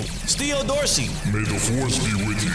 Theo Dorsey. May the force be with you.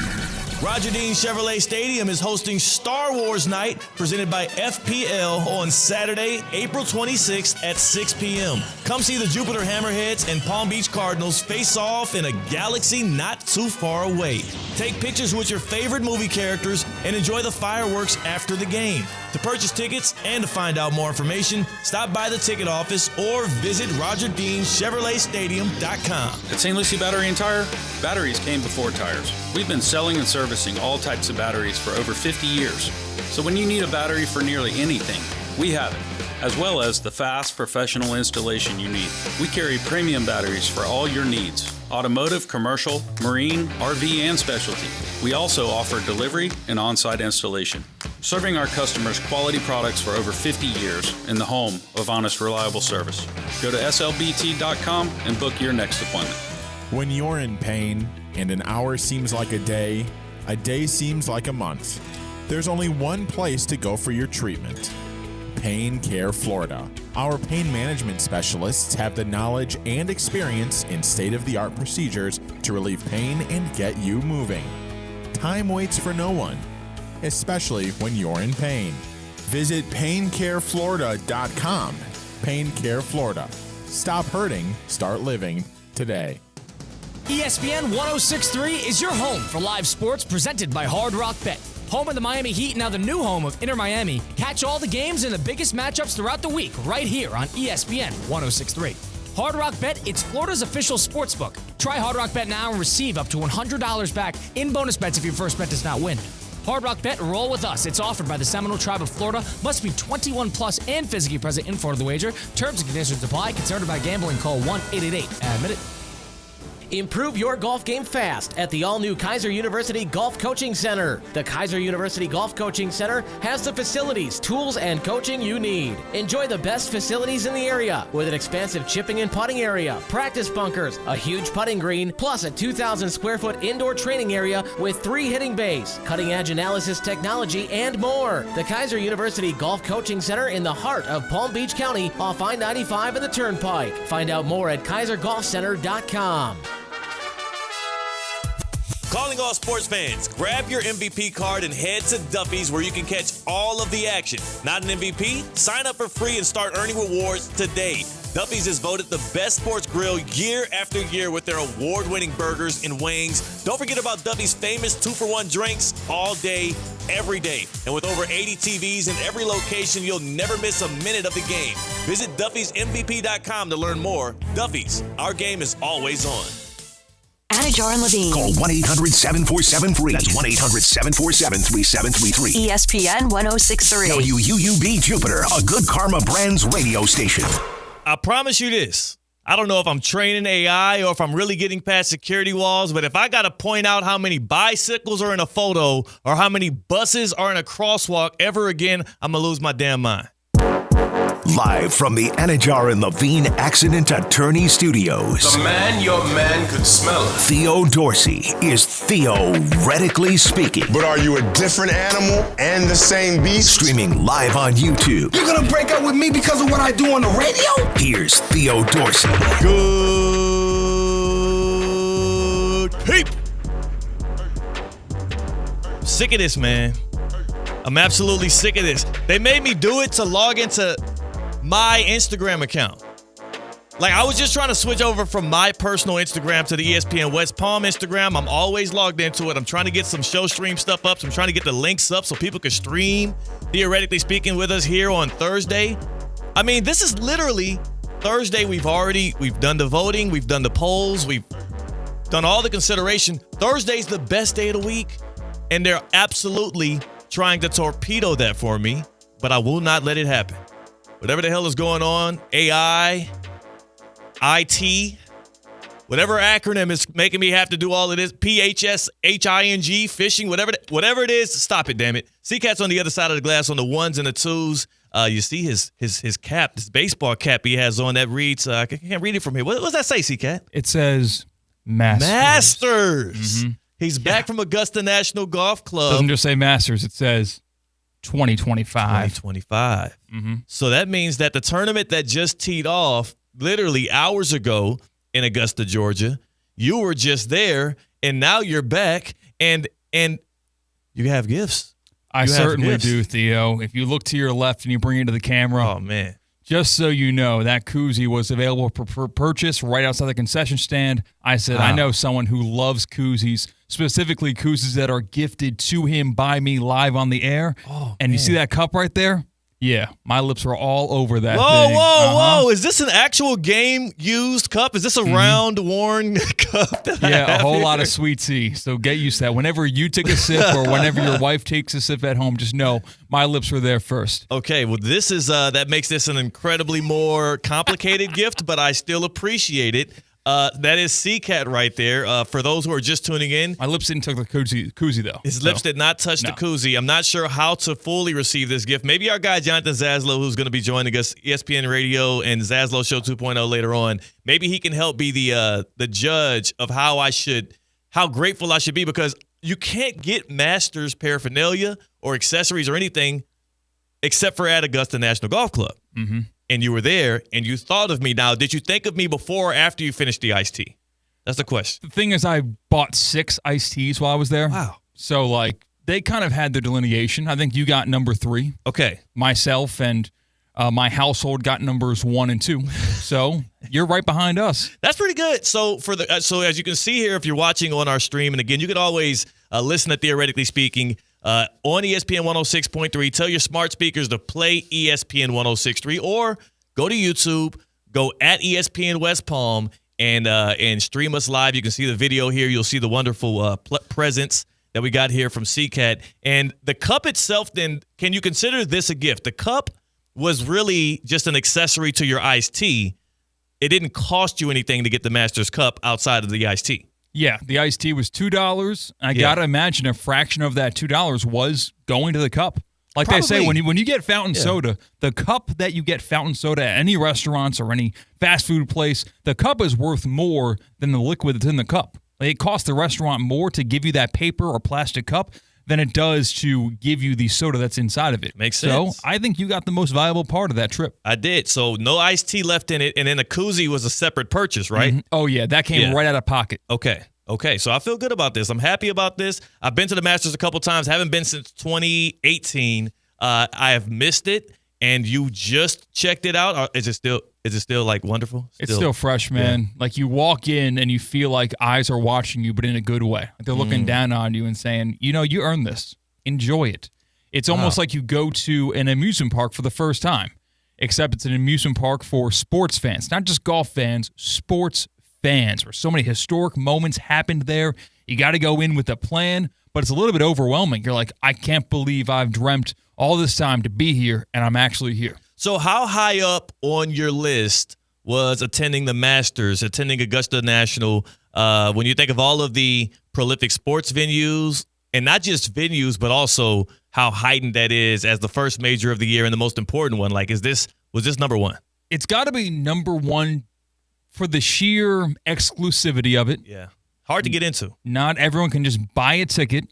Roger Dean Chevrolet Stadium is hosting Star Wars Night, presented by FPL, on Saturday, April 26th at 6 p.m. Come see the Jupiter Hammerheads and Palm Beach Cardinals face off in a galaxy not too far away. Take pictures with your favorite movie characters and enjoy the fireworks after the game. To purchase tickets and to find out more information, stop by the ticket office or visit RogerDeanChevroletStadium.com. At St. Lucie Battery and Tire, batteries came before tires. We've been selling and servicing all types of batteries for over 50 years. So when you need a battery for nearly anything, we have it, as well as the fast professional installation you need. We carry premium batteries for all your needs: automotive, commercial, marine, RV, and specialty. We also offer delivery and on-site installation, serving our customers quality products for over 50 years in the home of honest, reliable service. Go to slbt.com and book your next appointment. When you're in pain and an hour seems like a day seems like a month, there's only one place to go for your treatment: Pain Care Florida. Our pain management specialists have the knowledge and experience in state-of-the-art procedures to relieve pain and get you moving. Time waits for no one, especially when you're in pain. Visit paincareflorida.com. Pain Care Florida. Stop hurting, start living today. ESPN 106.3 is your home for live sports presented by Hard Rock Bet. Home of the Miami Heat, now the new home of Inter Miami. Catch all the games and the biggest matchups throughout the week right here on ESPN 106.3. Hard Rock Bet, it's Florida's official sports book. Try Hard Rock Bet now and receive up to $100 back in bonus bets if your first bet does not win. Hard Rock Bet, roll with us. It's offered by the Seminole Tribe of Florida. Must be 21 plus and physically present in Florida. The wager. Terms and conditions apply. Concerned about gambling? Call 1-888-ADMIT-IT. Improve your golf game fast at the all-new Kaiser University Golf Coaching Center. The Kaiser University Golf Coaching Center has the facilities, tools, and coaching you need. Enjoy the best facilities in the area with an expansive chipping and putting area, practice bunkers, a huge putting green, plus a 2,000 square foot indoor training area with 3 hitting bays, cutting-edge analysis technology, and more. The Kaiser University Golf Coaching Center in the heart of Palm Beach County off I-95 and the Turnpike. Find out more at KaiserGolfCenter.com. Calling all sports fans, grab your MVP card and head to Duffy's where you can catch all of the action. Not an MVP? Sign up for free and start earning rewards today. Duffy's is voted the best sports grill year after year with their award-winning burgers and wings. Don't forget about Duffy's famous 2-for-1 drinks all day, every day. And with over 80 TVs in every location, you'll never miss a minute of the game. Visit Duffy'sMVP.com to learn more. Duffy's, our game is always on. Anajar and Levine. Call 1-800-747-FREE. That's 1-800-747-3733. ESPN 106.3. WUUB Jupiter, a Good Karma Brands radio station. I promise you this. I don't know if I'm training AI or if I'm really getting past security walls, but if I got to point out how many bicycles are in a photo or how many buses are in a crosswalk ever again, I'm going to lose my damn mind. Live from the Anajar and Levine Accident Attorney Studios. The man your man could smell. Theo Dorsey is theoretically speaking. But are you a different animal and the same beast? Streaming live on YouTube. You're gonna break up with me because of what I do on the radio? Here's Theo Dorsey. Good peep. Sick of this, man. I'm absolutely sick of this. They made me do it to log into my Instagram account. Like, I was just trying to switch over from my personal Instagram to the ESPN West Palm Instagram. I'm always logged into it. I'm trying to get some show stream stuff up. So I'm trying to get the links up so people can stream, theoretically speaking, with us here on Thursday. I mean, this is literally Thursday. We've done the voting. We've done the polls. We've done all the consideration. Thursday's the best day of the week. And they're absolutely trying to torpedo that for me. But I will not let it happen. Whatever the hell is going on, AI, IT, whatever acronym is making me have to do all of this, PHSHING, phishing, whatever it is, stop it, damn it. C-Cat's on the other side of the glass on the ones and the twos. You see his cap, this baseball cap he has on that reads, I can't read it from here. What does that say, C-Cat? It says Masters. Mm-hmm. He's back from Augusta National Golf Club. Doesn't just say Masters, it says 2025. 2025. Mm-hmm. So that means that the tournament that just teed off literally hours ago in Augusta, Georgia, You were just there, and now you're back, and you have gifts. I certainly do, Theo. If you look to your left and you bring it to the camera. Oh, man. Just so you know, that koozie was available for purchase right outside the concession stand. I said, I know someone who loves koozies, specifically koozies that are gifted to him by me live on the air. Oh, and man. You see that cup right there? Yeah, my lips are all over that Whoa, thing. whoa. Is this an actual game-used cup? Is this a round-worn cup? Yeah, a whole lot of sweet tea. So get used to that. Whenever you take a sip or whenever your wife takes a sip at home, just know my lips were there first. Okay, well, this is that makes this an incredibly more complicated gift, but I still appreciate it. That is C-Cat right there. For those who are just tuning in. My lips didn't touch the koozie though. His lips did not touch the koozie. I'm not sure how to fully receive this gift. Maybe our guy, Jonathan Zaslow, who's going to be joining us, ESPN Radio and Zaslow Show 2.0 later on, maybe he can help be the judge of how grateful I should be, because you can't get Masters paraphernalia or accessories or anything except for at Augusta National Golf Club. Mm-hmm. And you were there, and you thought of me. Now, did you think of me before or after you finished the iced tea? That's the question. The thing is, I bought 6 iced teas while I was there. Wow. So, they kind of had their delineation. I think you got number 3. Okay. Myself and my household got numbers 1 and 2. So, you're right behind us. That's pretty good. So, so as you can see here, if you're watching on our stream, and again, you can always listen to Theoretically Speaking on ESPN 106.3. Tell your smart speakers to play ESPN 106.3, or go to YouTube, go at ESPN West Palm, and stream us live. You can see the video here. You'll see the wonderful presents that we got here from C-Cat. And the cup itself, then, can you consider this a gift? The cup was really just an accessory to your iced tea. It didn't cost you anything to get the Masters cup outside of the iced tea. Yeah, the iced tea was $2. I got to imagine a fraction of that $2 was going to the cup. Like Probably. they say, when you get fountain soda, the cup that you get fountain soda at any restaurants or any fast food place, the cup is worth more than the liquid that's in the cup. It costs the restaurant more to give you that paper or plastic cup than it does to give you the soda that's inside of it. Makes sense. So I think you got the most valuable part of that trip. I did. So no iced tea left in it, and then the koozie was a separate purchase, right? Mm-hmm. Oh, yeah. That came right out of pocket. Okay, so I feel good about this. I'm happy about this. I've been to the Masters a couple times. Haven't been since 2018. I have missed it, and you just checked it out. Is it still like wonderful? It's still fresh, man. Yeah. Like you walk in and you feel like eyes are watching you, but in a good way. Like they're looking down on you and saying, you earned this. Enjoy it. It's almost like you go to an amusement park for the first time, except it's an amusement park for sports fans, not just golf fans, sports fans, where so many historic moments happened there. You got to go in with a plan, but it's a little bit overwhelming. You're like, I can't believe I've dreamt all this time to be here, and I'm actually here. So how high up on your list was attending the Masters, attending Augusta National, when you think of all of the prolific sports venues, and not just venues, but also how heightened that is as the first major of the year and the most important one? Like, was this number one? It's got to be number one for the sheer exclusivity of it. Yeah. Hard to get into. Not everyone can just buy a ticket,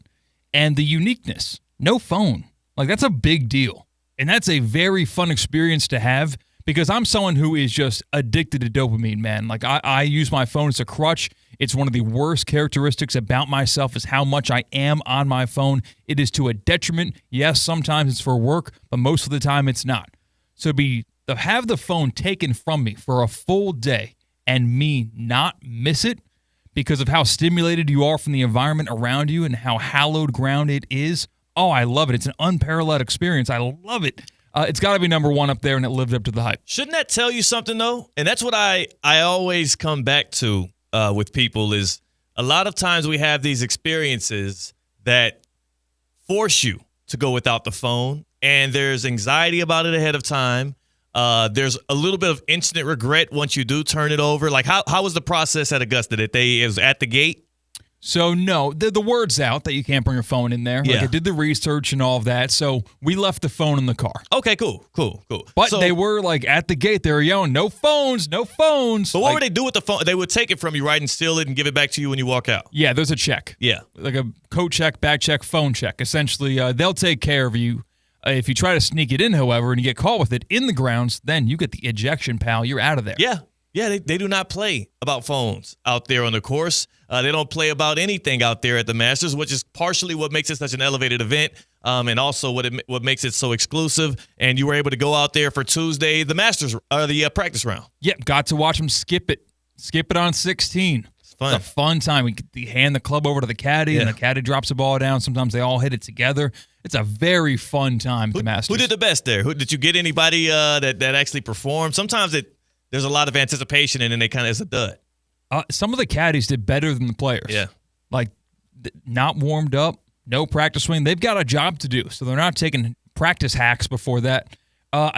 and the uniqueness. No phone. Like, that's a big deal. And that's a very fun experience to have, because I'm someone who is just addicted to dopamine, man. Like, I use my phone as a crutch. It's one of the worst characteristics about myself is how much I am on my phone. It is to a detriment. Yes, sometimes it's for work, but most of the time it's not. So to have the phone taken from me for a full day and me not miss it because of how stimulated you are from the environment around you and how hallowed ground it is, oh, I love it. It's an unparalleled experience. I love it. It's got to be number one up there, and it lived up to the hype. Shouldn't that tell you something, though? And that's what I always come back to with people is a lot of times we have these experiences that force you to go without the phone, and there's anxiety about it ahead of time. There's a little bit of instant regret once you do turn it over. Like, how was the process at Augusta? It was at the gate? So, no, the word's out that you can't bring your phone in there. Yeah. Like, I did the research and all of that, so we left the phone in the car. Okay, cool. But they were, like, at the gate, they were yelling, no phones. So what would they do with the phone? They would take it from you, right, and steal it and give it back to you when you walk out? Yeah, there's a check. Yeah. Like a coat check, bag check, phone check. Essentially, they'll take care of you. If you try to sneak it in, however, and you get caught with it in the grounds, then you get the ejection, pal. You're out of there. Yeah. Yeah, they do not play about phones out there on the course. They don't play about anything out there at the Masters, which is partially what makes it such an elevated event, and also what makes it so exclusive. And you were able to go out there for Tuesday, the Masters, the practice round. Yep, got to watch them skip it on 16. It's fun. It's a fun time. We hand the club over to the caddy, and the caddy drops the ball down. Sometimes they all hit it together. It's a very fun time at the Masters. Who did the best there? Did you get anybody that actually performed? Sometimes there's a lot of anticipation, and then they kind of is a dud. Some of the caddies did better than the players. Yeah. Like, not warmed up, no practice swing. They've got a job to do, so they're not taking practice hacks before that.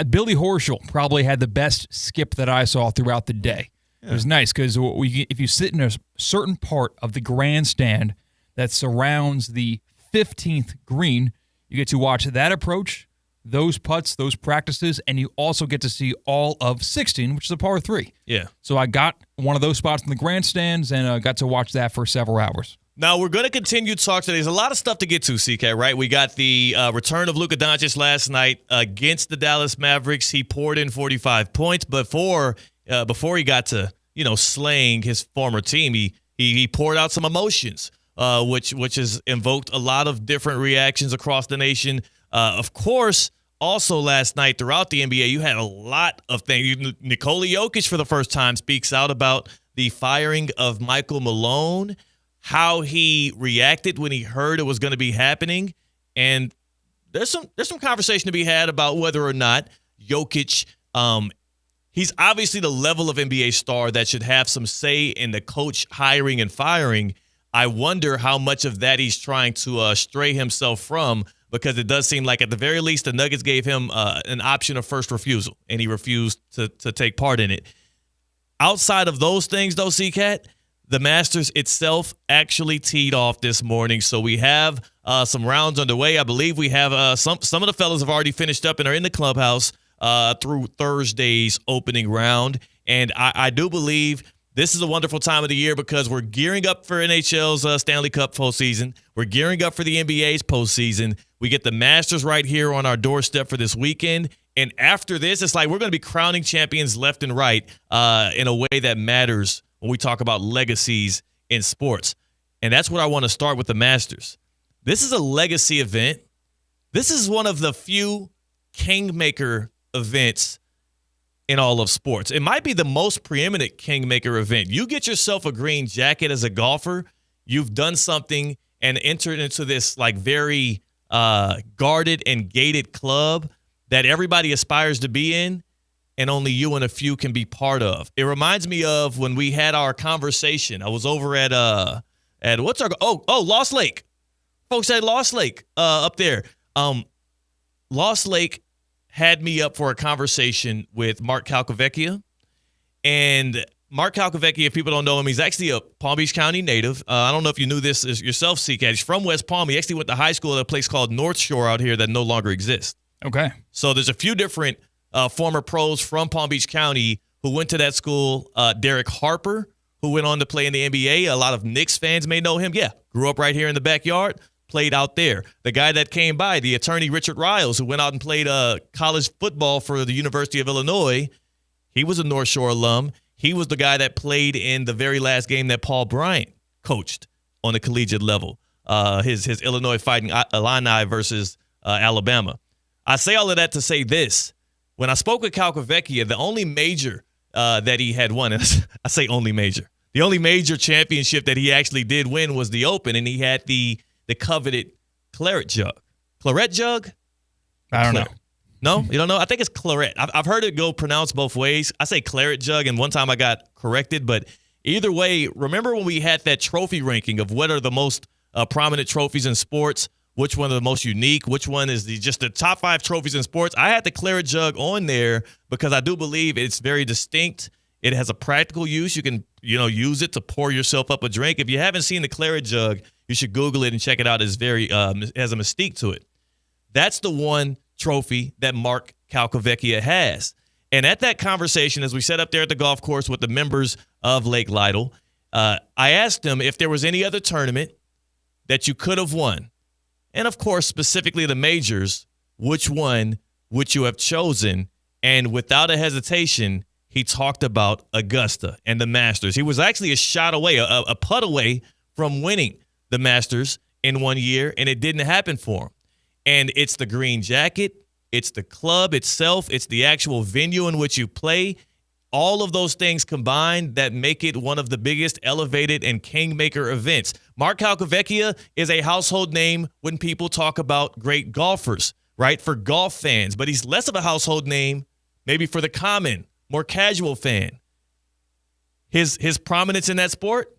Billy Horschel probably had the best skip that I saw throughout the day. Yeah. It was nice because if you sit in a certain part of the grandstand that surrounds the 15th green, you get to watch that approach, those putts, those practices, and you also get to see all of 16, which is a par 3. Yeah. So I got one of those spots in the grandstands and got to watch that for several hours. Now, we're going to continue to talk today. There's a lot of stuff to get to, CK, right? We got the return of Luka Doncic last night against the Dallas Mavericks. He poured in 45 points. Before he got to, slaying his former team, he poured out some emotions, which has invoked a lot of different reactions across the nation. Of course, also last night throughout the NBA, you had a lot of things. Nikola Jokic for the first time speaks out about the firing of Michael Malone, how he reacted when he heard it was going to be happening. And there's some conversation to be had about whether or not Jokic, he's obviously the level of NBA star that should have some say in the coach hiring and firing. I wonder how much of that he's trying to stray himself from, because it does seem like at the very least the Nuggets gave him an option of first refusal, and he refused to take part in it. Outside of those things, though, C-Cat, the Masters itself actually teed off this morning, so we have some rounds underway. I believe we have some of the fellas have already finished up and are in the clubhouse through Thursday's opening round, and I do believe this is a wonderful time of the year because we're gearing up for NHL's Stanley Cup postseason. We're gearing up for the NBA's postseason. We get the Masters right here on our doorstep for this weekend. And after this, it's like we're going to be crowning champions left and right in a way that matters when we talk about legacies in sports. And that's what I want to start with the Masters. This is a legacy event. This is one of the few kingmaker events in all of sports. It might be the most preeminent kingmaker event. You get yourself a green jacket as a golfer, you've done something and entered into this like very guarded and gated club that everybody aspires to be in, and only you and a few can be part of. It reminds me of when we had our conversation. I was over at what's our Lost Lake. Folks at Lost Lake up there. Lost Lake had me up for a conversation with Mark Calcavecchia. And Mark Calcavecchia, if people don't know him, he's actually a Palm Beach County native. I don't know if you knew this yourself, C-Cat. He's from West Palm. He actually went to high school at a place called North Shore out here that no longer exists. Okay. So there's a few different former pros from Palm Beach County who went to that school. Derek Harper, who went on to play in the NBA. A lot of Knicks fans may know him. Yeah, grew up right here in the backyard. Played out there. The guy that came by, the attorney Richard Riles, who went out and played college football for the University of Illinois, he was a North Shore alum. He was the guy that played in the very last game that Paul Bryant coached on the collegiate level, his Illinois Fighting Illini versus Alabama. I say all of that to say this. When I spoke with Calcavecchia, the only major that he had won, and I say only major, the only major championship that he actually did win was the Open, and he had the coveted claret jug. Claret jug? I don't know. No? You don't know? I think it's claret. I've heard it go pronounced both ways. I say claret jug, and one time I got corrected. But either way, remember when we had that trophy ranking of what are the most prominent trophies in sports, which one are the most unique, which one is just the top 5 trophies in sports? I had the claret jug on there because I do believe it's very distinct. It has a practical use. You can, use it to pour yourself up a drink. If you haven't seen the claret jug, you should Google it and check it out. It's it has a mystique to it. That's the one trophy that Mark Calcavecchia has. And at that conversation, as we sat up there at the golf course with the members of Lake Lytle, I asked him if there was any other tournament that you could have won. And, of course, specifically the majors, which one would you have chosen? And without a hesitation, he talked about Augusta and the Masters. He was actually a shot away, a putt away from winning the Masters in 1 year, and it didn't happen for him. And it's the green jacket, it's the club itself, it's the actual venue in which you play. All of those things combined that make it one of the biggest elevated and kingmaker events. Mark Calcavecchia is a household name when people talk about great golfers, right? For golf fans, but he's less of a household name maybe for the common, more casual fan. His prominence in that sport,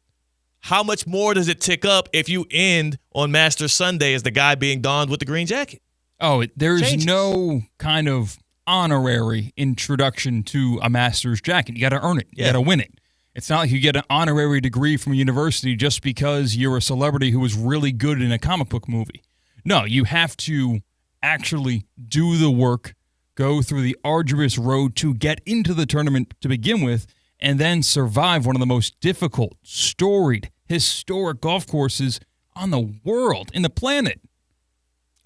how much more does it tick up if you end on Masters Sunday as the guy being donned with the green jacket? Oh, there's Changes. no kind of honorary introduction to a Masters jacket. You got to earn it. You got to win it. It's not like you get an honorary degree from a university just because you're a celebrity who was really good in a comic book movie. No, you have to actually do the work, go through the arduous road to get into the tournament to begin with, and then survive one of the most difficult, storied, historic golf courses on the world, in the planet.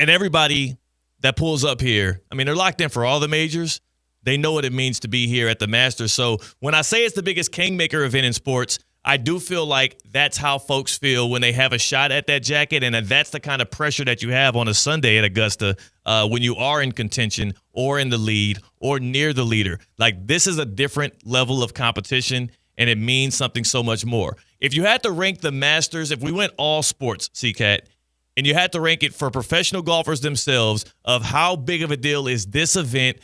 And everybody that pulls up here, I mean, they're locked in for all the majors. They know what it means to be here at the Masters. So when I say it's the biggest kingmaker event in sports, I do feel like that's how folks feel when they have a shot at that jacket, and that's the kind of pressure that you have on a Sunday at Augusta when you are in contention or in the lead or near the leader. Like, this is a different level of competition, and it means something so much more. If you had to rank the Masters, if we went all sports, CCAT, and you had to rank it for professional golfers themselves of how big of a deal is this event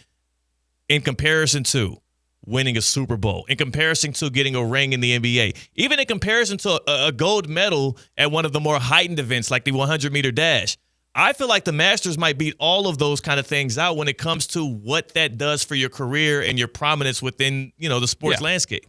in comparison to winning a Super Bowl, in comparison to getting a ring in the NBA, even in comparison to a gold medal at one of the more heightened events like the 100-meter dash, I feel like the Masters might beat all of those kind of things out when it comes to what that does for your career and your prominence within, the sports landscape.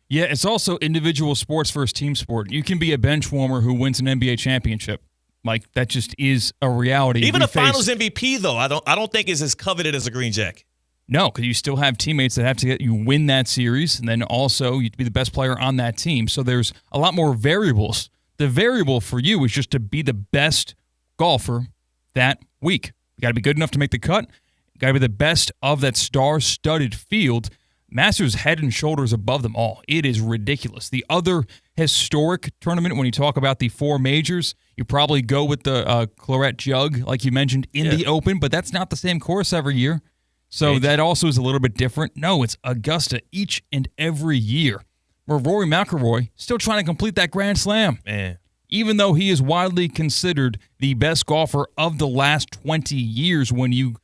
Yeah, it's also individual sports versus team sport. You can be a bench warmer who wins an NBA championship. Like, that just is a reality. Even a finals MVP, though, I don't think is as coveted as a green jacket. No, because you still have teammates that have to get you win that series, and then also you have to be the best player on that team. So there's a lot more variables. The variable for you is just to be the best golfer that week. You got to be good enough to make the cut. You got to be the best of that star-studded field. Masters head and shoulders above them all. It is ridiculous. The other historic tournament, when you talk about the four majors, you probably go with the Claret Jug, like you mentioned, in the Open, but that's not the same course every year. So that also is a little bit different. No, it's Augusta each and every year. Where Rory McIlroy still trying to complete that Grand Slam. Man. Even though he is widely considered the best golfer of the last 20 years when you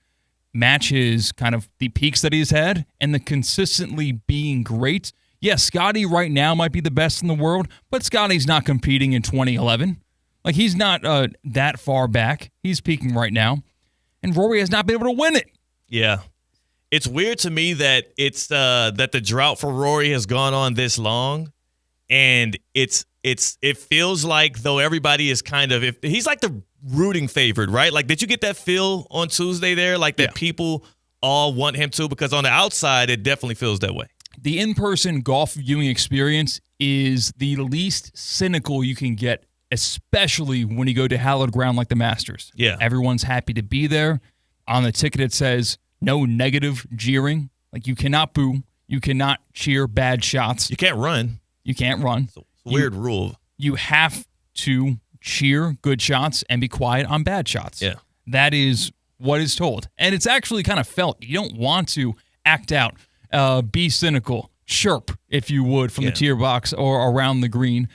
match his kind of the peaks that he's had and the consistently being great. Yes, Scotty right now might be the best in the world, but Scotty's not competing in 2011. Like, he's not that far back. He's peaking right now. And Rory has not been able to win it. Yeah. It's weird to me that it's that the drought for Rory has gone on this long, and it feels like though everybody is kind of he's like the rooting favorite, right? Like, did you get that feel on Tuesday there, like that people all want him to? Because on the outside, it definitely feels that way. The in-person golf viewing experience is the least cynical you can get, especially when you go to hallowed ground like the Masters. Yeah, everyone's happy to be there. On the ticket, it says no negative jeering. Like, you cannot boo. You cannot cheer bad shots. You can't run. You can't run. It's a weird rule. You have to cheer good shots and be quiet on bad shots. Yeah. That is what is told. And it's actually kind of felt. You don't want to act out, be cynical, chirp, if you would, from the tee box or around the green.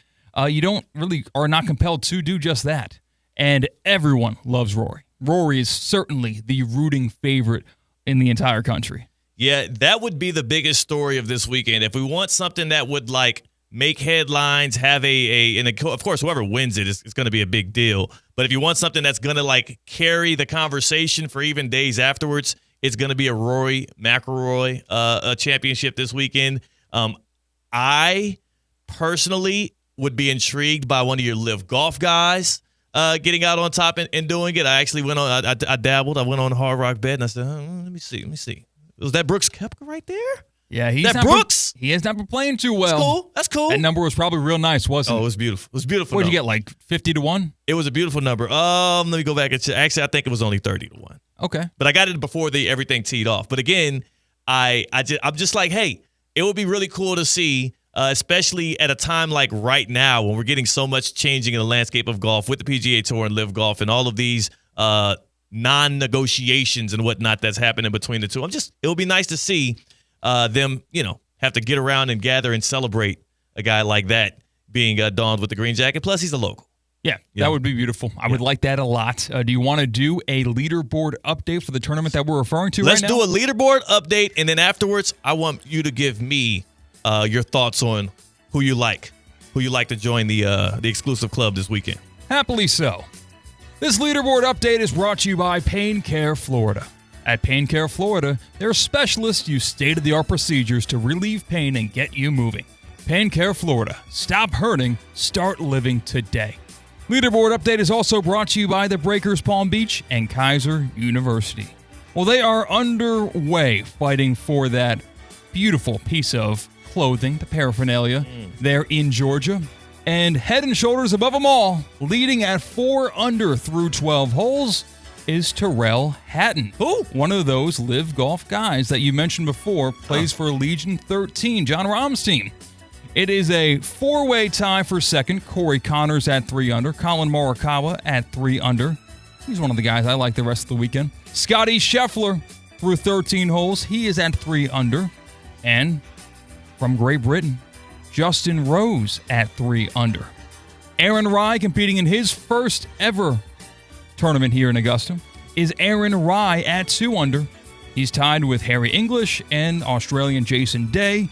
You don't really are not compelled to do just that. And everyone loves Rory. Rory is certainly the rooting favorite in the entire country. Yeah, that would be the biggest story of this weekend. If we want something that would, like, make headlines, have and of course, whoever wins it is going to be a big deal. But if you want something that's going to, like, carry the conversation for even days afterwards, it's going to be a Rory McIlroy a championship this weekend. I personally would be intrigued by one of your Live Golf guys getting out on top and doing it. I actually went on. I dabbled. I went on Hard Rock Bet and I said, let me see. Was that Brooks Koepka right there? Yeah, he has not been playing too well. That's cool. That number was probably real nice, wasn't it? Oh, it was beautiful. It was beautiful. What did you get, like 50-1? It was a beautiful number. Let me go back and check. Actually, I think it was only 30-1. Okay, but I got it before everything teed off. But again, I'm just like, hey, it would be really cool to see, especially at a time like right now when we're getting so much changing in the landscape of golf with the PGA Tour and Live Golf and all of these non-negotiations and whatnot that's happening between the two. It would be nice to see them, have to get around and gather and celebrate a guy like that being donned with the green jacket. Plus, he's a local. Yeah, that would be beautiful. I would like that a lot. Do you want to do a leaderboard update for the tournament that we're referring to Let's right now? do a leaderboard update, and then afterwards, I want you to give me your thoughts on who you like to join the exclusive club this weekend. Happily so. This leaderboard update is brought to you by Pain Care Florida. At Pain Care Florida, their specialists use state-of-the-art procedures to relieve pain and get you moving. Pain Care Florida. Stop hurting. Start living today. Leaderboard update is also brought to you by the Breakers Palm Beach and Kaiser University. Well, they are underway fighting for that beautiful piece of clothing, the paraphernalia, there in Georgia. And head and shoulders above them all, leading at 4 under through 12 holes, is Terrell Hatton. Who? One of those Live Golf guys that you mentioned before, plays for Legion 13, John Rahm's team. It is a 4-way tie for second. Corey Connors at 3 under. Colin Morikawa at 3 under. He's one of the guys I like the rest of the weekend. Scotty Scheffler through 13 holes. He is at 3 under. And from Great Britain, Justin Rose at 3 under. Aaron Rai competing in his first ever tournament here in Augusta is Aaron Rai at 2 under. He's tied with Harry English and Australian Jason Day,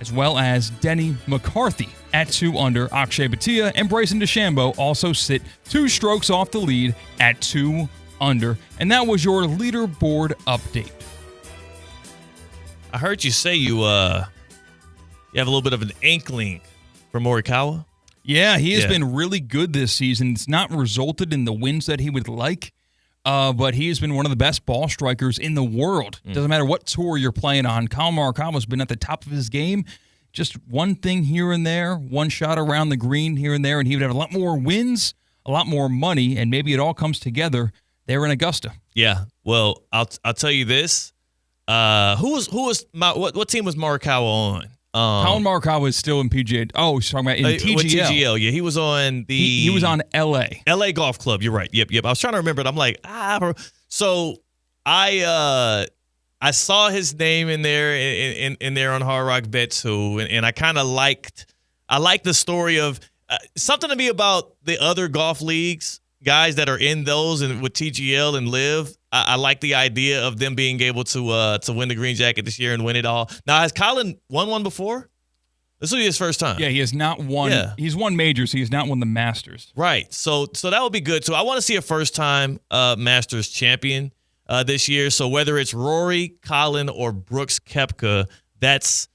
as well as Denny McCarthy at 2 under. Akshay Bhatia and Bryson DeChambeau also sit 2 strokes off the lead at 2 under. And that was your leaderboard update. I heard you say you have a little bit of an inkling for Morikawa. Yeah, he has been really good this season. It's not resulted in the wins that he would like, but he has been one of the best ball strikers in the world. Doesn't matter what tour you're playing on. Colin Morikawa's been at the top of his game. Just one thing here and there, one shot around the green here and there, and he would have a lot more wins, a lot more money, and maybe it all comes together there in Augusta. Yeah. Well, I'll tell you this. What team was Morikawa on? Colin Morikawa is still in PGA. Oh, he's talking about in TGL. With TGL, yeah. He was on the... He was on L.A. L.A. Golf Club. You're right. Yep. I was trying to remember it. I'm like, So I saw his name in there in there on Hard Rock Bet too, and I kind of liked the story of something to me about the other golf leagues, guys that are in those and with TGL and Live. I like the idea of them being able to win the green jacket this year and win it all. Now, has Colin won one before? This will be his first time. Yeah, he has not won. Yeah. He's won majors. He has not won the Masters. Right. So that would be good. So I want to see a first-time Masters champion this year. So whether it's Rory, Colin, or Brooks Koepka, that's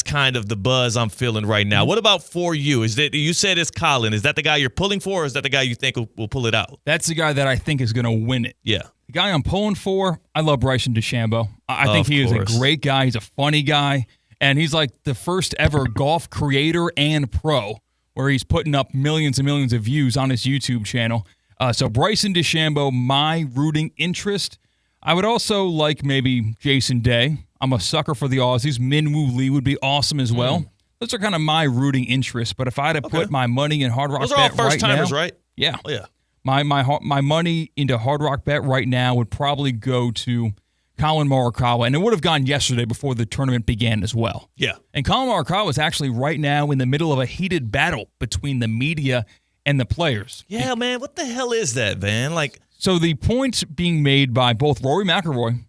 kind of the buzz I'm feeling right now. What about for you? You said it's Colin. Is that the guy you're pulling for, or is that the guy you think will pull it out? That's the guy that I think is going to win it. Yeah. The guy I'm pulling for, I love Bryson DeChambeau. I think he is a great guy. He's a funny guy. And he's like the first ever golf creator and pro, where he's putting up millions and millions of views on his YouTube channel. So Bryson DeChambeau, my rooting interest. I would also like maybe Jason Day. I'm a sucker for the Aussies. Min Woo Lee would be awesome as well. Those are kind of my rooting interests. But if I had to put my money in Hard Rock Bet right now. Those are all first-timers, right? Yeah. Oh, yeah. My money into Hard Rock Bet right now would probably go to Colin Morikawa, and it would have gone yesterday before the tournament began as well. Yeah. And Colin Morikawa is actually right now in the middle of a heated battle between the media and the players. Yeah, man. What the hell is that, man? So the points being made by both Rory McIlroy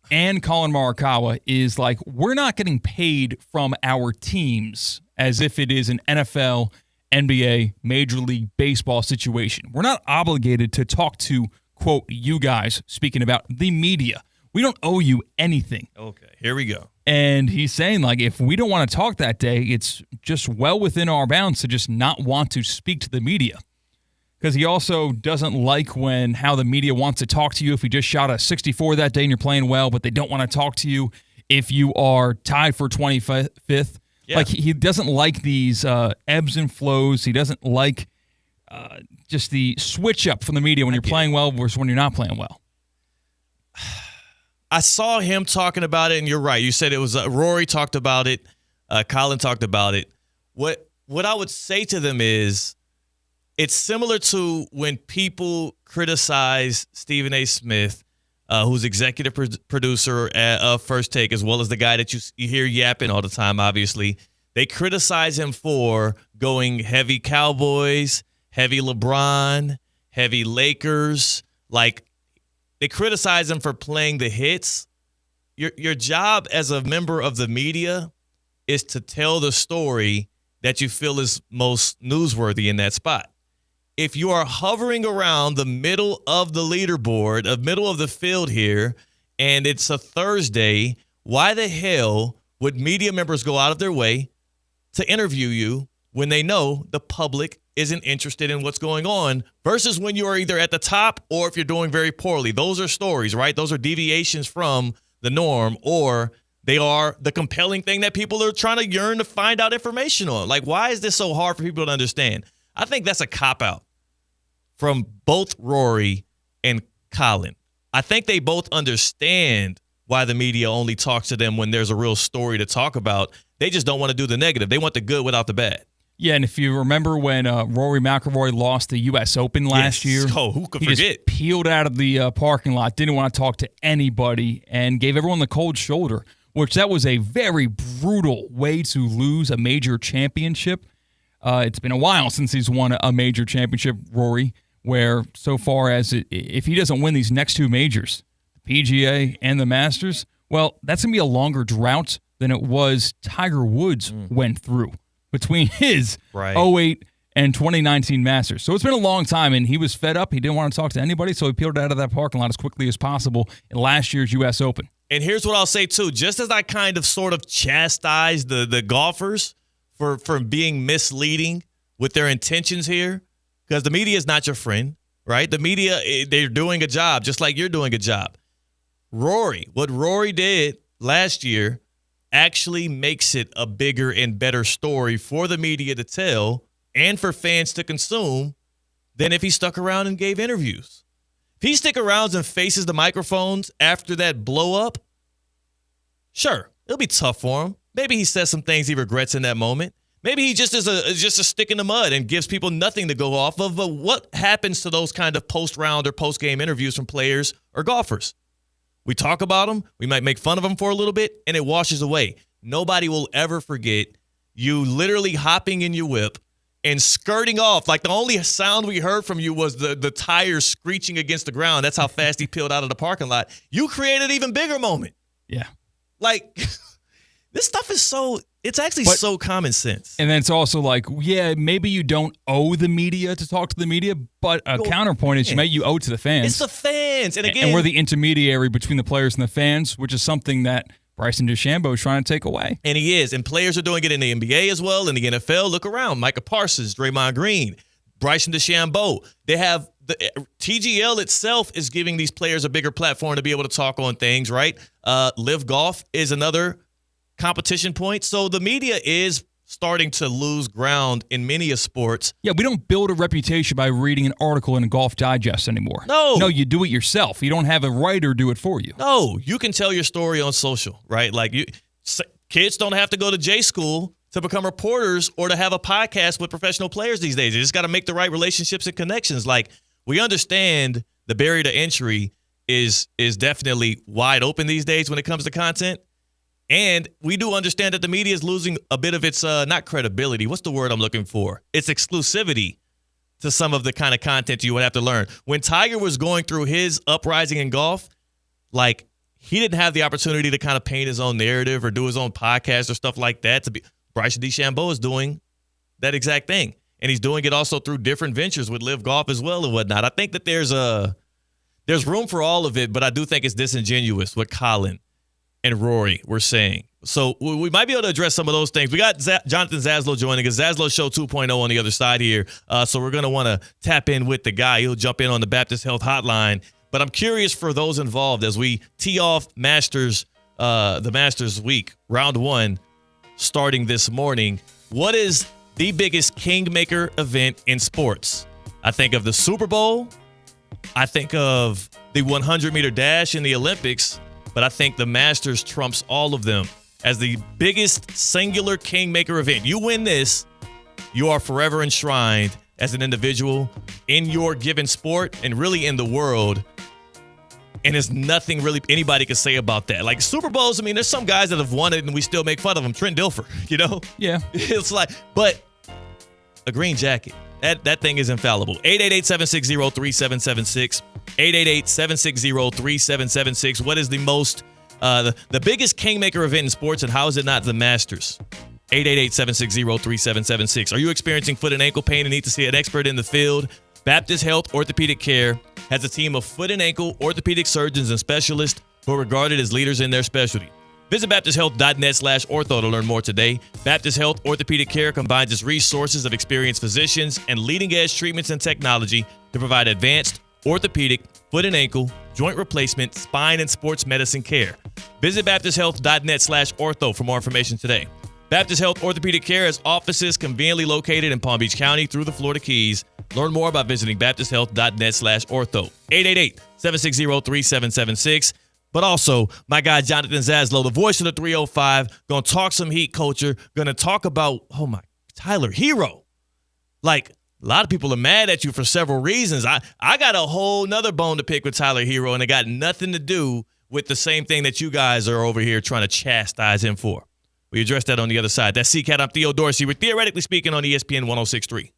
and Colin Morikawa is like, we're not getting paid from our teams as if it is an NFL, NBA, Major League Baseball situation. We're not obligated to talk to, quote, you guys, speaking about the media. We don't owe you anything. Okay, here we go. And he's saying, like, if we don't want to talk that day, it's just well within our bounds to just not want to speak to the media. Because he also doesn't like how the media wants to talk to you if you just shot a 64 that day and you're playing well, but they don't want to talk to you if you are tied for 25th. Yeah. Like, he doesn't like these ebbs and flows. He doesn't like just the switch up from the media when you're playing well versus when you're not playing well. I saw him talking about it, and you're right. You said it was Rory talked about it. Colin talked about it. What I would say to them is it's similar to when people criticize Stephen A. Smith, who's executive producer of First Take, as well as the guy that you hear yapping all the time, obviously. They criticize him for going heavy Cowboys, heavy LeBron, heavy Lakers. Like, they criticize him for playing the hits. Your job as a member of the media is to tell the story that you feel is most newsworthy in that spot. If you are hovering around the middle of the leaderboard, the middle of the field here, and it's a Thursday, why the hell would media members go out of their way to interview you when they know the public isn't interested in what's going on versus when you are either at the top or if you're doing very poorly? Those are stories, right? Those are deviations from the norm, or they are the compelling thing that people are trying to yearn to find out information on. Like, why is this so hard for people to understand? I think that's a cop-out from both Rory and Colin. I think they both understand why the media only talks to them when there's a real story to talk about. They just don't want to do the negative. They want the good without the bad. Yeah, and if you remember when Rory McIlroy lost the U.S. Open last year, who could he forget? Just peeled out of the parking lot, didn't want to talk to anybody, and gave everyone the cold shoulder, which that was a very brutal way to lose a major championship. It's been a while since he's won a major championship, Rory, where so far as if he doesn't win these next two majors, the PGA and the Masters, well, that's going to be a longer drought than it was Tiger Woods went through between his 08 and 2019 Masters. So it's been a long time, and he was fed up. He didn't want to talk to anybody, so he peeled out of that parking lot as quickly as possible in last year's U.S. Open. And here's what I'll say, too. Just as I kind of sort of chastised the golfers for being misleading with their intentions here, because the media is not your friend, right? The media, they're doing a job just like you're doing a job. What Rory did last year actually makes it a bigger and better story for the media to tell and for fans to consume than if he stuck around and gave interviews. If he stick around and faces the microphones after that blow up, sure, it'll be tough for him. Maybe he says some things he regrets in that moment. Maybe he just is a stick in the mud and gives people nothing to go off of. But what happens to those kind of post-round or post-game interviews from players or golfers? We talk about them, we might make fun of them for a little bit, and it washes away. Nobody will ever forget you literally hopping in your whip and skirting off. Like, the only sound we heard from you was the tires screeching against the ground. That's how fast he peeled out of the parking lot. You created an even bigger moment. Yeah. Like, this stuff is it's actually so common sense. And then it's also like, yeah, maybe you don't owe the media to talk to the media, but a counterpoint is you owe it to the fans. It's the fans. And again, we're the intermediary between the players and the fans, which is something that Bryson DeChambeau is trying to take away. And he is. And players are doing it in the NBA as well, in the NFL. Look around. Micah Parsons, Draymond Green, Bryson DeChambeau. They have the TGL itself is giving these players a bigger platform to be able to talk on things, right? Live Golf is another competition point. So the media is starting to lose ground in many of sports. Yeah, we don't build a reputation by reading an article in a Golf Digest anymore. No, you do it yourself. You don't have a writer do it for you. No, you can tell your story on social, right? Like, kids don't have to go to J school to become reporters or to have a podcast with professional players these days. You just got to make the right relationships and connections. Like, we understand the barrier to entry is definitely wide open these days when it comes to content. And we do understand that the media is losing a bit of its, not credibility. What's the word I'm looking for? Its exclusivity to some of the kind of content you would have to learn. When Tiger was going through his uprising in golf, like, he didn't have the opportunity to kind of paint his own narrative or do his own podcast or stuff like that. Bryson DeChambeau is doing that exact thing. And he's doing it also through different ventures with Live Golf as well and whatnot. I think that there's room for all of it, but I do think it's disingenuous what Colin and Rory were saying. So we might be able to address some of those things. We got Jonathan Zaslow joining us. Zaslow Show 2.0 on the other side here. So we're going to want to tap in with the guy. He'll jump in on the Baptist Health Hotline. But I'm curious for those involved as we tee off the Masters week, round one, starting this morning. What is the biggest kingmaker event in sports? I think of the Super Bowl. I think of the 100-meter dash in the Olympics. But but I think the Masters trumps all of them as the biggest singular kingmaker event. You win this, you are forever enshrined as an individual in your given sport and really in the world. And there's nothing really anybody can say about that. Like Super Bowls, I mean, there's some guys that have won it and we still make fun of them. Trent Dilfer, you know? Yeah. It's like, but a green jacket, that thing is infallible. 888-760-3776. 888-760-3776. What is the most, the biggest kingmaker event in sports, and how is it not the Masters? 888-760-3776. Are you experiencing foot and ankle pain and need to see an expert in the field? Baptist Health Orthopedic Care has a team of foot and ankle orthopedic surgeons and specialists who are regarded as leaders in their specialty. Visit BaptistHealth.net/ortho to learn more today. Baptist Health Orthopedic Care combines its resources of experienced physicians and leading-edge treatments and technology to provide advanced orthopedic, foot and ankle, joint replacement, spine, and sports medicine care. Visit BaptistHealth.net/ortho for more information today. Baptist Health Orthopedic Care has offices conveniently located in Palm Beach County through the Florida Keys. Learn more about visiting BaptistHealth.net/ortho. 888-760-3776. But also, my guy Jonathan Zaslow, the voice of the 305, going to talk some Heat culture, going to talk about, Tyler Hero. Like, a lot of people are mad at you for several reasons. I got a whole nother bone to pick with Tyler Hero, and it got nothing to do with the same thing that you guys are over here trying to chastise him for. We address that on the other side. That's CCAT. I'm Theo Dorsey. We're theoretically speaking on ESPN 106.3.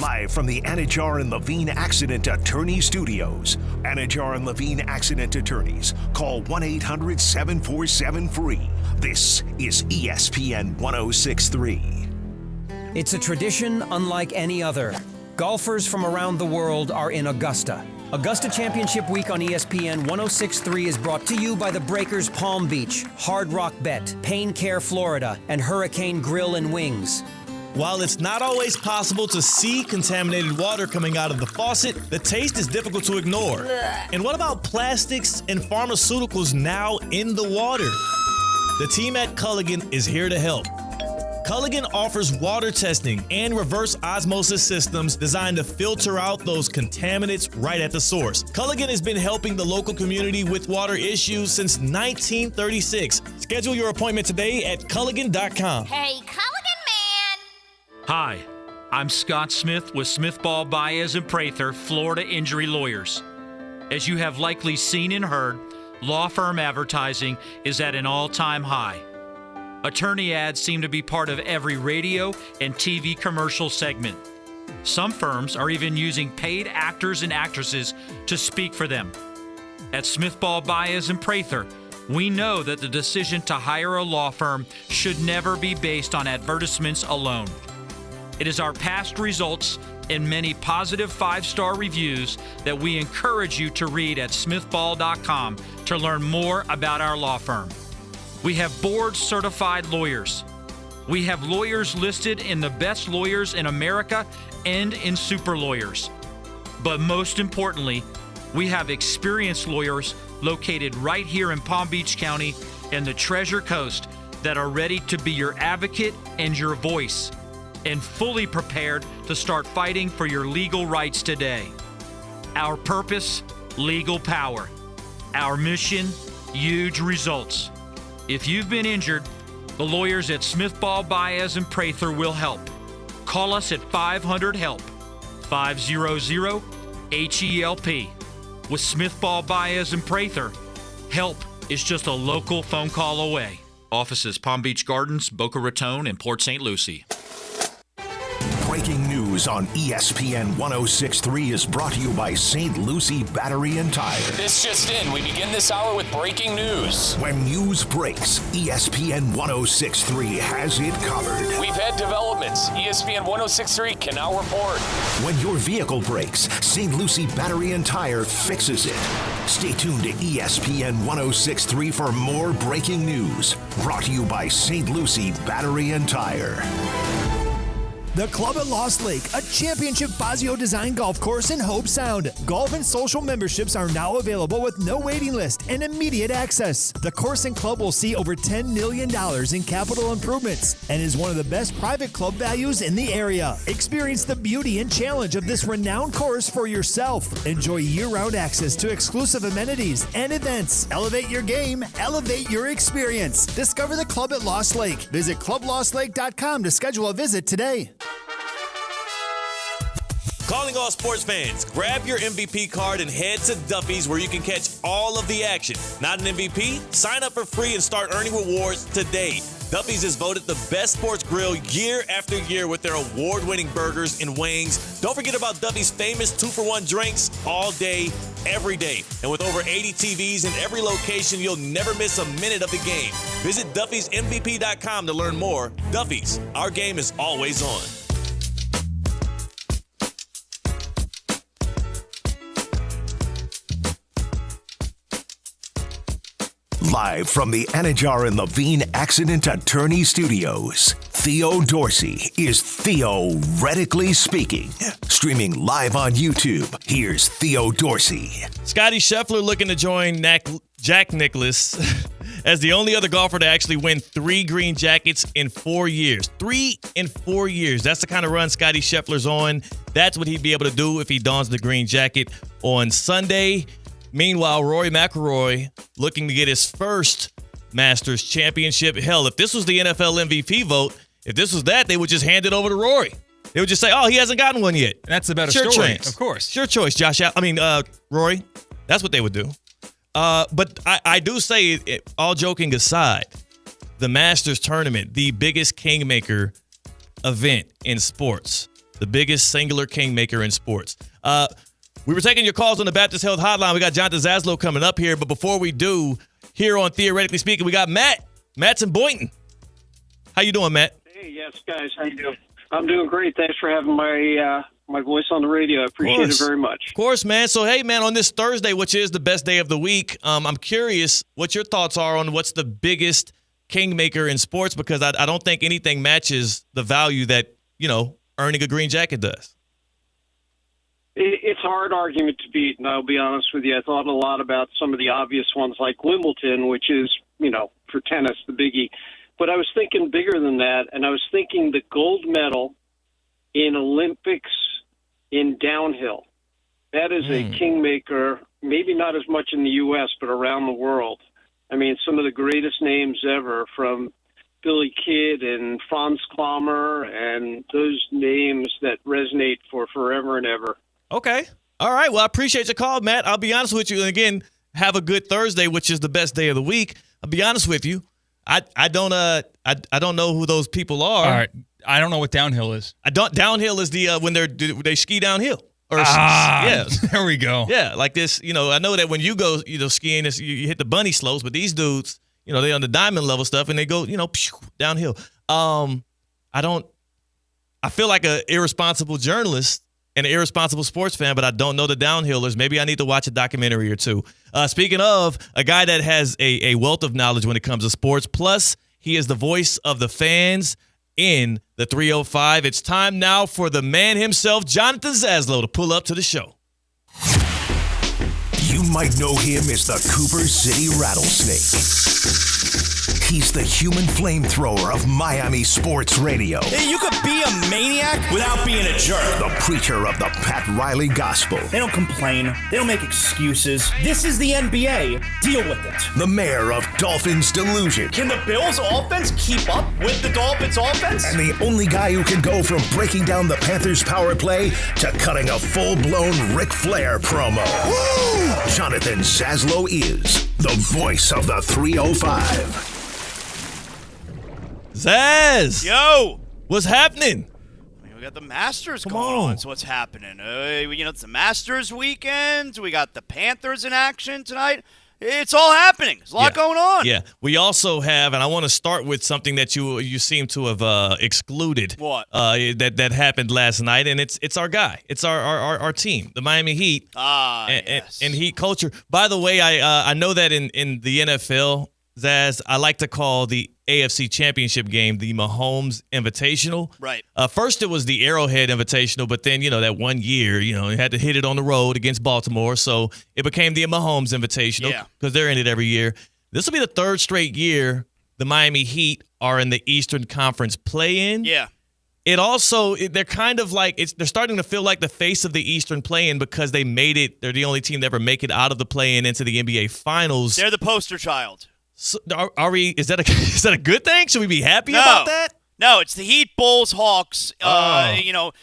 Live from the Anajar and Levine Accident Attorney Studios. Anajar and Levine Accident Attorneys. Call 1-800-747-FREE. This is ESPN 106.3. It's a tradition unlike any other. Golfers from around the world are in Augusta. Augusta Championship Week on ESPN 106.3 is brought to you by the Breakers Palm Beach, Hard Rock Bet, Pain Care Florida, and Hurricane Grill and Wings. While it's not always possible to see contaminated water coming out of the faucet, the taste is difficult to ignore. And what about plastics and pharmaceuticals now in the water? The team at Culligan is here to help. Culligan offers water testing and reverse osmosis systems designed to filter out those contaminants right at the source. Culligan has been helping the local community with water issues since 1936. Schedule your appointment today at Culligan.com. Hey, Culligan man! Hi, I'm Scott Smith with Smith Ball Baez and Prather, Florida Injury Lawyers. As you have likely seen and heard, law firm advertising is at an all-time high. Attorney ads seem to be part of every radio and TV commercial segment. Some firms are even using paid actors and actresses to speak for them. At Smith Ball Baez and Prather, we know that the decision to hire a law firm should never be based on advertisements alone. It is our past results and many positive 5-star reviews that we encourage you to read at smithball.com to learn more about our law firm. We have board-certified lawyers. We have lawyers listed in the best lawyers in America and in super lawyers. But most importantly, we have experienced lawyers located right here in Palm Beach County and the Treasure Coast that are ready to be your advocate and your voice, and fully prepared to start fighting for your legal rights today. Our purpose, legal power. Our mission, huge results. If you've been injured, the lawyers at Smith Ball Baez and Prather will help. Call us at 500-HELP, 500-HELP. With Smith Ball Baez and Prather, help is just a local phone call away. Offices Palm Beach Gardens, Boca Raton, and Port St. Lucie. Breaking news on ESPN 106.3 is brought to you by St. Lucie Battery and Tire. This just in. We begin this hour with breaking news. When news breaks, ESPN 106.3 has it covered. We've had developments. ESPN 106.3 can now report. When your vehicle breaks, St. Lucie Battery and Tire fixes it. Stay tuned to ESPN 106.3 for more breaking news. Brought to you by St. Lucie Battery and Tire. The Club at Lost Lake, a championship Fazio-designed golf course in Hope Sound. Golf and social memberships are now available with no waiting list and immediate access. The course and club will see over $10 million in capital improvements and is one of the best private club values in the area. Experience the beauty and challenge of this renowned course for yourself. Enjoy year-round access to exclusive amenities and events. Elevate your game, elevate your experience. Discover the Club at Lost Lake. Visit clublostlake.com to schedule a visit today. Calling all sports fans, grab your MVP card and head to Duffy's where you can catch all of the action. Not an MVP? Sign up for free and start earning rewards today. Duffy's is voted the best sports grill year after year with their award-winning burgers and wings. Don't forget about Duffy's famous 2-for-1 drinks all day, every day. And with over 80 TVs in every location, you'll never miss a minute of the game. Visit Duffy'sMVP.com to learn more. Duffy's, our game is always on. Live from the Anajar and Levine Accident Attorney Studios, Theo Dorsey is theoretically speaking. Streaming live on YouTube, here's Theo Dorsey. Scotty Scheffler looking to join Jack Nicklaus as the only other golfer to actually win 3 green jackets in 4 years. 3 in 4 years. That's the kind of run Scotty Scheffler's on. That's what he'd be able to do if he dons the green jacket on Sunday. Meanwhile, Rory McIlroy looking to get his first Masters championship. Hell, if this was the NFL MVP vote, if this was that, they would just hand it over to Rory. They would just say, oh, he hasn't gotten one yet. That's a better Sure story, choice. of course. Sure choice, Rory. That's what they would do. But I do say, all joking aside, the Masters tournament, the biggest kingmaker event in sports, the biggest singular kingmaker in sports. We were taking your calls on the Baptist Health Hotline. We got Jonathan Zaslow coming up here. But before we do, here on Theoretically Speaking, we got Matt. Matt's in Boynton. How you doing, Matt? Hey, yes, guys. How you doing? I'm doing great. Thanks for having my voice on the radio. I appreciate it very much. Of course, man. So, hey, man, on this Thursday, which is the best day of the week, I'm curious what your thoughts are on what's the biggest kingmaker in sports, because I don't think anything matches the value that, earning a green jacket does. It's a hard argument to beat, and I'll be honest with you. I thought a lot about some of the obvious ones like Wimbledon, which is, for tennis, the biggie. But I was thinking bigger than that, and I was thinking the gold medal in Olympics in downhill. That is a kingmaker, maybe not as much in the U.S., but around the world. I mean, some of the greatest names ever, from Billy Kidd and Franz Klammer, and those names that resonate for forever and ever. Okay. All right. Well, I appreciate your call, Matt. I'll be honest with you. And again, have a good Thursday, which is the best day of the week. I'll be honest with you. I don't know who those people are. All right. I don't know what downhill is. Downhill is the when they ski downhill. Yeah. There we go. Yeah, like this. I know that when you go, skiing, you hit the bunny slopes, but these dudes, they on the diamond level stuff, and they go, downhill. I feel like an irresponsible journalist and an irresponsible sports fan, but I don't know the downhillers. Maybe I need to watch a documentary or two. Speaking of, a guy that has a wealth of knowledge when it comes to sports, plus he is the voice of the fans in the 305. It's time now for the man himself, Jonathan Zaslow, to pull up to the show. You might know him as the Cooper City Rattlesnake. He's the human flamethrower of Miami sports radio. Hey, you could be a maniac without being a jerk. The preacher of the Pat Riley gospel. They don't complain. They don't make excuses. This is the NBA. Deal with it. The mayor of Dolphins Delusion. Can the Bills' offense keep up with the Dolphins' offense? And the only guy who can go from breaking down the Panthers' power play to cutting a full-blown Ric Flair promo. Woo! Jonathan Zaslow is the voice of the 305. Zaz! Yo! What's happening? We got the Masters going on, so what's happening? It's the Masters weekend. We got the Panthers in action tonight. It's all happening. There's a lot going on. Yeah. We also have, and I want to start with something that you seem to have excluded. What? That happened last night, and it's our guy. It's our team, the Miami Heat. Yes. And Heat culture. By the way, I know that in the NFL, Zaz, I like to call the AFC Championship game, the Mahomes Invitational. Right. First it was the Arrowhead Invitational, but then, that 1 year, you had to hit it on the road against Baltimore. So it became the Mahomes Invitational because they're in it every year. This will be the third straight year the Miami Heat are in the Eastern Conference play-in. Yeah. It also, they're kind of like, they're starting to feel like the face of the Eastern play-in because they made it. They're the only team to ever make it out of the play-in into the NBA Finals. They're the poster child. So are we? Is that a good thing? Should we be happy about that? No, it's the Heat, Bulls, Hawks. Annual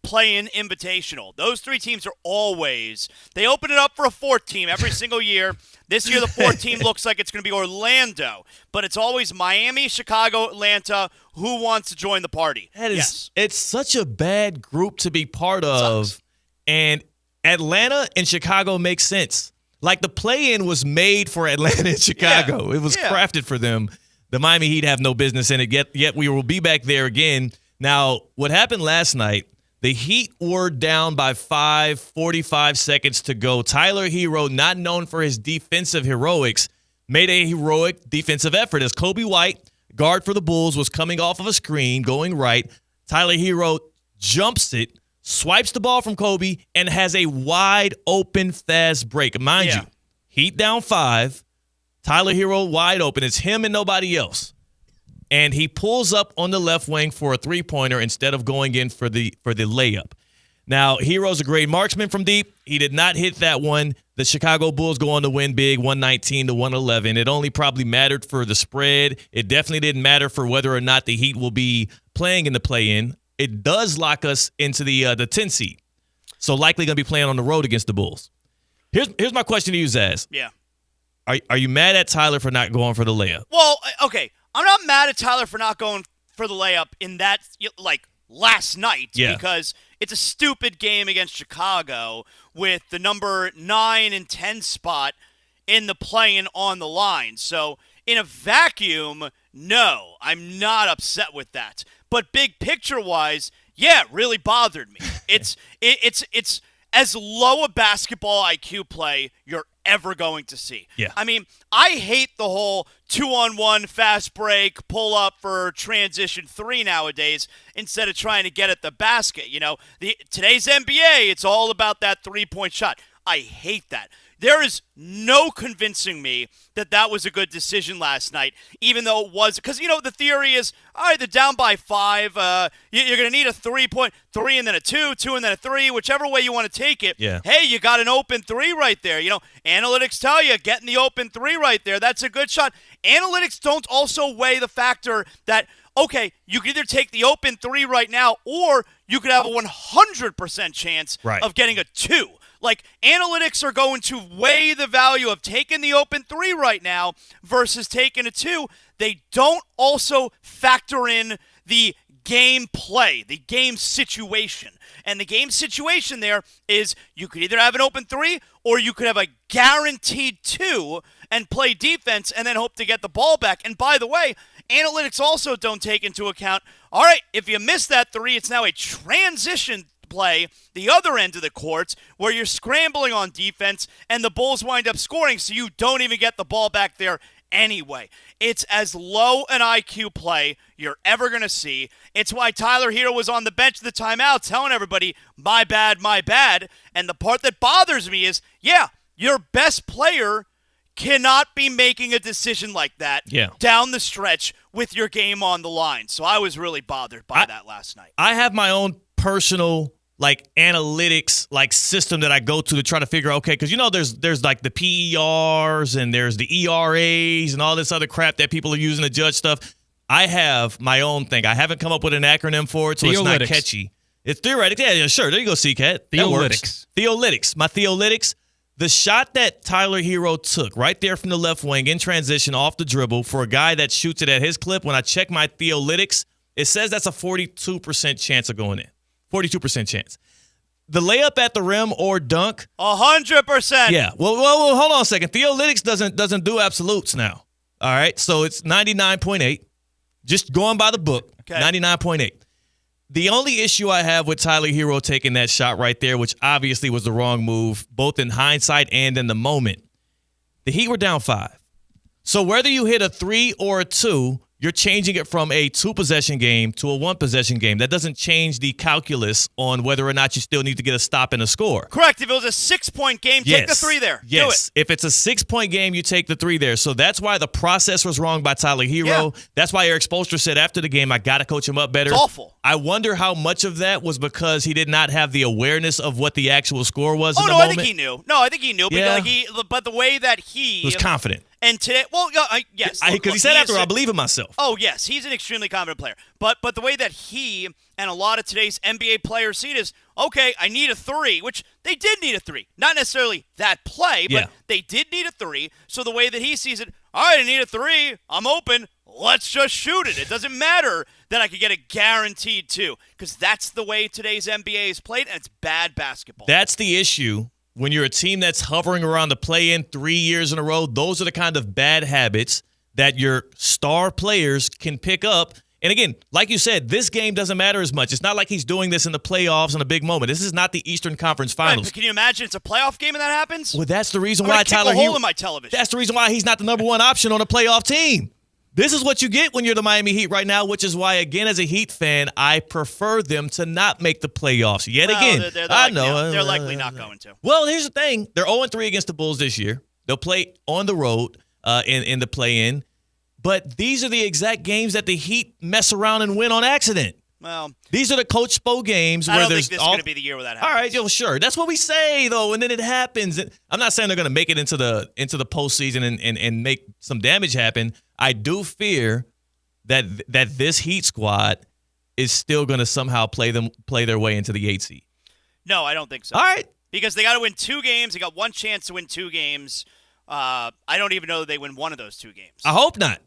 play-in invitational. Those three teams are always. They open it up for a fourth team every single year. This year, the fourth team looks like it's going to be Orlando, but it's always Miami, Chicago, Atlanta. Who wants to join the party? It's such a bad group to be part of, and Atlanta and Chicago make sense. Like the play-in was made for Atlanta and Chicago. Yeah. It was crafted for them. The Miami Heat have no business in it, yet we will be back there again. Now, what happened last night, the Heat were down by 45 seconds to go. Tyler Hero, not known for his defensive heroics, made a heroic defensive effort as Kobe White, guard for the Bulls, was coming off of a screen, going right. Tyler Hero jumps it, swipes the ball from Kobe, and has a wide open fast break. Mind you, Heat down 5, Tyler Hero wide open. It's him and nobody else. And he pulls up on the left wing for a three-pointer instead of going in for the layup. Now, Hero's a great marksman from deep. He did not hit that one. The Chicago Bulls go on to win big, 119-111. It only probably mattered for the spread. It definitely didn't matter for whether or not the Heat will be playing in the play-in. It does lock us into the 10 seed. So likely going to be playing on the road against the Bulls. Here's my question to you, Zaz. Yeah. Are you mad at Tyler for not going for the layup? Well, okay. I'm not mad at Tyler for not going for the layup in that, last night. Yeah. Because it's a stupid game against Chicago with the number 9 and 10 spot in the play-in on the line. So, in a vacuum, no, I'm not upset with that. But big picture-wise, yeah, it really bothered me. It's as low a basketball IQ play you're ever going to see. Yeah. I mean, I hate the whole 2-on-1 fast break, pull up for transition 3 nowadays instead of trying to get at the basket. Today's NBA, it's all about that 3-point shot. I hate that. There is no convincing me that was a good decision last night, even though it was. Because, the theory is, all right, they're down by 5. You're going to need a 3-point, 3 and then a 2, 2 and then a 3, whichever way you want to take it. Yeah. Hey, you got an open 3 right there. Analytics tell you, getting the open 3 right there, that's a good shot. Analytics don't also weigh the factor that, okay, you can either take the open 3 right now, or you could have a 100% chance of getting a 2. Analytics are going to weigh the value of taking the open 3 right now versus taking a 2. They don't also factor in the game play, the game situation. And the game situation there is you could either have an open 3 or you could have a guaranteed 2 and play defense and then hope to get the ball back. And by the way, analytics also don't take into account, all right, if you miss that 3, it's now a transition play the other end of the court where you're scrambling on defense and the Bulls wind up scoring, so you don't even get the ball back there anyway. It's as low an IQ play you're ever going to see. It's why Tyler Hero was on the bench at the timeout telling everybody, my bad, my bad. And the part that bothers me is, your best player cannot be making a decision like that down the stretch with your game on the line. So I was really bothered by that last night. I have my own personal analytics system that I go to try to figure out, okay, because there's like the PERs and there's the ERAs and all this other crap that people are using to judge stuff. I have my own thing. I haven't come up with an acronym for it, so it's not catchy. It's theoretic. Yeah, sure. There you go, C-Cat. Theolytics. My theolytics. The shot that Tyler Hero took right there from the left wing in transition off the dribble for a guy that shoots it at his clip, when I check my theolytics, it says that's a 42% chance of going in. 42% chance. The layup at the rim or dunk, 100%. Yeah. Well, hold on a second. Theolytics doesn't do absolutes now. All right. So it's 99.8. Just going by the book. Okay. 99.8. The only issue I have with Tyler Hero taking that shot right there, which obviously was the wrong move, both in hindsight and in the moment, the Heat were down 5. So whether you hit a 3 or a 2, you're changing it from a 2-possession game to a 1-possession game. That doesn't change the calculus on whether or not you still need to get a stop and a score. Correct. If it was a 6-point game, take the 3 there. Yes. Do it. If it's a 6-point game, you take the 3 there. So that's why the process was wrong by Tyler Hero. Yeah. That's why Eric Spoelstra said after the game, I got to coach him up better. It's awful. I wonder how much of that was because he did not have the awareness of what the actual score was in the I moment. think he knew. No, I think he knew. Yeah. But the way that he was confident. And today, yes. Because he said after, I believe in myself. Oh, yes. He's an extremely confident player. But the way that he and a lot of today's NBA players see it is, okay, I need a 3, which they did need a 3. Not necessarily that play, but they did need a 3. So the way that he sees it, all right, I need a 3. I'm open. Let's just shoot it. It doesn't matter that I could get a guaranteed 2, because that's the way today's NBA is played, and it's bad basketball. That's the issue. When you're a team that's hovering around the play-in 3 years in a row, those are the kind of bad habits that your star players can pick up. And again, like you said, this game doesn't matter as much. It's not like he's doing this in the playoffs in a big moment. This is not the Eastern Conference Finals. Right, but can you imagine it's a playoff game and that happens? Well, that's the reason I'm why gonna kick Tyler a hole Hero. in my television. That's the reason why he's not the number 1 option on a playoff team. This is what you get when you're the Miami Heat right now, which is why, again, as a Heat fan, I prefer them to not make the playoffs yet again. They're likely not going to. Well, here's the thing. They're 0-3 against the Bulls this year. They'll play on the road in the play-in. But these are the exact games that the Heat mess around and win on accident. Well, these are the Coach Spo games I where don't there's think this is going to be the year where that happens. All right, sure. That's what we say, though, and then it happens. I'm not saying they're going to make it into the postseason and make some damage happen. I do fear that this Heat squad is still going to somehow play their way into the 8 seed. No, I don't think so. All right. Because they got to win 2 games. They got one chance to win 2 games. I don't even know that they win one of those 2 games. I hope not.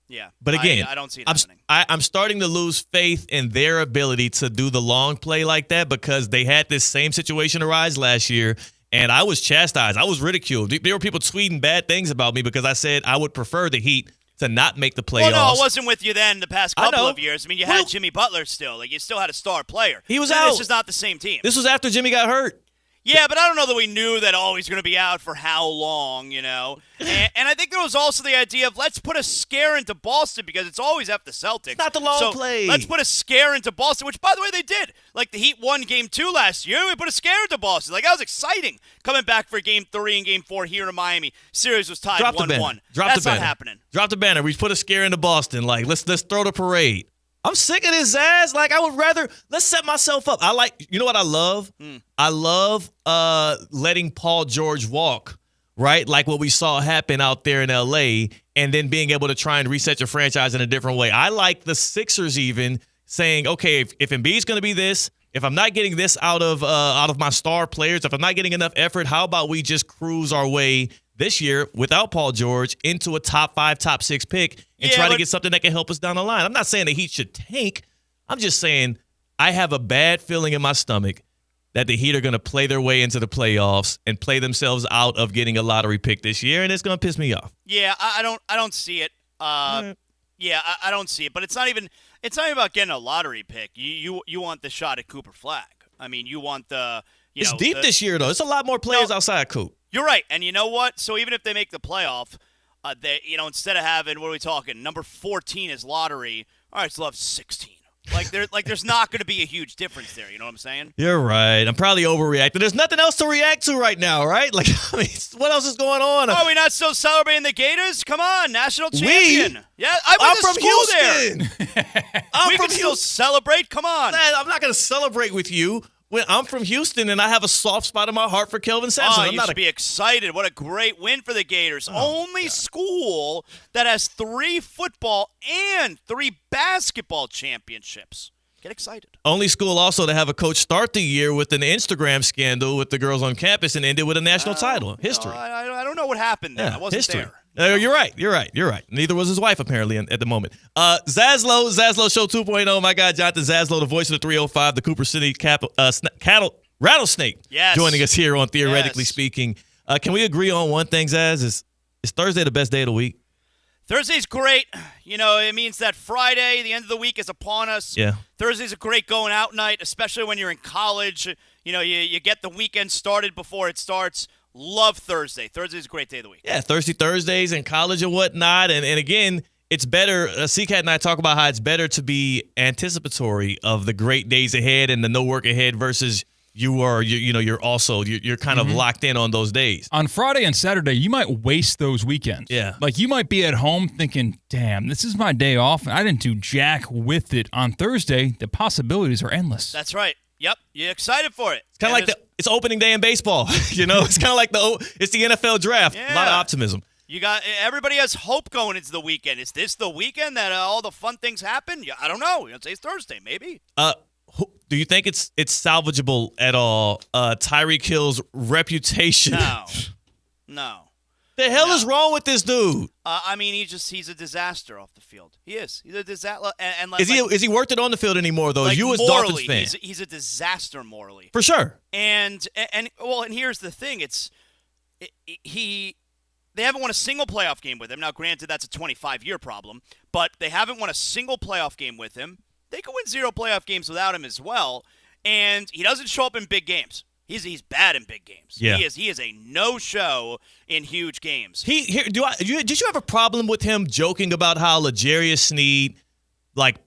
Yeah. But again, I don't see it happening. I'm starting to lose faith in their ability to do the long play like that because they had this same situation arise last year, and I was chastised. I was ridiculed. There were people tweeting bad things about me because I said I would prefer the Heat to not make the playoffs. Well, no, I wasn't with you then the past couple of years. I mean, you had Jimmy Butler still. Like, you still had a star player. He was out. This is not the same team. This was after Jimmy got hurt. Yeah, but I don't know that we knew that he's going to be out for how long, you know. And I think there was also the idea of let's put a scare into Boston because it's always after Celtics. It's not the long play. Let's put a scare into Boston, which, by the way, they did. Like, the Heat won Game 2 last year. We put a scare into Boston. Like, that was exciting. Coming back for Game 3 and Game 4 here in Miami. Series was tied 1-1. That's not happening. Drop the banner. We put a scare into Boston. Like, let's throw the parade. I'm sick of this, Zaz. Like, I would rather let's set myself up. You know what I love? I love letting Paul George walk, right? Like what we saw happen out there in L.A. and then being able to try and reset your franchise in a different way. I like the Sixers even saying, okay, if Embiid's going to be this, if I'm not getting this out of my star players, if I'm not getting enough effort, how about we just cruise our way this year without Paul George into a top 5, top 6 pick and try to get something that can help us down the line. I'm not saying the Heat should tank. I'm just saying I have a bad feeling in my stomach that the Heat are going to play their way into the playoffs and play themselves out of getting a lottery pick this year, and it's going to piss me off. Yeah, I don't see it. Yeah, I don't see it. But it's not even about getting a lottery pick. You want the shot at Cooper Flag. I mean, you want the It's deep this year though. It's a lot more players outside Coop. You're right. And you know what? So even if they make the playoff, they instead of having, what are we talking, number 14 is lottery, all right, so they'll have 16. There's not going to be a huge difference there. You know what I'm saying? You're right. I'm probably overreacting. There's nothing else to react to right now, right? Like, I mean, what else is going on? Are we not still celebrating the Gators? Come on, national champion. Yeah, I'm from Houston. We can still celebrate. Come on. I'm not going to celebrate with you. When I'm from Houston and I have a soft spot in my heart for Kelvin Sampson. You should be excited. What a great win for the Gators. Only school that has 3 football and 3 basketball championships. Get excited. Only school also to have a coach start the year with an Instagram scandal with the girls on campus and ended with a national title. History. I don't know what happened there. I wasn't there. You're right. Neither was his wife, apparently, at the moment. Zaslow Show 2.0. My guy, Jonathan Zaslow, the voice of the 305, the Cooper City Rattlesnake. Yes. Joining us here on Theoretically Speaking. Can we agree on one thing, Zaz? Is Thursday the best day of the week? Thursday's great. It means that Friday, the end of the week, is upon us. Yeah. Thursday's a great going out night, especially when you're in college. You get the weekend started before it starts. love Thursday. Thursday's a great day of the week. Yeah, Thursdays in college and whatnot. And again, it's better. CCAT and I talk about how it's better to be anticipatory of the great days ahead and the no work ahead versus you're kind of locked in on those days. On Friday and Saturday, you might waste those weekends. Yeah. Like you might be at home thinking, damn, this is my day off. And I didn't do jack with it. On Thursday, the possibilities are endless. That's right. Yep. You're excited for it. It's kind of like it's opening day in baseball. It's kind of like it's the NFL draft. Yeah. A lot of optimism. Everybody has hope going into the weekend. Is this the weekend that all the fun things happen? Yeah, I don't know. Say it's Thursday, maybe. Do you think it's salvageable at all? Tyreek Hill's reputation. No. The hell is wrong with this dude? He's a disaster off the field. He is. He's a disaster. Is he worth it on the field anymore though? You as Dolphins fan, he's a disaster morally. For sure. And here's the thing. They haven't won a single playoff game with him. Now, granted, that's a 25-year problem, but they haven't won a single playoff game with him. They could win 0 playoff games without him as well, and he doesn't show up in big games. He's bad in big games. Yeah. He is a no-show in huge games. Did you have a problem with him joking about how L'Jarius Sneed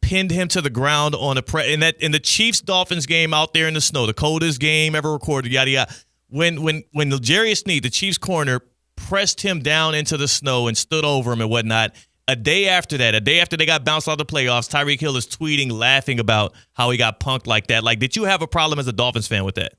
pinned him to the ground on in the Chiefs-Dolphins game out there in the snow, the coldest game ever recorded, yada yada. When L'Jarius Sneed, the Chiefs corner, pressed him down into the snow and stood over him and whatnot. A day after they got bounced out of the playoffs, Tyreek Hill is tweeting, laughing about how he got punked like that. Did you have a problem as a Dolphins fan with that?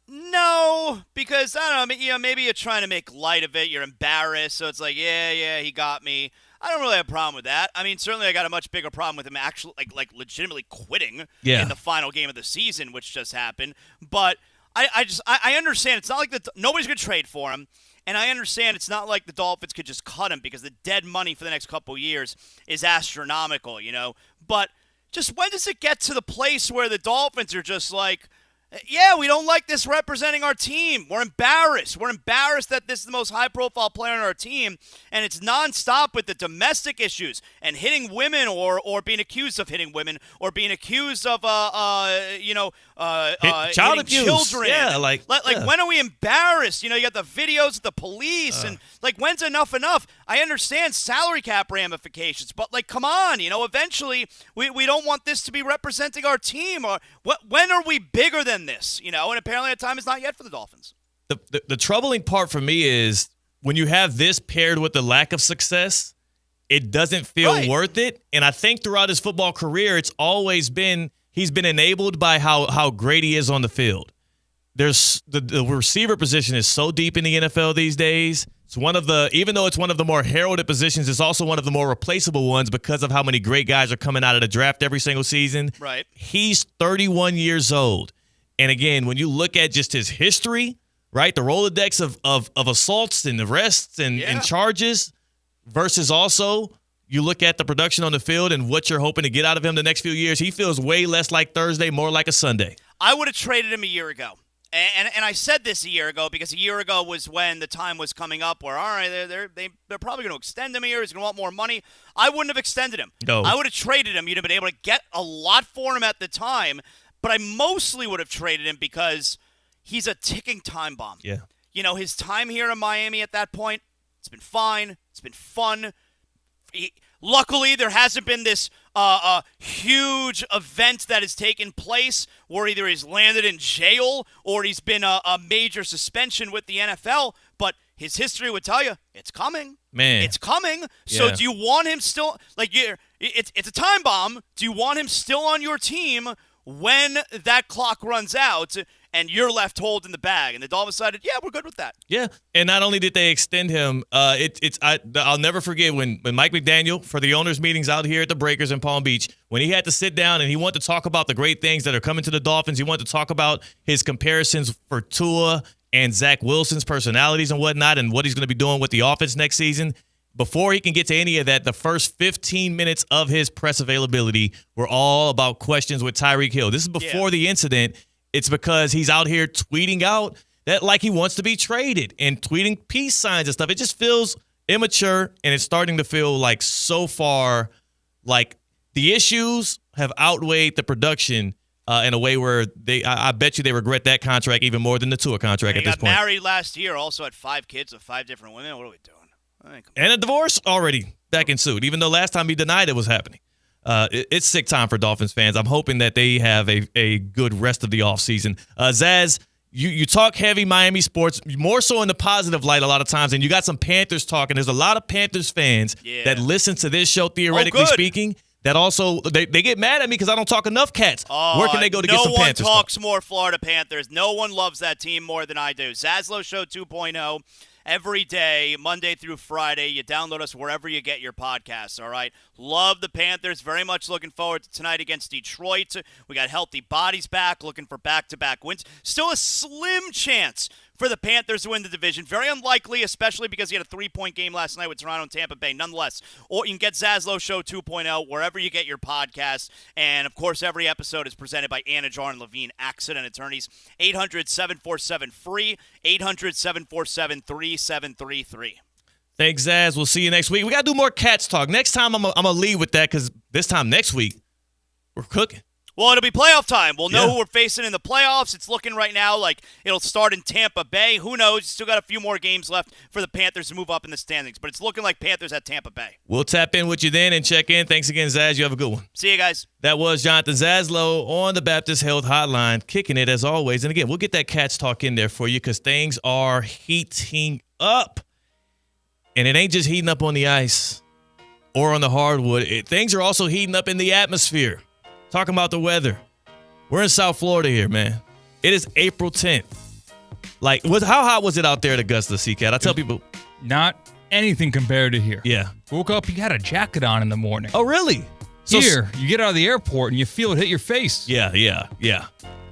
No, because I don't know. Maybe you're trying to make light of it. You're embarrassed, so it's like, yeah, he got me. I don't really have a problem with that. Certainly I got a much bigger problem with him actually, legitimately quitting in the final game of the season, which just happened. But I understand. It's not like nobody's going to trade for him. And I understand it's not like the Dolphins could just cut him because the dead money for the next couple years is astronomical, But just when does it get to the place where the Dolphins are just like, yeah, we don't like this representing our team. We're embarrassed. We're embarrassed that this is the most high-profile player on our team, and it's nonstop with the domestic issues and hitting women or being accused of hitting women or being accused of, child abuse. Children. Yeah, when are we embarrassed? You got the videos of the police, and when's enough? I understand salary cap ramifications, but come on, eventually we don't want this to be representing our team. Or when are we bigger than this? And apparently the time is not yet for the Dolphins. The troubling part for me is when you have this paired with the lack of success, it doesn't feel worth it. And I think throughout his football career, it's always been he's been enabled by how great he is on the field. There's the receiver position is so deep in the NFL these days. It's even though it's one of the more heralded positions, it's also one of the more replaceable ones because of how many great guys are coming out of the draft every single season. Right. He's 31 years old. And again, when you look at just his history, right, the Rolodex of assaults and arrests and charges versus also you look at the production on the field and what you're hoping to get out of him the next few years, he feels way less like Thursday, more like a Sunday. I would have traded him a year ago. And I said this a year ago because a year ago was when the time was coming up where, all right, they're probably going to extend him a year. He's going to want more money. I wouldn't have extended him. No. I would have traded him. You'd have been able to get a lot for him at the time. But I mostly would have traded him because he's a ticking time bomb. Yeah. His time here in Miami at that point, it's been fine. It's been fun. Luckily, there hasn't been this huge event that has taken place where either he's landed in jail or he's been a major suspension with the NFL. But his history would tell you it's coming. Man. It's coming. So do you want him still – it's a time bomb. Do you want him still on your team when that clock runs out and you're left holding the bag? And the Dolphins decided, yeah, we're good with that. Yeah, and not only did they extend him, I'll never forget when Mike McDaniel, for the owners' meetings out here at the Breakers in Palm Beach, when he had to sit down and he wanted to talk about the great things that are coming to the Dolphins, he wanted to talk about his comparisons for Tua and Zach Wilson's personalities and whatnot and what he's going to be doing with the offense next season. Before he can get to any of that, the first 15 minutes of his press availability were all about questions with Tyreek Hill. This is before the incident. It's because he's out here tweeting out that like he wants to be traded and tweeting peace signs and stuff. It just feels immature, and it's starting to feel like so far like the issues have outweighed the production in a way where I bet you they regret that contract even more than the Tua contract And at he this got point. married last year, also had 5 kids with 5 different women. What are we doing? And a divorce already back ensued, even though last time he denied it was happening. It's sick time for Dolphins fans. I'm hoping that they have a good rest of the offseason. Zaz, you talk heavy Miami sports, more so in the positive light a lot of times, and you got some Panthers talking. There's a lot of Panthers fans that listen to this show, theoretically speaking, that also they get mad at me because I don't talk enough cats. Where can they go to get some Panthers? No one talks more Florida Panthers. No one loves that team more than I do. Zaslow Show 2.0. Every day, Monday through Friday. You download us wherever you get your podcasts, all right? Love the Panthers. Very much looking forward to tonight against Detroit. We got healthy bodies back, looking for back-to-back wins. Still a slim chance for the Panthers to win the division. Very unlikely, especially because he had a 3-point game last night with Toronto and Tampa Bay. Nonetheless, or you can get Zaslow Show 2.0 wherever you get your podcasts. And, of course, every episode is presented by Anajar and Levine Accident Attorneys. 800-747-FREE, 800-747-3733. Thanks, Zaz. We'll see you next week. We got to do more Cats talk. Next time, I'm going to lead with that because this time next week, we're cooking. Well, it'll be playoff time. We'll know who we're facing in the playoffs. It's looking right now like it'll start in Tampa Bay. Who knows? Still got a few more games left for the Panthers to move up in the standings. But it's looking like Panthers at Tampa Bay. We'll tap in with you then and check in. Thanks again, Zaz. You have a good one. See you guys. That was Jonathan Zaslow on the Baptist Health Hotline, kicking it as always. And again, we'll get that Cats talk in there for you because things are heating up. And it ain't just heating up on the ice or on the hardwood. Things are also heating up in the atmosphere. Talking about the weather. We're in South Florida here, man. It is April 10th. Like, how hot was it out there at Augusta, C-Cat? I tell people. Not anything compared to here. Yeah. Woke up, you had a jacket on in the morning. Oh, really? Here, you get out of the airport and you feel it hit your face. Yeah.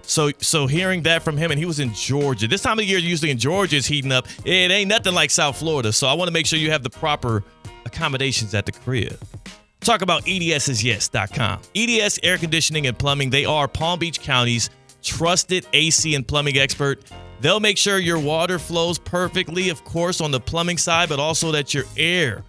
So hearing that from him, and he was in Georgia. This time of year, usually in Georgia, it's heating up. It ain't nothing like South Florida. So I want to make sure you have the proper accommodations at the crib. Talk about EDSisyes.com. EDS Air Conditioning and Plumbing. They are Palm Beach County's trusted AC and plumbing expert. They'll make sure your water flows perfectly, of course, on the plumbing side, but also that your air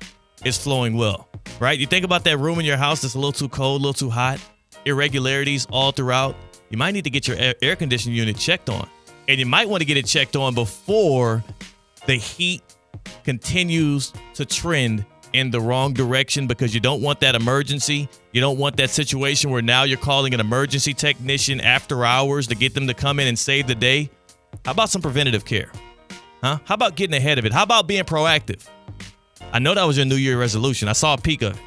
is flowing well, right? You think about that room in your house that's a little too cold, a little too hot, irregularities all throughout. You might need to get your air conditioning unit checked on. And you might want to get it checked on before the heat continues to trend in the wrong direction, because you don't want that emergency. You don't want that situation where now you're calling an emergency technician after hours to get them to come in and save the day. How about some preventative care? Huh? How about getting ahead of it? How about being proactive? I know that was your New Year resolution. I saw a peek of it.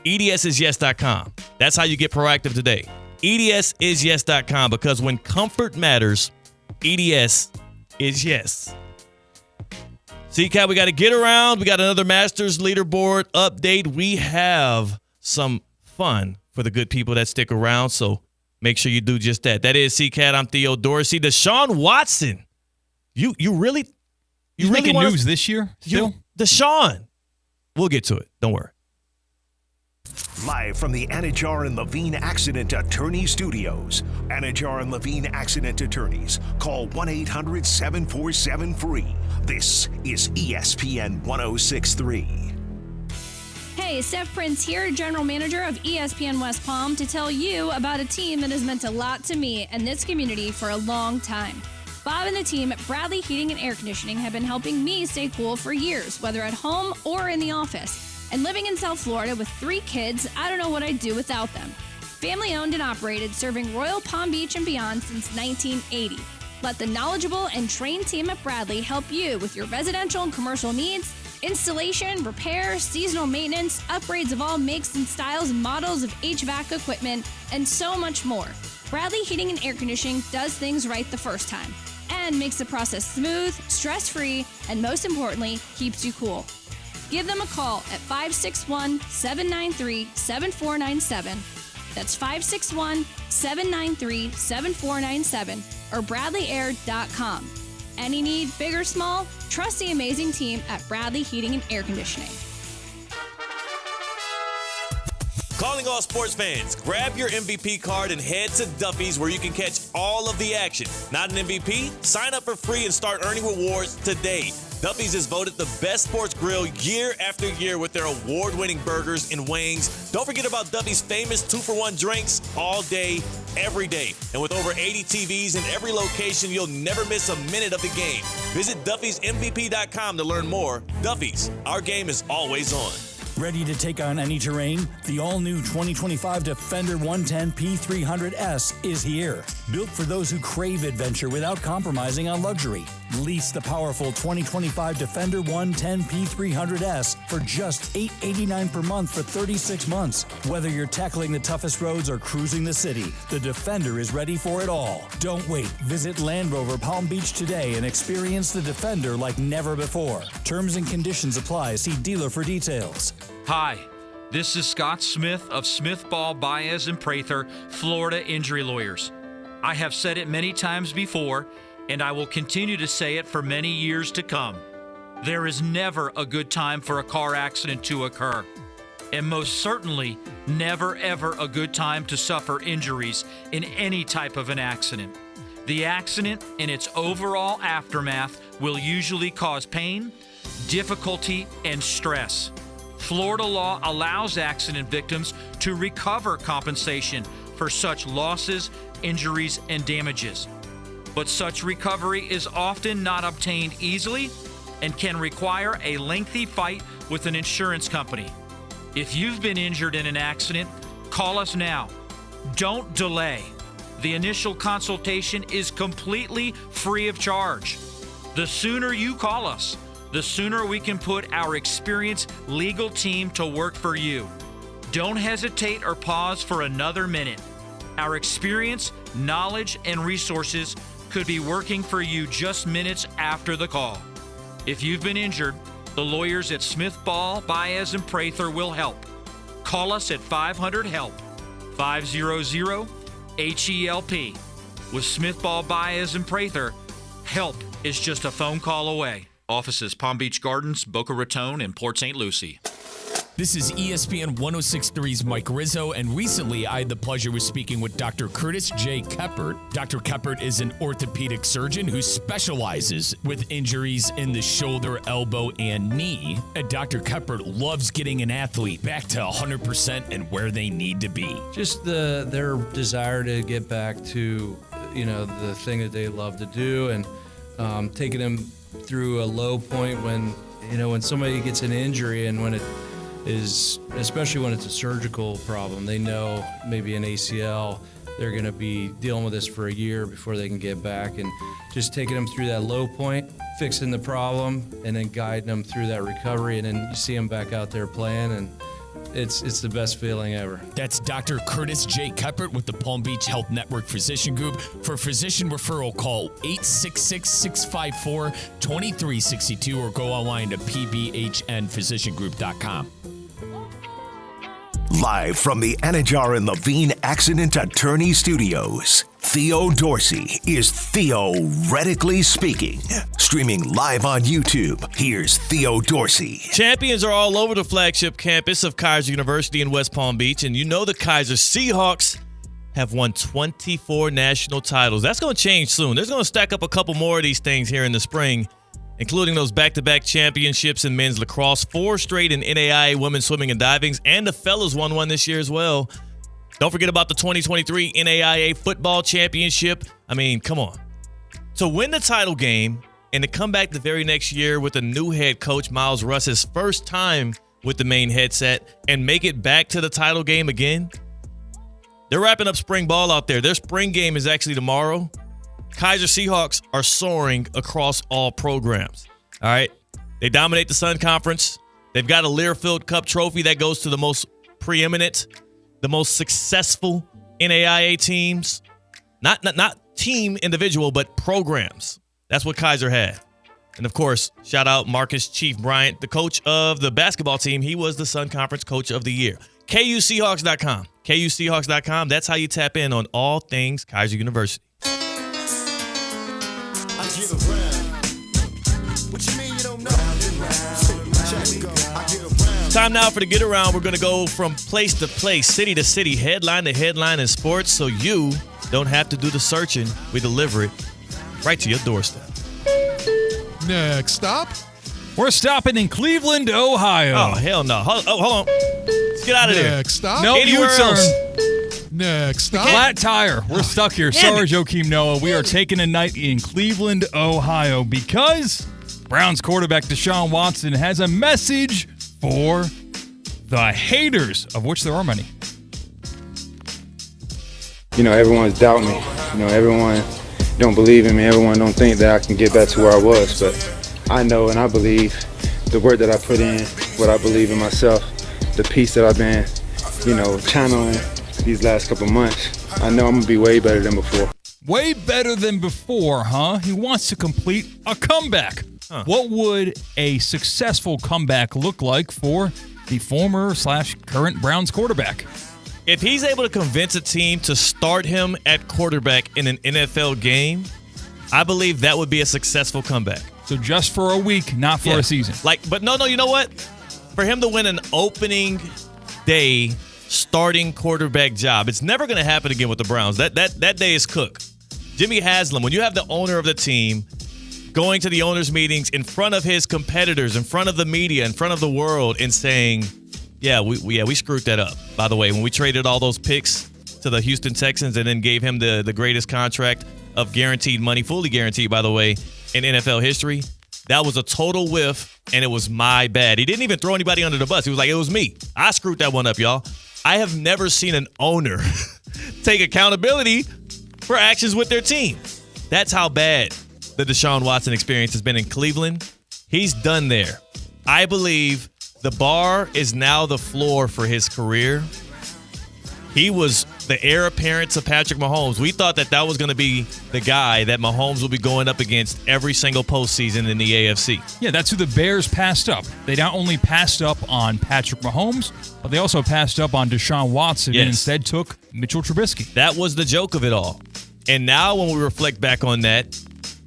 EDSisyes.com. That's how you get proactive today. EDSisyes.com, because when comfort matters, EDS is yes. C-Cat, we got to get around. We got another Masters leaderboard update. We have some fun for the good people that stick around, so make sure you do just that. That is C-Cat. I'm Theo Dorsey. Deshaun Watson. You really making news this year still? Deshaun. We'll get to it. Don't worry. Live from the Anajar and Levine Accident Attorney Studios. Anajar and Levine Accident Attorneys. Call 1-800-747-FREE. This is ESPN 1063. Hey, Steph Prince here, General Manager of ESPN West Palm, to tell you about a team that has meant a lot to me and this community for a long time. Bob and the team at Bradley Heating and Air Conditioning have been helping me stay cool for years, whether at home or in the office. And living in South Florida with 3 kids, I don't know what I'd do without them. Family owned and operated, serving Royal Palm Beach and beyond since 1980. Let the knowledgeable and trained team at Bradley help you with your residential and commercial needs, installation, repair, seasonal maintenance, upgrades of all makes and styles and models of HVAC equipment, and so much more. Bradley Heating and Air Conditioning does things right the first time and makes the process smooth, stress-free, and most importantly, keeps you cool. Give them a call at 561-793-7497. That's 561-793-7497 or BradleyAir.com. Any need, big or small, trust the amazing team at Bradley Heating and Air Conditioning. Calling all sports fans, grab your MVP card and head to Duffy's where you can catch all of the action. Not an MVP? Sign up for free and start earning rewards today. Duffy's is voted the best sports grill year after year with their award-winning burgers and wings. Don't forget about Duffy's famous 2-for-1 drinks all day, every day. And with over 80 TVs in every location, you'll never miss a minute of the game. Visit Duffy'sMVP.com to learn more. Duffy's, our game is always on. Ready to take on any terrain? The all-new 2025 Defender 110 P300S is here. Built for those who crave adventure without compromising on luxury. Lease the powerful 2025 Defender 110 P300S for just $889 per month for 36 months. Whether you're tackling the toughest roads or cruising the city, the Defender is ready for it all. Don't wait. Visit Land Rover Palm Beach today and experience the Defender like never before. Terms and conditions apply. See dealer for details. Hi, this is Scott Smith of Smith Ball, Baez, and Prather, Florida Injury Lawyers. I have said it many times before, and I will continue to say it for many years to come. There is never a good time for a car accident to occur, and most certainly never ever a good time to suffer injuries in any type of an accident. The accident and its overall aftermath will usually cause pain, difficulty, and stress. Florida law allows accident victims to recover compensation for such losses, injuries, and damages. But such recovery is often not obtained easily and can require a lengthy fight with an insurance company. If you've been injured in an accident, call us now. Don't delay. The initial consultation is completely free of charge. The sooner you call us, the sooner we can put our experienced legal team to work for you. Don't hesitate or pause for another minute. Our experience, knowledge, and resources could be working for you just minutes after the call. If you've been injured, the lawyers at Smith Ball, Baez, and Prather will help. Call us at 500-HELP, 500-HELP. With Smith Ball, Baez, and Prather, help is just a phone call away. Offices Palm Beach Gardens, Boca Raton, and Port St. Lucie. This is ESPN 106.3's Mike Rizzo, and recently I had the pleasure of speaking with Dr. Curtis J. Keppert. Dr. Keppert is an orthopedic surgeon who specializes with injuries in the shoulder, elbow, and knee. And Dr. Keppert loves getting an athlete back to 100% and where they need to be. Just their desire to get back to, the thing that they love to do, and taking them through a low point when somebody gets an injury, and when it is, especially when it's a surgical problem, they know maybe an ACL, they're going to be dealing with this for a year before they can get back, and just taking them through that low point, fixing the problem, and then guiding them through that recovery, and then you see them back out there playing, and it's the best feeling ever. That's Dr. Curtis J. Keppert with the Palm Beach Health Network Physician Group. For physician referral, call 866-654-2362 or go online to pbhnphysiciangroup.com. Live from the Anajar and Levine Accident Attorney Studios, Theo Dorsey is theoretically speaking. Streaming live on YouTube, here's Theo Dorsey. Champions are all over the flagship campus of Kaiser University in West Palm Beach, and you know the Kaiser Seahawks have won 24 national titles. That's going to change soon. There's going to stack up a couple more of these things here in the spring, including those back-to-back championships in men's lacrosse, 4 straight in NAIA women's swimming and diving, and the fellas won one this year as well. Don't forget about the 2023 NAIA football championship. I mean, come on. To win the title game and to come back the very next year with a new head coach, Miles Russ's first time with the main headset, and make it back to the title game again. They're wrapping up spring ball out there. Their spring game is actually tomorrow. Kaiser Seahawks are soaring across all programs. All right. They dominate the Sun Conference. They've got a Learfield Cup trophy that goes to the most preeminent, the most successful NAIA teams. Not team individual, but programs. That's what Kaiser had. And of course, shout out Marcus Chief Bryant, the coach of the basketball team. He was the Sun Conference Coach of the Year. KUSeahawks.com. KUSeahawks.com. That's how you tap in on all things Kaiser University. Time now for the Get Around. We're going to go from place to place, city to city, headline to headline in sports, so you don't have to do the searching. We deliver it right to your doorstep. Next stop, we're stopping in Cleveland, Ohio. Oh, hell no. Hold on. Let's get out of there. Next stop. No, anywhere else. Next stop. Flat tire. We're stuck here. Sorry, Joakim Noah. We are taking a night in Cleveland, Ohio, because Browns quarterback Deshaun Watson has a message for the haters, of which there are many. You know, everyone's doubting me. You know, everyone don't believe in me. Everyone don't think that I can get back to where I was. But I know and I believe the work that I put in, what I believe in myself, the peace that I've been, channeling these last couple months. I know I'm going to be way better than before. Way better than before, huh? He wants to complete a comeback. What would a successful comeback look like for the former/current Browns quarterback? If he's able to convince a team to start him at quarterback in an NFL game, I believe that would be a successful comeback. So just for a week, not for a season. But no, you know what? For him to win an opening day starting quarterback job, it's never going to happen again with the Browns. That day is cooked. Jimmy Haslam, when you have the owner of the team going to the owners' meetings in front of his competitors, in front of the media, in front of the world, and saying, we screwed that up. By the way, when we traded all those picks to the Houston Texans and then gave him the greatest contract of guaranteed money, fully guaranteed, by the way, in NFL history, that was a total whiff, and it was my bad. He didn't even throw anybody under the bus. He was like, it was me. I screwed that one up, y'all. I have never seen an owner take accountability for actions with their team. That's how bad the Deshaun Watson experience has been in Cleveland. He's done there. I believe the bar is now the floor for his career. He was the heir apparent to Patrick Mahomes. We thought that was going to be the guy that Mahomes will be going up against every single postseason in the AFC. Yeah, that's who the Bears passed up. They not only passed up on Patrick Mahomes, but they also passed up on Deshaun Watson and instead took Mitchell Trubisky. That was the joke of it all. And now when we reflect back on that,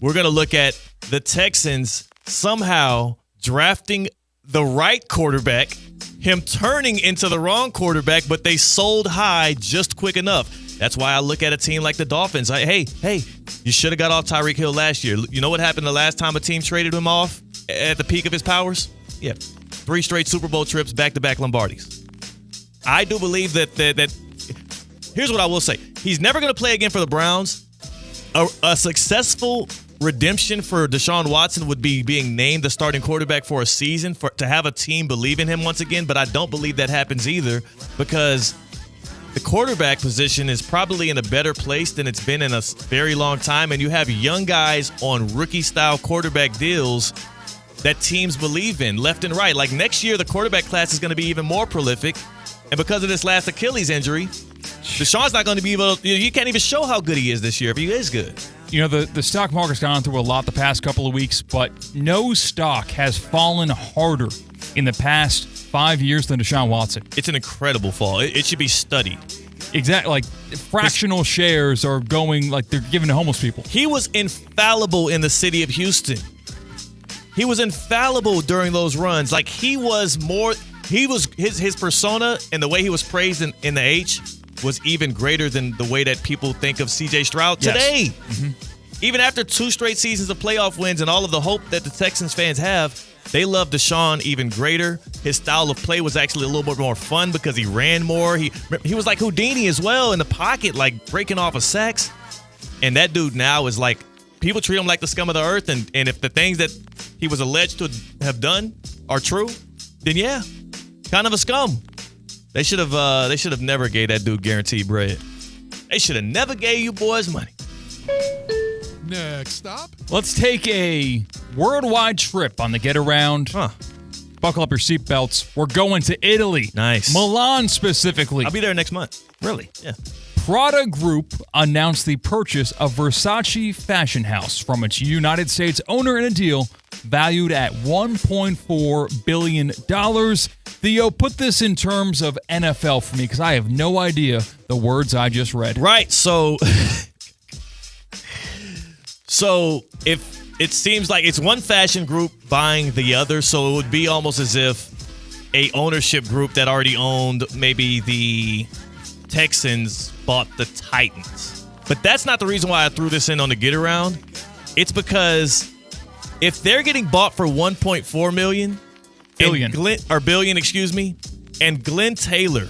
we're going to look at the Texans somehow drafting the right quarterback, him turning into the wrong quarterback, but they sold high just quick enough. That's why I look at a team like the Dolphins. Hey, you should have got off Tyreek Hill last year. You know what happened the last time a team traded him off at the peak of his powers? Yeah, 3 straight Super Bowl trips, back-to-back Lombardis. I do believe that here's what I will say. He's never going to play again for the Browns. A successful redemption for Deshaun Watson would be being named the starting quarterback for a season, to have a team believe in him once again, but I don't believe that happens either, because the quarterback position is probably in a better place than it's been in a very long time, and you have young guys on rookie-style quarterback deals that teams believe in left and right. Like next year, the quarterback class is going to be even more prolific, and because of this last Achilles injury, Deshaun's not going to be able to, you can't even show how good he is this year if he is good. You know, the stock market's gone through a lot the past couple of weeks, but no stock has fallen harder in the past 5 years than Deshaun Watson. It's an incredible fall. It should be studied. Exactly. Like, fractional shares are going, like, they're given to homeless people. He was infallible in the city of Houston. He was infallible during those runs. Like, his persona and the way he was praised in the H was even greater than the way that people think of C.J. Stroud today. Yes. Mm-hmm. Even after 2 straight seasons of playoff wins and all of the hope that the Texans fans have, they love Deshaun even greater. His style of play was actually a little bit more fun because he ran more. He was like Houdini as well in the pocket, like breaking off of sacks. And that dude now is like, people treat him like the scum of the earth. And if the things that he was alleged to have done are true, then yeah, kind of a scum. They should have never gave that dude guaranteed bread. They should have never gave you boys money. Next stop. Let's take a worldwide trip on the get around. Buckle up your seatbelts. We're going to Italy. Nice. Milan specifically. I'll be there next month. Really? Yeah. Prada Group announced the purchase of Versace Fashion House from its United States owner in a deal valued at $1.4 billion. Theo, put this in terms of NFL for me because I have no idea the words I just read. Right. So if it seems like it's one fashion group buying the other, so it would be almost as if a ownership group that already owned maybe the Texans bought the Titans. But that's not the reason why I threw this in on the get around. It's because if they're getting bought for $1.4 billion, and Glenn Taylor,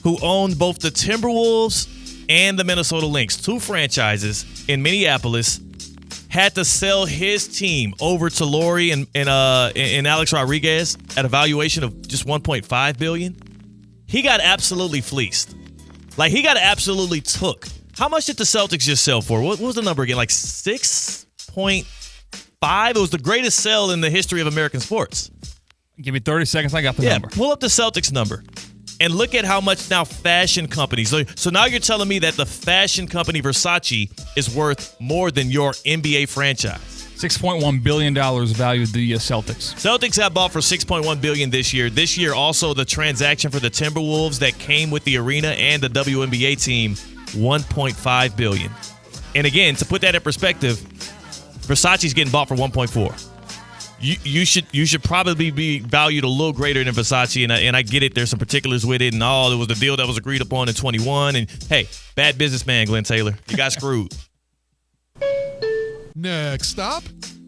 who owned both the Timberwolves and the Minnesota Lynx, two franchises in Minneapolis, had to sell his team over to Lori and Alex Rodriguez at a valuation of just $1.5 billion. He got absolutely fleeced. Like, he got absolutely took. How much did the Celtics just sell for? What was the number again? Like 6.5? It was the greatest sell in the history of American sports. Give me 30 seconds. I got the number. Pull up the Celtics number and look at how much now fashion companies. So now you're telling me that the fashion company Versace is worth more than your NBA franchise. $6.1 billion valued the Celtics. Celtics have bought for $6.1 billion this year. This year, also the transaction for the Timberwolves that came with the arena and the WNBA team, $1.5 billion. And again, to put that in perspective, Versace's getting bought for $1.4. You should probably be valued a little greater than Versace, and I get it. There's some particulars with it, and it was the deal that was agreed upon in 21. And hey, bad businessman, Glenn Taylor, you got screwed. Next stop.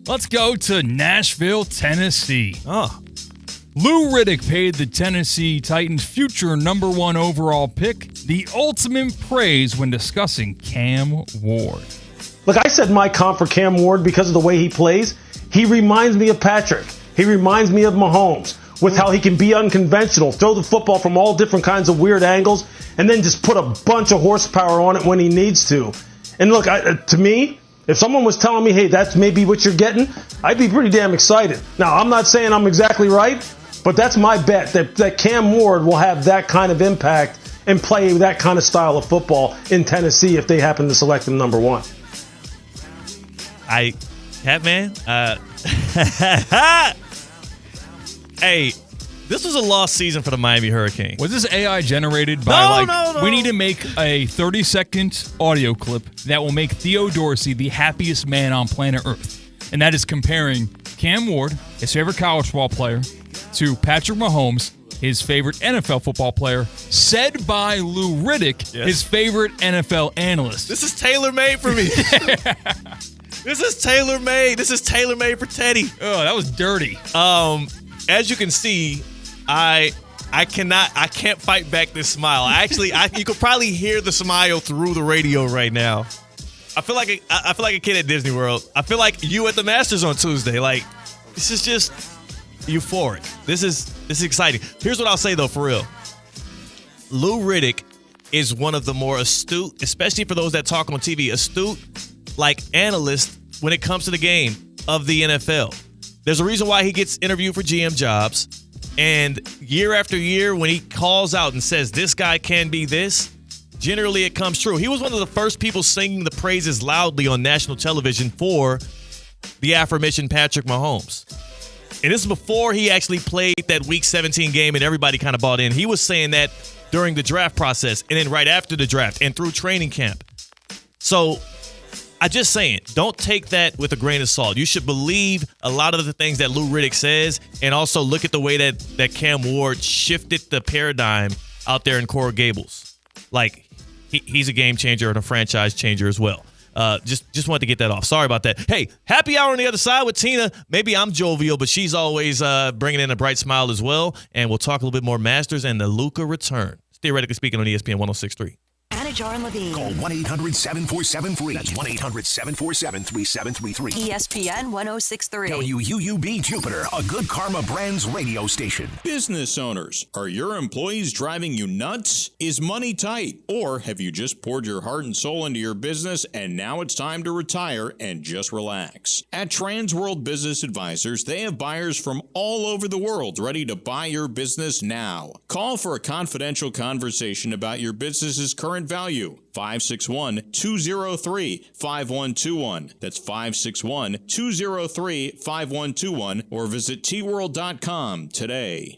Let's go to Nashville, Tennessee. Lou Riddick paid the Tennessee Titans' future number 1 overall pick the ultimate praise when discussing Cam Ward. Look, I said my comp for Cam Ward because of the way he plays. He reminds me of Patrick. He reminds me of Mahomes with how he can be unconventional, throw the football from all different kinds of weird angles, and then just put a bunch of horsepower on it when he needs to. And look, to me, if someone was telling me, hey, that's maybe what you're getting, I'd be pretty damn excited. Now, I'm not saying I'm exactly right, but that's my bet, that Cam Ward will have that kind of impact and play that kind of style of football in Tennessee if they happen to select him number 1. Hey, this was a lost season for the Miami Hurricanes. Was this AI generated by No. We need to make a 30-second audio clip that will make Theo Dorsey the happiest man on planet Earth. And that is comparing Cam Ward, his favorite college football player, to Patrick Mahomes, his favorite NFL football player, said by Lou Riddick, his favorite NFL analyst. This is tailor-made for me. This is tailor-made. This is tailor-made for Teddy. Oh, that was dirty. As you can see, I can't fight back this smile. You could probably hear the smile through the radio right now. I feel like a kid at Disney World. I feel like you at the Masters on Tuesday. Like, this is just euphoric. This is exciting. Here's what I'll say though, for real. Lou Riddick is one of the more astute, especially for those that talk on TV, astute analyst when it comes to the game of the NFL. There's a reason why he gets interviewed for GM jobs. And year after year, when he calls out and says, this guy can be this, generally it comes true. He was one of the first people singing the praises loudly on national television for the aforementioned Patrick Mahomes. And this is before he actually played that Week 17 game and everybody kind of bought in. He was saying that during the draft process and then right after the draft and through training camp. So I'm just saying, don't take that with a grain of salt. You should believe a lot of the things that Lou Riddick says, and also look at the way that Cam Ward shifted the paradigm out there in Coral Gables. Like, he's a game changer and a franchise changer as well. Just wanted to get that off. Sorry about that. Hey, happy hour on the other side with Tina. Maybe I'm jovial, but she's always bringing in a bright smile as well. And we'll talk a little bit more Masters and the Luka return. Theoretically speaking on ESPN 106.3. Jar and Levine. Call 1-800-747-FREE. That's 1-800-747-3733. ESPN 106.3. WUUB Jupiter, a Good Karma Brands radio station. Business owners, are your employees driving you nuts? Is money tight? Or have you just poured your heart and soul into your business and now it's time to retire and just relax? At Transworld Business Advisors, they have buyers from all over the world ready to buy your business now. Call for a confidential conversation about your business's current value. 561-203-5121. That's 561-203-5121 or visit tworld.com today.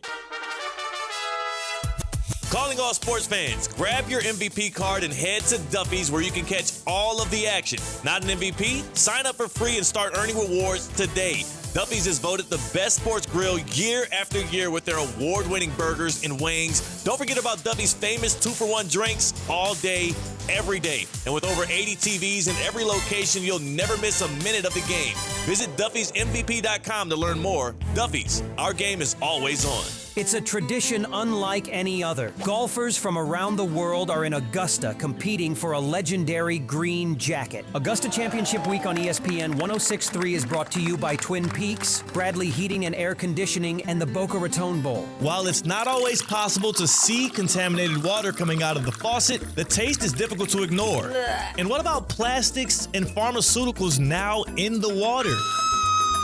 Calling all sports fans, grab your MVP card and head to Duffy's where you can catch all of the action. Not an MVP? Sign up for free and start earning rewards today. Duffy's is voted the best sports grill year after year with their award-winning burgers and wings. Don't forget about Duffy's famous 2-for-1 drinks all day, every day. And with over 80 TVs in every location, you'll never miss a minute of the game. Visit Duffy'sMVP.com to learn more. Duffy's, our game is always on. It's a tradition unlike any other. Golfers from around the world are in Augusta competing for a legendary green jacket. Augusta Championship Week on ESPN 106.3 is brought to you by Twin Peaks, Bradley Heating and Air Conditioning, and the Boca Raton Bowl. While it's not always possible to see contaminated water coming out of the faucet, the taste is difficult to ignore. And what about plastics and pharmaceuticals now in the water?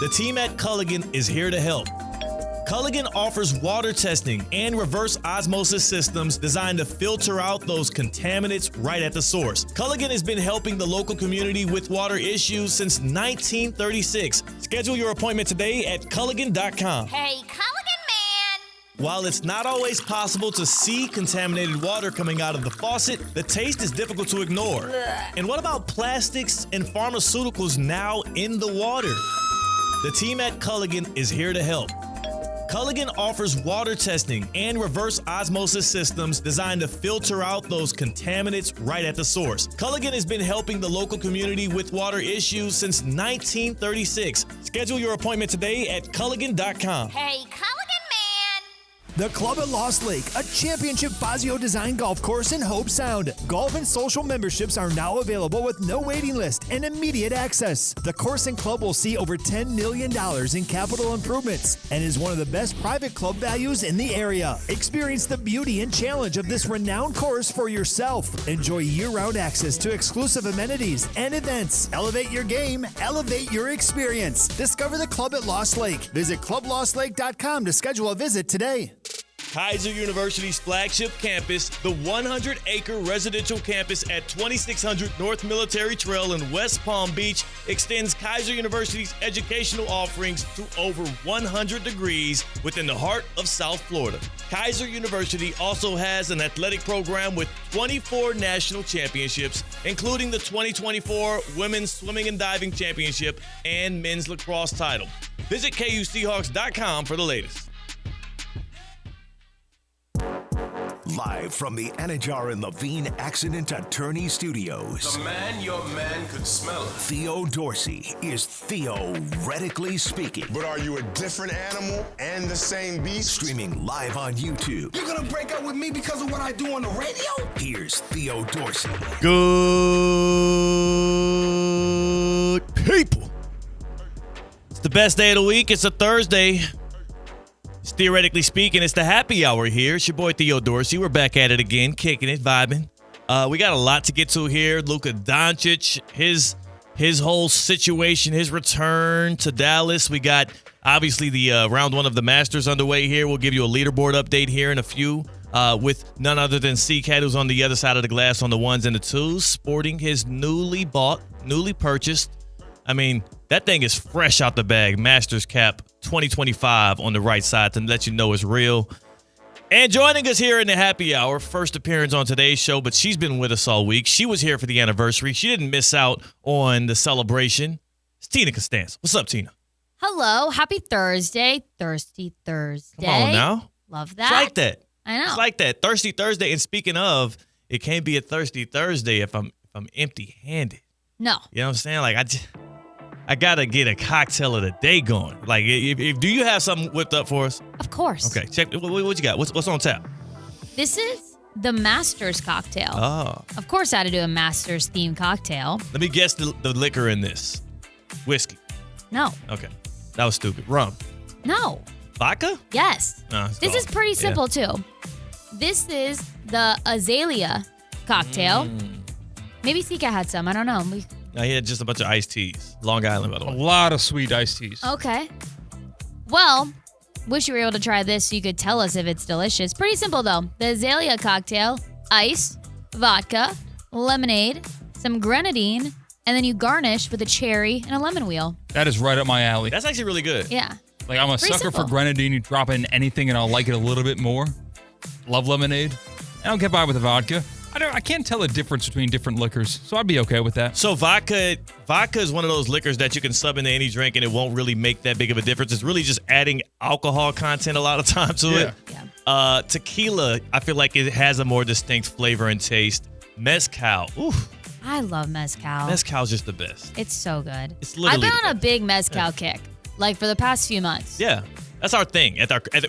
The team at Culligan is here to help. Culligan offers water testing and reverse osmosis systems designed to filter out those contaminants right at the source. Culligan has been helping the local community with water issues since 1936. Schedule your appointment today at Culligan.com. Hey, Culligan man! While it's not always possible to see contaminated water coming out of the faucet, the taste is difficult to ignore. And what about plastics and pharmaceuticals now in the water? The team at Culligan is here to help. Culligan offers water testing and reverse osmosis systems designed to filter out those contaminants right at the source. Culligan has been helping the local community with water issues since 1936. Schedule your appointment today at Culligan.com. Hey, Culligan man! The Club at Lost Lake, a championship Fazio design golf course in Hope Sound. Golf and social memberships are now available with no waiting list and immediate access. The course and club will see over $10 million in capital improvements and is one of the best private club values in the area. Experience the beauty and challenge of this renowned course for yourself. Enjoy year-round access to exclusive amenities and events. Elevate your game, elevate your experience. Discover the Club at Lost Lake. Visit clublostlake.com to schedule a visit today. Kaiser University's flagship campus, the 100-acre residential campus at 2600 North Military Trail in West Palm Beach, extends Kaiser University's educational offerings to over 100 degrees within the heart of South Florida. Kaiser University also has an athletic program with 24 national championships, including the 2024 Women's Swimming and Diving Championship and Men's Lacrosse title. Visit KUSeahawks.com for the latest. Live from the Anajar and Levine Accident Attorney Studios. The man your man could smell. Theo Dorsey is theoretically speaking. But are you a different animal and the same beast? Streaming live on YouTube. You're gonna break up with me because of what I do on the radio? Here's Theo Dorsey. Good people. It's the best day of the week. It's a Thursday. Theoretically speaking, it's the happy hour here. It's your boy Theo Dorsey. We're back at it again, kicking it, vibing. We got a lot to get to here. Luka Doncic, his whole situation, his return to Dallas. We got, obviously, the round one of the Masters underway here. We'll give you a leaderboard update here in a few with none other than C-Cat, who's on the other side of the glass on the ones and the twos, sporting his newly purchased. I mean, that thing is fresh out the bag. Masters cap 2025 on the right side to let you know it's real. And joining us here in the happy hour, first appearance on today's show, but she's been with us all week. She was here for the anniversary. She didn't miss out on the celebration. It's Tina Costanza. What's up, Tina? Hello. Happy Thursday. Thirsty Thursday. Come on now. Love that. It's like that. I know. It's like that. Thirsty Thursday. And speaking of, it can't be a Thirsty Thursday if I'm empty-handed. No. You know what I'm saying? Like, I gotta get a cocktail of the day going. Like, if do you have something whipped up for us? Of course. Okay, check. What you got? What's on tap? This is the Masters cocktail. Oh. Of course, I had to do a Masters themed cocktail. Let me guess the liquor in this. Whiskey. No. Okay, that was stupid. Rum. No. Vodka? Yes. No, This is pretty simple too. This is the Azalea cocktail. Maybe Sika had some. I don't know. No, he had just a bunch of iced teas. Long Island, by the way. A lot of sweet iced teas. Okay. Well, wish you were able to try this so you could tell us if it's delicious. Pretty simple, though. The Azalea cocktail, ice, vodka, lemonade, some grenadine, and then you garnish with a cherry and a lemon wheel. That is right up my alley. That's actually really good. Yeah. Like, I'm a Pretty sucker simple. for grenadine. You drop it in anything and I'll like it a little bit more. Love lemonade. I don't get by with the vodka. I can't tell the difference between different liquors, so I'd be okay with that. So vodka is one of those liquors that you can sub into any drink and it won't really make that big of a difference. It's really just adding alcohol content a lot of time to it. Yeah. Tequila, I feel like it has a more distinct flavor and taste. Mezcal, oof. I love mezcal. Mezcal's just the best. It's so good. It's literally I've been the on a big mezcal kick, like for the past few months. Yeah. That's our thing.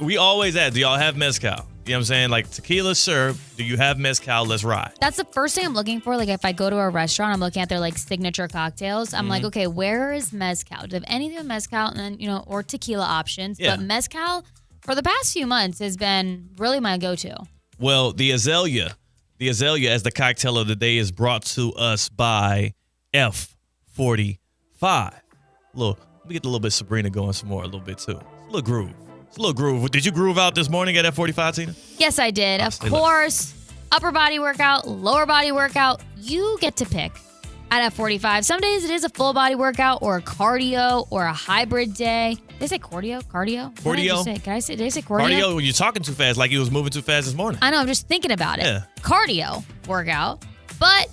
We always ask, do y'all have mezcal? You know what I'm saying? Like, tequila, sure. Do you have mezcal? Let's ride. That's the first thing I'm looking for. Like, if I go to a restaurant, I'm looking at their, like, signature cocktails. I'm like, okay, where is mezcal? Do they have anything with mezcal? And then, or tequila options. Yeah. But mezcal, for the past few months, has been really my go-to. Well, the Azalea as the cocktail of the day is brought to us by F45. Let me get a little bit of Sabrina going some more, a little bit too. It's a little groove. Did you groove out this morning at F45, Tina? Yes, I did. Of course, upper body workout, lower body workout, you get to pick at F45. Some days it is a full body workout or a cardio or a hybrid day. Did I say cardio? Cardio? What did I just say? Did I say cardio? Cardio, when you're talking too fast, like you was moving too fast this morning. I know, I'm just thinking about it. Yeah. Cardio workout, but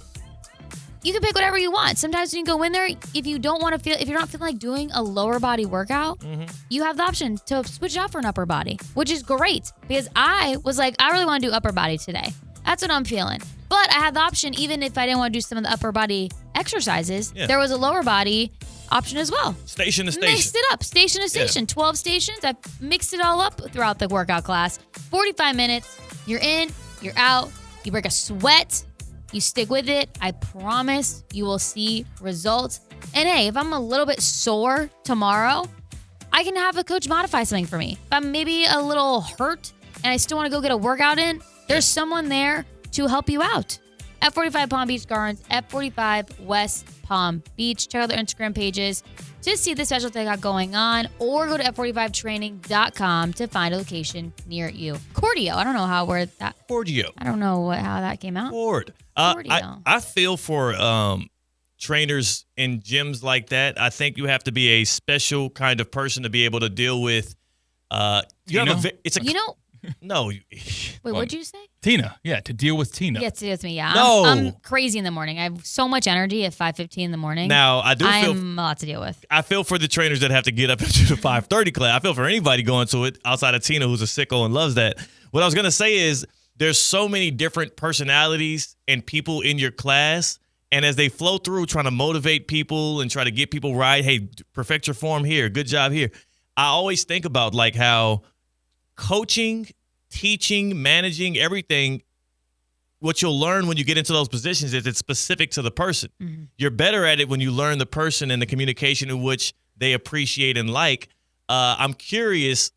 you can pick whatever you want. Sometimes when you go in there, if you're not feeling like doing a lower body workout, you have the option to switch it out for an upper body, which is great because I was like, I really want to do upper body today. That's what I'm feeling. But I had the option, even if I didn't want to do some of the upper body exercises, there was a lower body option as well. Station to station. Mixed it up. Station to station. 12 stations. I mixed it all up throughout the workout class. 45 minutes. You're in. You're out. You break a sweat. You stick with it. I promise you will see results. And hey, if I'm a little bit sore tomorrow, I can have a coach modify something for me. If I'm maybe a little hurt and I still want to go get a workout in, there's someone there to help you out. F45 Palm Beach Gardens, F45 West Palm Beach. Check out their Instagram pages to see the special they got going on, or go to f45training.com to find a location near you. Cardio. I don't know how word that. Cardio. I don't know how that came out. I feel for trainers in gyms like that. I think you have to be a special kind of person to be able to deal with. No. Wait, what'd you say? Tina. Yeah, to deal with Tina. Yeah, it's me. Yeah. No. I'm crazy in the morning. I have so much energy at 5:15 in the morning. Now, I'm a lot to deal with. I feel for the trainers that have to get up into the 5:30 class. I feel for anybody going to it outside of Tina, who's a sicko and loves that. What I was going to say is there's so many different personalities and people in your class. And as they flow through trying to motivate people and try to get people right, hey, perfect your form here. Good job here. I always think about like how coaching, teaching, managing, everything, what you'll learn when you get into those positions is it's specific to the person. Mm-hmm. You're better at it when you learn the person and the communication in which they appreciate and like. I'm curious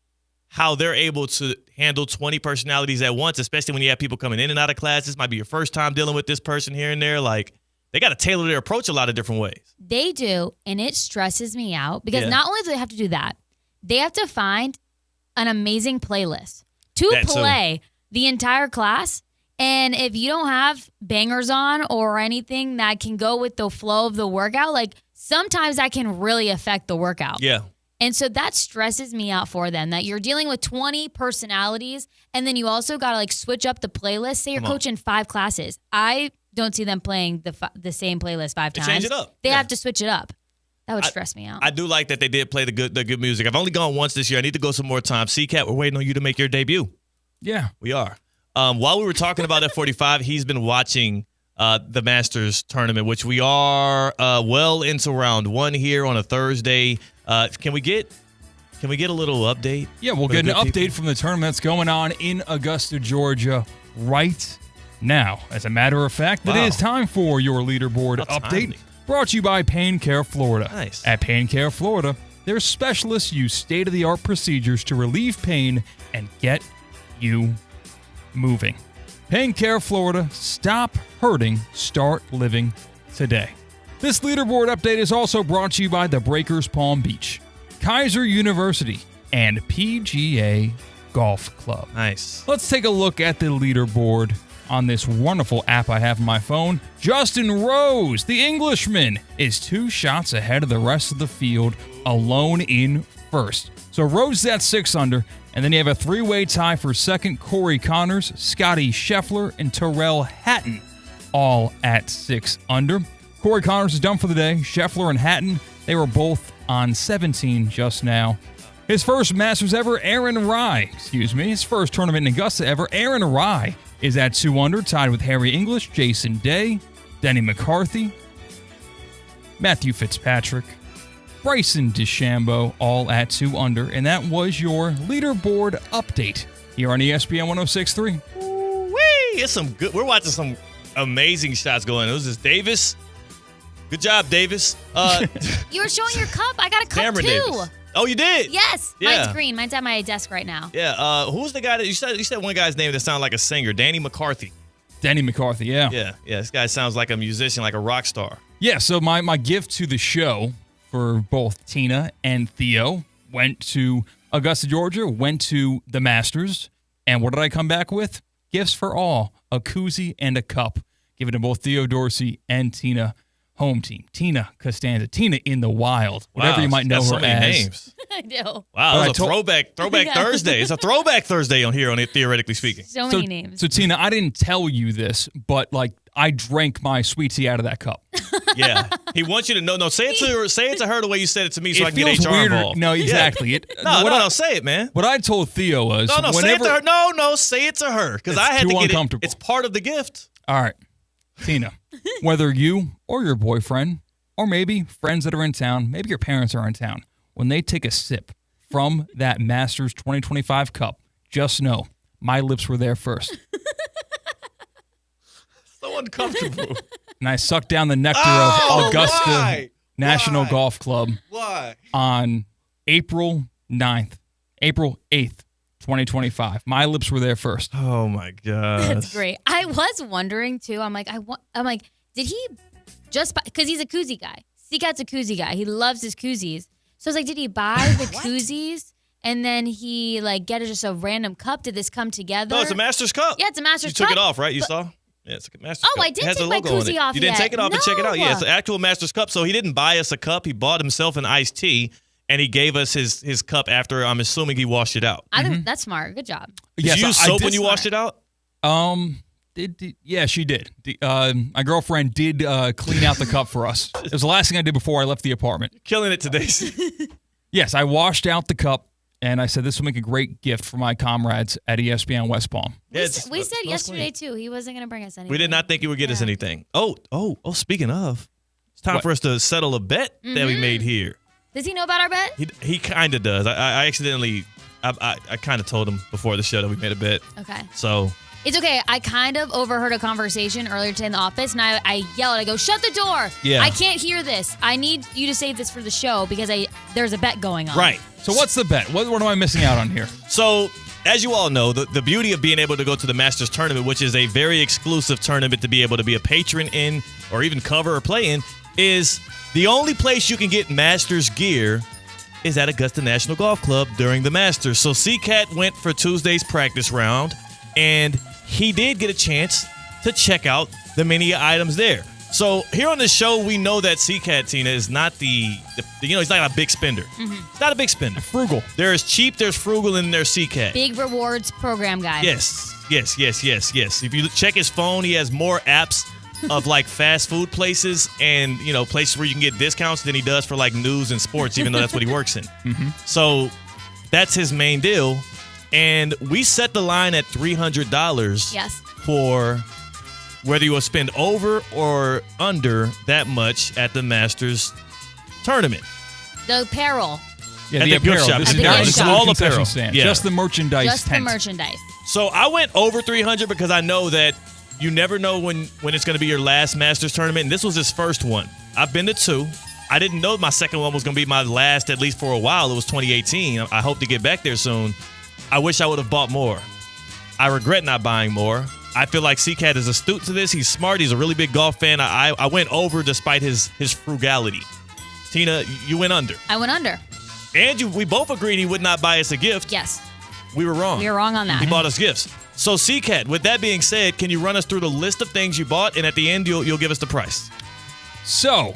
how they're able to handle 20 personalities at once, especially when you have people coming in and out of class. This might be your first time dealing with this person here and there. Like, they got to tailor their approach a lot of different ways. They do, and it stresses me out because not only do they have to do that, they have to find an amazing playlist to play the entire class. And if you don't have bangers on or anything that can go with the flow of the workout, like sometimes that can really affect the workout. Yeah. And so that stresses me out for them, that you're dealing with 20 personalities and then you also got to like switch up the playlist. Say you're coaching 5 classes. I don't see them playing the same playlist 5 times. Change it up. They have to switch it up. That would stress me out. I do like that they did play the good music. I've only gone once this year. I need to go some more time. CCAT, we're waiting on you to make your debut. Yeah. We are. While we were talking about F45, he's been watching the Masters tournament, which we are well into round 1 here on a Thursday. Can we get a little update? Yeah, we'll get an update from the tournament that's going on in Augusta, Georgia right now. As a matter of fact, it is time for your leaderboard update. Brought to you by Pain Care Florida. Nice. At Pain Care Florida, their specialists use state-of-the-art procedures to relieve pain and get you moving. Pain Care Florida. Stop hurting. Start living today. This leaderboard update is also brought to you by the Breakers Palm Beach, Kaiser University, and PGA Golf Club. Nice. Let's take a look at the leaderboard on this wonderful app I have on my phone. Justin Rose, the Englishman, is 2 shots ahead of the rest of the field, alone in first. So Rose is at 6 under, and then you have a 3-way tie for second. Corey Connors, Scotty Scheffler, and Terrell Hatton, all at 6 under. Corey Connors is done for the day. Scheffler and Hatton, they were both on 17 just now. His first Masters ever, his first tournament in Augusta ever, Aaron Rye is at 2 under, tied with Harry English, Jason Day, Denny McCarthy, Matthew Fitzpatrick, Bryson DeChambeau, all at 2 under. And that was your leaderboard update here on ESPN 106.3. Wee! It's some good. We're watching some amazing shots going. It was just Davis. Good job, Davis. You were showing your cup. I got a cup Cameron too. Davis. Oh, you did? Yes. Yeah. Mine's green. Mine's at my desk right now. Yeah. Who's the guy that you said one guy's name that sounded like a singer? Danny McCarthy. Danny McCarthy, yeah. Yeah. This guy sounds like a musician, like a rock star. Yeah, so my gift to the show for both Tina and Theo went to Augusta, Georgia, went to the Masters. And what did I come back with? Gifts for all, a koozie and a cup, given to both Theo Dorsey and Tina. Home team, Tina Costanza, Tina in the wild, whatever you might know her so many as. Names. I know. Wow, But it was a throwback Yeah. Thursday. It's a throwback Thursday on here on it, theoretically speaking. So many names. So Tina, I didn't tell you this, but I drank my sweet tea out of that cup. Yeah, he wants you to know. No, say it to her the way you said it to me, so I can feels get HR weirder. involved. No, Yeah. exactly. No, say it, man. What I told Theo was No, say it to her. No, say it to her because I had too to get uncomfortable. it. It's part of the gift. All right, Tina, whether you or your boyfriend, or maybe friends that are in town, maybe your parents are in town, when they take a sip from that Masters 2025 cup, just know my lips were there first. So uncomfortable. And I sucked down the nectar of Augusta why? National Golf Club Why? on April 8th, 2025. My lips were there first. Oh my God. That's great. I was wondering too. I'm like, did he just buy, because he's a koozie guy. Seacat's a koozie guy. He loves his koozies. So I was like, did he buy the koozies and then he get just a random cup? Did this come together? No, it's a Master's cup. Yeah, it's a Master's You cup. took it off, right? You saw? Yeah, it's a Master's Oh, cup. I did It has take the my logo on koozie it. off You didn't yet. take it off and check it out. No. Yeah, it's an actual Master's cup. So he didn't buy us a cup. He bought himself an iced tea, and he gave us his cup after, I'm assuming, he washed it out. I think that's smart. Good job. Did you use soap when you washed it out? Yeah, she did. My girlfriend did clean out the cup for us. It was the last thing I did before I left the apartment. Killing it today. Yes, I washed out the cup, and I said this will make a great gift for my comrades at ESPN West Palm. Yeah, We said yesterday too. He wasn't going to bring us anything. We did not think he would get us anything. Oh, speaking of, it's time for us to settle a bet that we made here. Does he know about our bet? He kind of does. I accidentally, I kind of told him before the show that we made a bet. Okay. So It's okay. I kind of overheard a conversation earlier today in the office, and I yelled. I go, "Shut the door! Yeah. I can't hear this. I need you to save this for the show because there's a bet going on." Right. So what's the bet? What am I missing out on here? So, as you all know, the beauty of being able to go to the Masters tournament, which is a very exclusive tournament to be able to be a patron in or even cover or play in, is the only place you can get Masters gear is at Augusta National Golf Club during the Masters. So C-Cat went for Tuesday's practice round, and he did get a chance to check out the many items there. So here on the show, we know that C-Cat, Tina, is not he's not a big spender. Mm-hmm. He's not a big spender. Frugal. There's cheap, there's frugal, and there's C-Cat. Big rewards program guy. Yes. If you check his phone, he has more apps of like fast food places and, places where you can get discounts than he does for like news and sports, even though that's what he works in. Mm-hmm. So that's his main deal. And we set the line at $300 Yes. for whether you will spend over or under that much at the Masters tournament. The apparel. Yeah, At the the gift apparel. shop. This At is the not gift it's shop. all All concession apparel. stand. Yeah. Just the merchandise Just tent. the merchandise. So I went over 300 because I know that you never know when it's going to be your last Masters tournament. And this was his first one. I've been to two. I didn't know my second one was going to be my last, at least for a while. It was 2018. I hope to get back there soon. I wish I would have bought more. I regret not buying more. I feel like C-Cat is astute to this. He's smart. He's a really big golf fan. I went over despite his frugality. Tina, you went under. I went under. And we both agreed he would not buy us a gift. Yes. We were wrong. We were wrong on that. He bought us gifts. So, C-Cat, with that being said, can you run us through the list of things you bought, and at the end, you'll give us the price? So,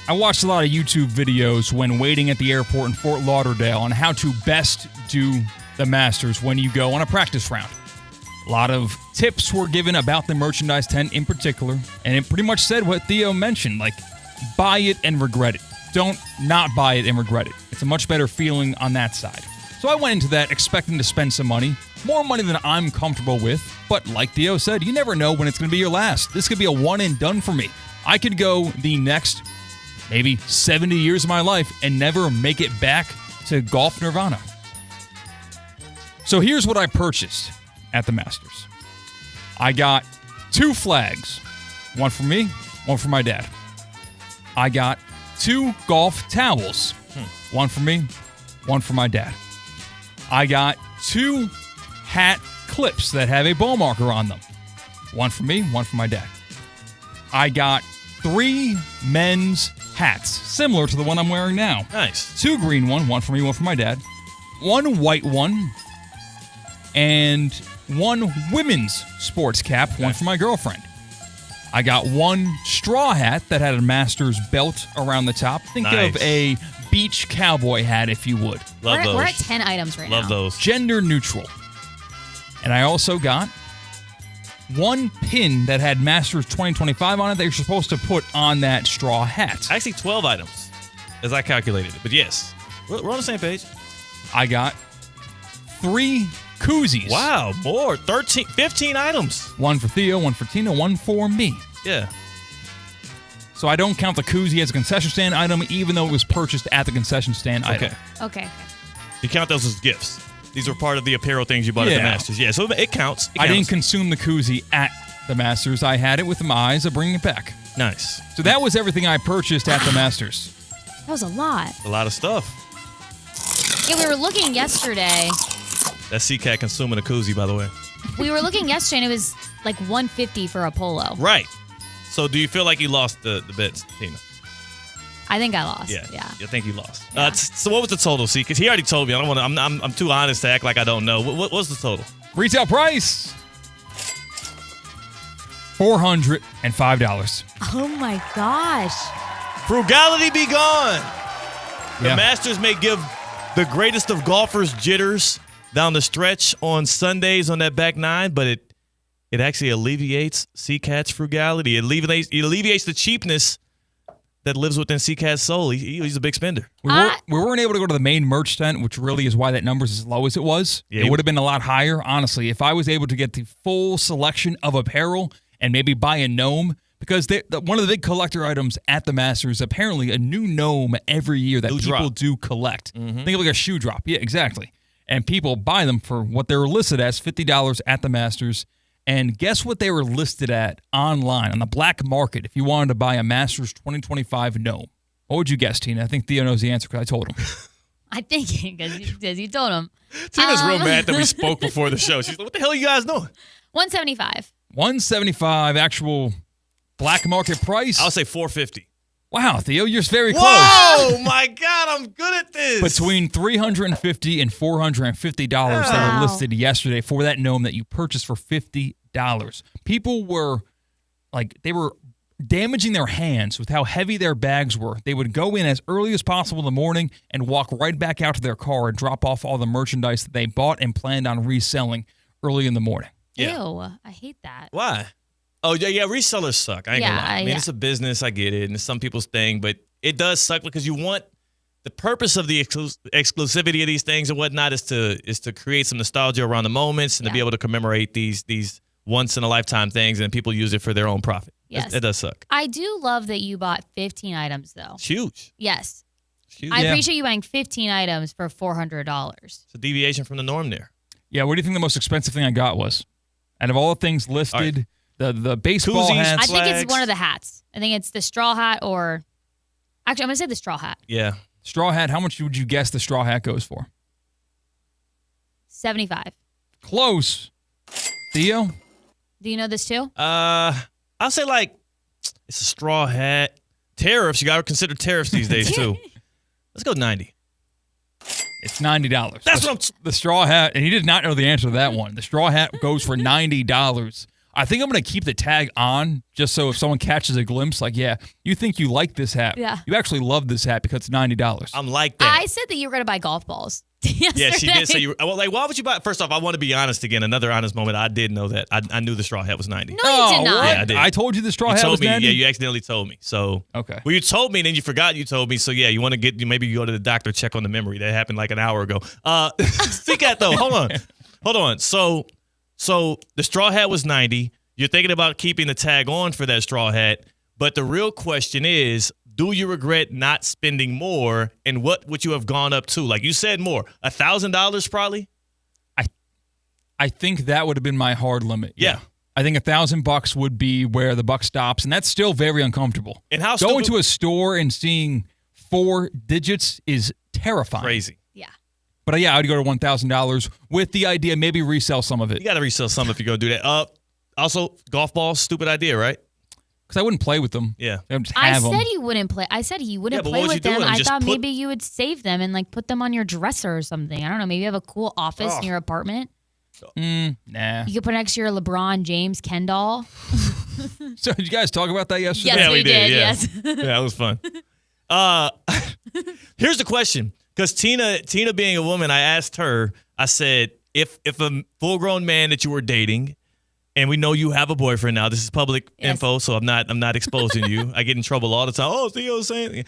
I watched a lot of YouTube videos when waiting at the airport in Fort Lauderdale on how to best do the Masters when you go on a practice round. A lot of tips were given about the merchandise tent in particular, and it pretty much said what Theo mentioned, like, buy it and regret it. Don't not buy it and regret it. It's a much better feeling on that side. So I went into that expecting to spend some money, more money than I'm comfortable with, but like Theo said, you never know when it's going to be your last. This could be a one and done for me. I could go the next maybe 70 years of my life and never make it back to golf nirvana. So here's what I purchased at the Masters. I got 2 flags, one for me, one for my dad. I got 2 golf towels, one for me, one for my dad. I got 2 hat clips that have a ball marker on them, one for me, one for my dad. I got 3 men's hats, similar to the one I'm wearing now. Nice. 2 green one for me, one for my dad. 1 white one, and 1 women's sports cap, one for my girlfriend. I got 1 straw hat that had a Masters belt around the top. Think Nice. of a beach cowboy hat, if you would. Love those. We're at 10 items right now. Love those. Gender neutral. And I also got 1 pin that had Masters 2025 on it that you're supposed to put on that straw hat. Actually, 12 items, as I calculated it. But yes, we're on the same page. I got 3 koozies. Wow, more. 15 items. 1 for Theo, 1 for Tina, 1 for me. Yeah. So I don't count the koozie as a concession stand item, even though it was purchased at the concession stand item. Okay. You count those as gifts. These were part of the apparel things you bought at the Masters. Yeah, so it counts. I didn't consume the koozie at the Masters. I had it with my eyes of bringing it back. Nice. So that was everything I purchased at the Masters. That was a lot. A lot of stuff. Yeah, we were looking yesterday. That's CCAT consuming a koozie, by the way. We were looking yesterday, and it was like $150 for a polo. Right. So do you feel like you lost the bets, Tina? I think I lost. Yeah. Yeah. I think you lost. So what was the total, C? Because he already told me. I don't want to. I'm too honest to act like I don't know. What was the total? Retail price $405. Oh my gosh. Frugality be gone. The Yeah. Masters may give the greatest of golfers jitters down the stretch on Sundays on that back 9, but it actually alleviates CCAT's frugality. It alleviates the cheapness that lives within CCAT's soul. He's a big spender. We weren't able to go to the main merch tent, which really is why that number's as low as it was. Yeah, it would have been a lot higher, honestly, if I was able to get the full selection of apparel and maybe buy a gnome, because one of the big collector items at the Masters, apparently a new gnome every year that people do collect. Think of like a shoe drop. Yeah, exactly. And people buy them for what they were listed as, $50 at the Masters. And guess what they were listed at online on the black market if you wanted to buy a Masters 2025 gnome? What would you guess, Tina? I think Theo knows the answer because I told him. I'm thinking because you told him. Tina's real mad that we spoke before the show. She's like, what the hell are you guys doing? $175. $175 actual black market price. I'll say $450. Wow, Theo, you're very close. Whoa, my God, I'm good at this. Between $350 and $450 that were listed yesterday for that gnome that you purchased for $50. People were they were damaging their hands with how heavy their bags were. They would go in as early as possible in the morning and walk right back out to their car and drop off all the merchandise that they bought and planned on reselling early in the morning. Yeah. Ew, I hate that. Why? Oh, yeah, resellers suck. I ain't gonna lie. I mean, yeah. it's a business. I get it. And it's some people's thing. But it does suck because you want the purpose of the exclusivity of these things and whatnot is to create some nostalgia around the moments and to be able to commemorate these once-in-a-lifetime things, and people use it for their own profit. Yes. It does suck. I do love that you bought 15 items, though. It's huge. Yes. It's huge. I appreciate you buying 15 items for $400. It's a deviation from the norm there. Yeah, what do you think the most expensive thing I got was? Out of all the things listed, the baseball Koozies, hats. I think it's one of the hats. I think it's the straw hat or... Actually, I'm going to say the straw hat. Yeah. Straw hat, how much would you guess the straw hat goes for? $75. Close. Theo? Do you know this too? I'll say it's a straw hat. Tariffs, you got to consider tariffs these days too. Let's go 90. It's $90. That's what the straw hat, and he did not know the answer to that one. The straw hat goes for $90. I think I'm going to keep the tag on just so if someone catches a glimpse, you think you like this hat. Yeah. You actually love this hat because it's $90. I'm like that. I said that you were going to buy golf balls. Yeah, she did say you. Well, why would you buy? First off, I want to be honest again. Another honest moment. I did know that. I knew the straw hat was 90. No, you did not. Yeah, I did. I told you the straw hat was 90. Yeah, you accidentally told me. So okay. Well, you told me, and then you forgot you told me. So yeah, you want to maybe you go to the doctor, check on the memory. That happened like an hour ago. Speak at though. Hold on. So the straw hat was 90. You're thinking about keeping the tag on for that straw hat. But the real question is do you regret not spending more, and what would you have gone up to? Like you said, more. $1,000 probably? I think that would have been my hard limit. Yeah. I think $1,000 would be where the buck stops, and that's still very uncomfortable. And how going stupid- to a store and seeing 4 digits is terrifying. Crazy. Yeah. But yeah, I'd go to $1,000 with the idea maybe resell some of it. You got to resell some if you're going to do that. Also, golf balls, stupid idea, right? Because I wouldn't play with them. Yeah. I said he wouldn't play. I said he wouldn't Yeah, but play what would with you do them. with 'em? I Just thought put- maybe you would save them and like put them on your dresser or something. I don't know. Maybe you have a cool office in your apartment. Nah. You could put next to your LeBron James Ken doll. So did you guys talk about that yesterday? Yes, we did. Yeah. Yes. Yeah, it was fun. Here's the question. Because Tina being a woman, I asked her, I said, if a full-grown man that you were dating, and we know you have a boyfriend now, this is public info, so I'm not exposing you. I get in trouble all the time. Oh, Theo's saying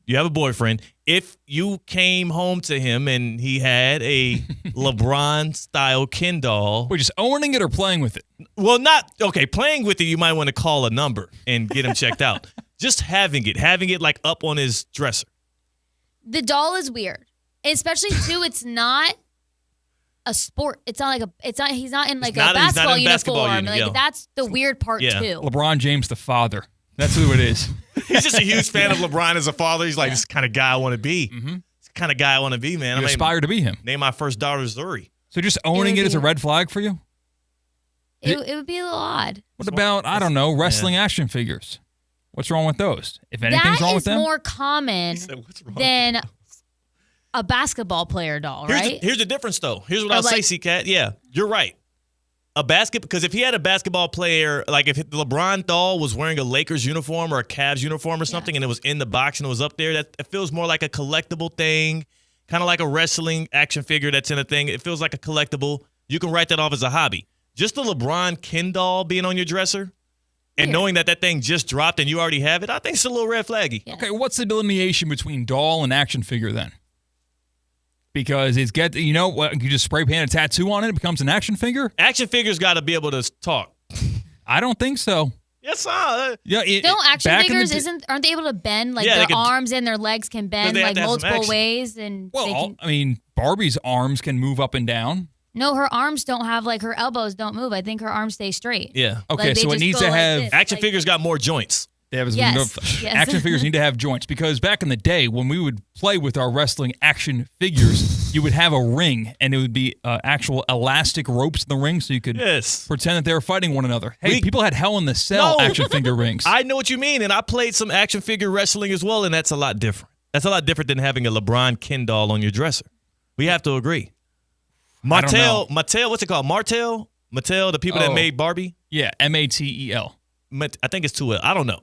you have a boyfriend. If you came home to him and he had a LeBron-style Ken doll. We're just owning it or playing with it? Well, playing with it, you might want to call a number and get him checked out. Just having it like up on his dresser. The doll is weird, especially too. It's not a sport. It's not like he's not in like a basketball uniform. Like that's the weird part too. LeBron James, the father. That's who it is. He's just a huge fan of LeBron as a father. He's like, this is the kind of guy I want to be. Mm-hmm. It's the kind of guy I want to be, man. You aspire to be him. Name my first daughter Zuri. So just owning it is a red flag for you? It would be a little odd. What about, I don't know, wrestling action figures? What's wrong with those? If anything's wrong with them? That is more common than a basketball player doll, right? Here's the difference, though. Here's what I'll say, C-Cat. Yeah, you're right. Because if he had a basketball player, like if the LeBron doll was wearing a Lakers uniform or a Cavs uniform or something, and it was in the box and it was up there, that it feels more like a collectible thing, kind of like a wrestling action figure that's in a thing. It feels like a collectible. You can write that off as a hobby. Just the LeBron Ken doll being on your dresser and knowing that thing just dropped and you already have it, I think it's a little red flaggy. Yeah. Okay, what's the delineation between doll and action figure then? Because you just spray paint a tattoo on it, it becomes an action figure? Action figures got to be able to talk. I don't think so. Yes, Don't action figures aren't they able to bend? Like their arms and their legs can bend like multiple ways, and Barbie's arms can move up and down. No, her arms don't have her elbows don't move. I think her arms stay straight. Yeah. Okay, so it needs to have action figures got more joints. Yes. Action figures need to have joints because back in the day when we would play with our wrestling action figures, you would have a ring and it would be actual elastic ropes in the ring so you could pretend that they were fighting one another. Hey, people had Hell in the Cell action figure rings. I know what you mean, and I played some action figure wrestling as well, and that's a lot different. That's a lot different than having a LeBron Ken doll on your dresser. We have to agree. Mattel, what's it called? Mattel, the people that made Barbie? Yeah, Matel. I think it's 2L. I don't know.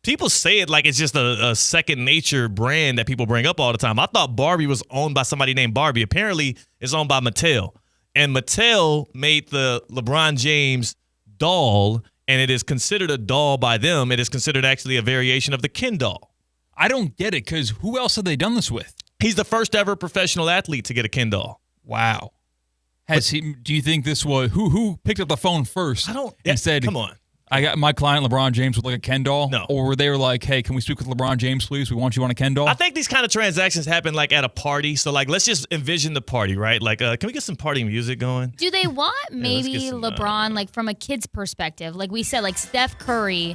People say it like it's just a second nature brand that people bring up all the time. I thought Barbie was owned by somebody named Barbie. Apparently, it's owned by Mattel. And Mattel made the LeBron James doll, and it is considered a doll by them. It is considered actually a variation of the Ken doll. I don't get it because who else have they done this with? He's the first ever professional athlete to get a Ken doll. Wow. Do you think this was who picked up the phone first and said, come on. I got my client LeBron James with like a Ken doll? No. Or were they like, hey, can we speak with LeBron James, please? We want you on a Ken doll? I think these kind of transactions happen like at a party. So like, let's just envision the party, right? Like, can we get some party music going? Do they want maybe LeBron, like from a kid's perspective? Like we said, like Steph Curry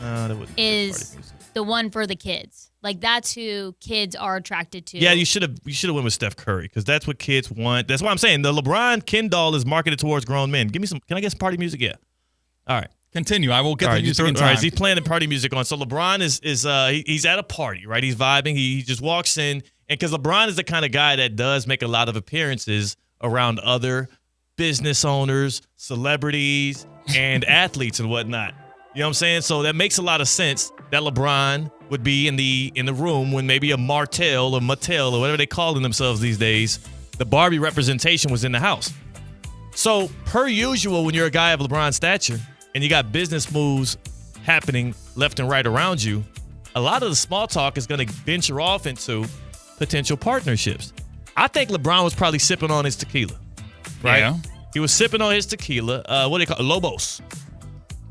is the one for the kids. Like that's who kids are attracted to. Yeah, you should have went with Steph Curry because that's what kids want. That's why I'm saying the LeBron Ken doll is marketed towards grown men. Can I get some party music? Yeah. All right. Continue. I will get the music in time. All right, he's playing the party music on. So LeBron he's at a party, right? He's vibing. He just walks in, and because LeBron is the kind of guy that does make a lot of appearances around other business owners, celebrities, and athletes and whatnot. You know what I'm saying? So that makes a lot of sense that LeBron would be in the room when maybe a Mattel or whatever they call themselves these days, the Barbie representation was in the house. So per usual, when you're a guy of LeBron's stature and you got business moves happening left and right around you, a lot of the small talk is going to venture off into potential partnerships. I think LeBron was probably sipping on his tequila, right? Yeah. He was sipping on his tequila. What do they call it? Lobos.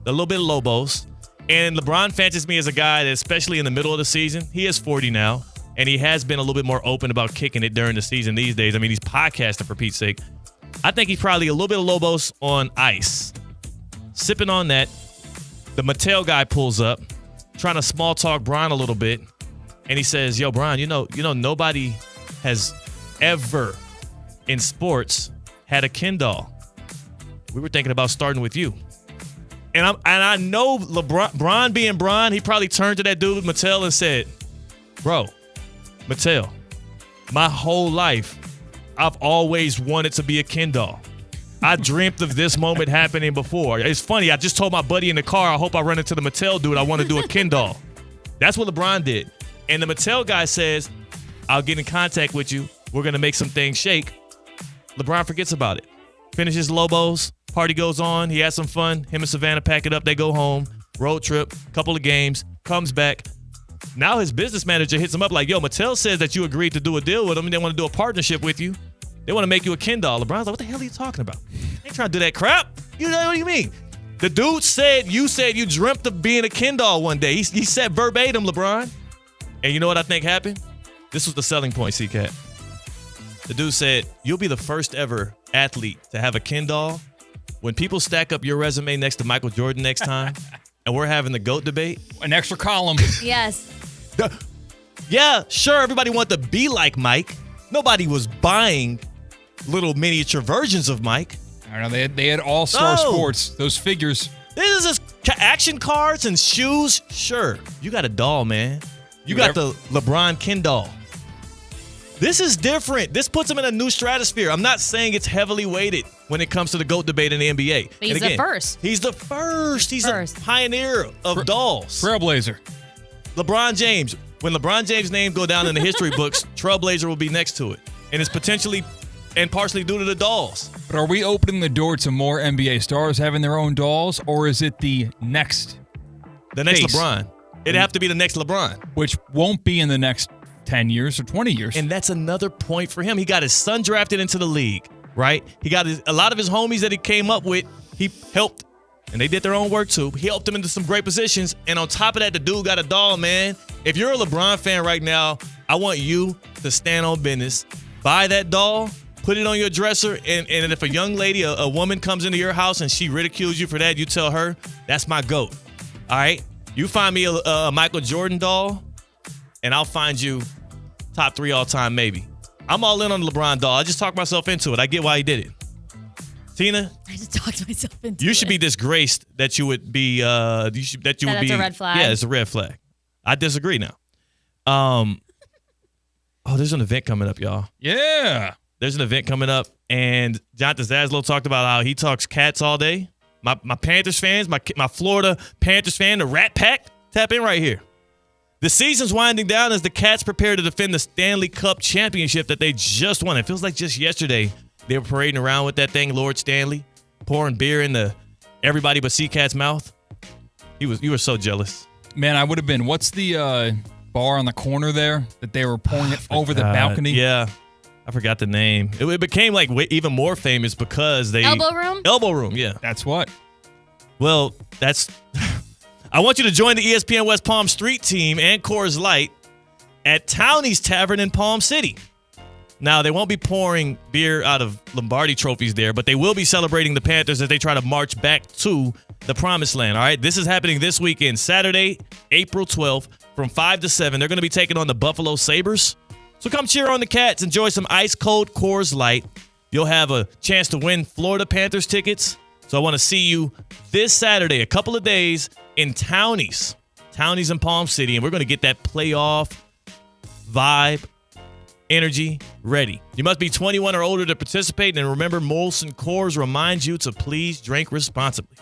A little bit of Lobos. And LeBron fancies me as a guy that, especially in the middle of the season, he is 40 now, and he has been a little bit more open about kicking it during the season these days. I mean, he's podcasting for Pete's sake. I think he's probably a little bit of Lobos on ice. Sipping on that, the Mattel guy pulls up, trying to small talk Bron a little bit, and he says, "Yo, Bron, you know, nobody has ever in sports had a Ken doll. We were thinking about starting with you." And I know Bron being Bron, he probably turned to that dude Mattel and said, "Bro, Mattel, my whole life, I've always wanted to be a Ken doll. I dreamt of this moment happening before. It's funny, I just told my buddy in the car, I hope I run into the Mattel dude. I want to do a Ken doll." That's what LeBron did. And the Mattel guy says, "I'll get in contact with you. We're going to make some things shake." LeBron forgets about it. Finishes Lobos. Party goes on. He has some fun. Him and Savannah pack it up. They go home. Road trip. Couple of games. Comes back. Now his business manager hits him up like, "Yo, Mattel says that you agreed to do a deal with them and they want to do a partnership with you. They want to make you a Ken doll." LeBron's like, "What the hell are you talking about? I ain't trying to do that crap. You know what do you mean?" The dude said you dreamt of being a Ken doll one day. He said verbatim, LeBron. And you know what I think happened? This was the selling point, C-Cat. The dude said, "You'll be the first ever athlete to have a Ken doll. When people stack up your resume next to Michael Jordan next time, and we're having the GOAT debate." An extra column. Yes. Yeah, sure, everybody wanted to be like Mike. Nobody was buying little miniature versions of Mike. I don't know. They had All-Star Sports, those figures. This is just action cards and shoes. Sure, you got a doll, man. You got the LeBron Ken doll. This is different. This puts him in a new stratosphere. I'm not saying it's heavily weighted when it comes to the GOAT debate in the NBA. But he's the first. He's the first. He's a pioneer of dolls. Trailblazer. LeBron James. When LeBron James' name go down in the history books, Trailblazer will be next to it. And it's potentially and partially due to the dolls. But are we opening the door to more NBA stars having their own dolls, or is it the next? The next face? LeBron. It'd have to be the next LeBron. Which won't be in the next 10 years or 20 years. And that's another point for him. He got his son drafted into the league, right? He got a lot of his homies that he came up with, he helped, and they did their own work too. He helped them into some great positions. And on top of that, the dude got a doll, man. If you're a LeBron fan right now, I want you to stand on business. Buy that doll, put it on your dresser, and if a young lady, a woman comes into your house and she ridicules you for that, you tell her, "That's my GOAT." All right? You find me a Michael Jordan doll, and I'll find you top 3 all-time maybe. I'm all in on the LeBron doll. I just talked myself into it. I get why he did it. Tina? I just talked myself into it. You should be disgraced that you would be That's a red flag. Yeah, it's a red flag. I disagree now. There's an event coming up, y'all. Yeah. There's an event coming up, and Jonathan Zaslow talked about how he talks cats all day. My Panthers fans, my Florida Panthers fan, the Rat Pack, tap in right here. The season's winding down as the Cats prepare to defend the Stanley Cup championship that they just won. It feels like just yesterday they were parading around with that thing, Lord Stanley, pouring beer into everybody but C-Cat's mouth. You were so jealous. Man, I would have been. What's the bar on the corner there that they were pouring it over the balcony? Yeah. I forgot the name. It became like even more famous because they... Elbow Room? Elbow Room, yeah. That's what? Well, that's... I want you to join the ESPN West Palm Street team and Coors Light at Townie's Tavern in Palm City. Now, they won't be pouring beer out of Lombardi trophies there, but they will be celebrating the Panthers as they try to march back to the promised land, all right? This is happening this weekend, Saturday, April 12th, from 5 to 7. They're going to be taking on the Buffalo Sabres. So come cheer on the Cats. Enjoy some ice-cold Coors Light. You'll have a chance to win Florida Panthers tickets. So I want to see you this Saturday, a couple of days, in Townie's in Palm City, and we're going to get that playoff vibe, energy ready. You must be 21 or older to participate, and remember, Molson Coors reminds you to please drink responsibly.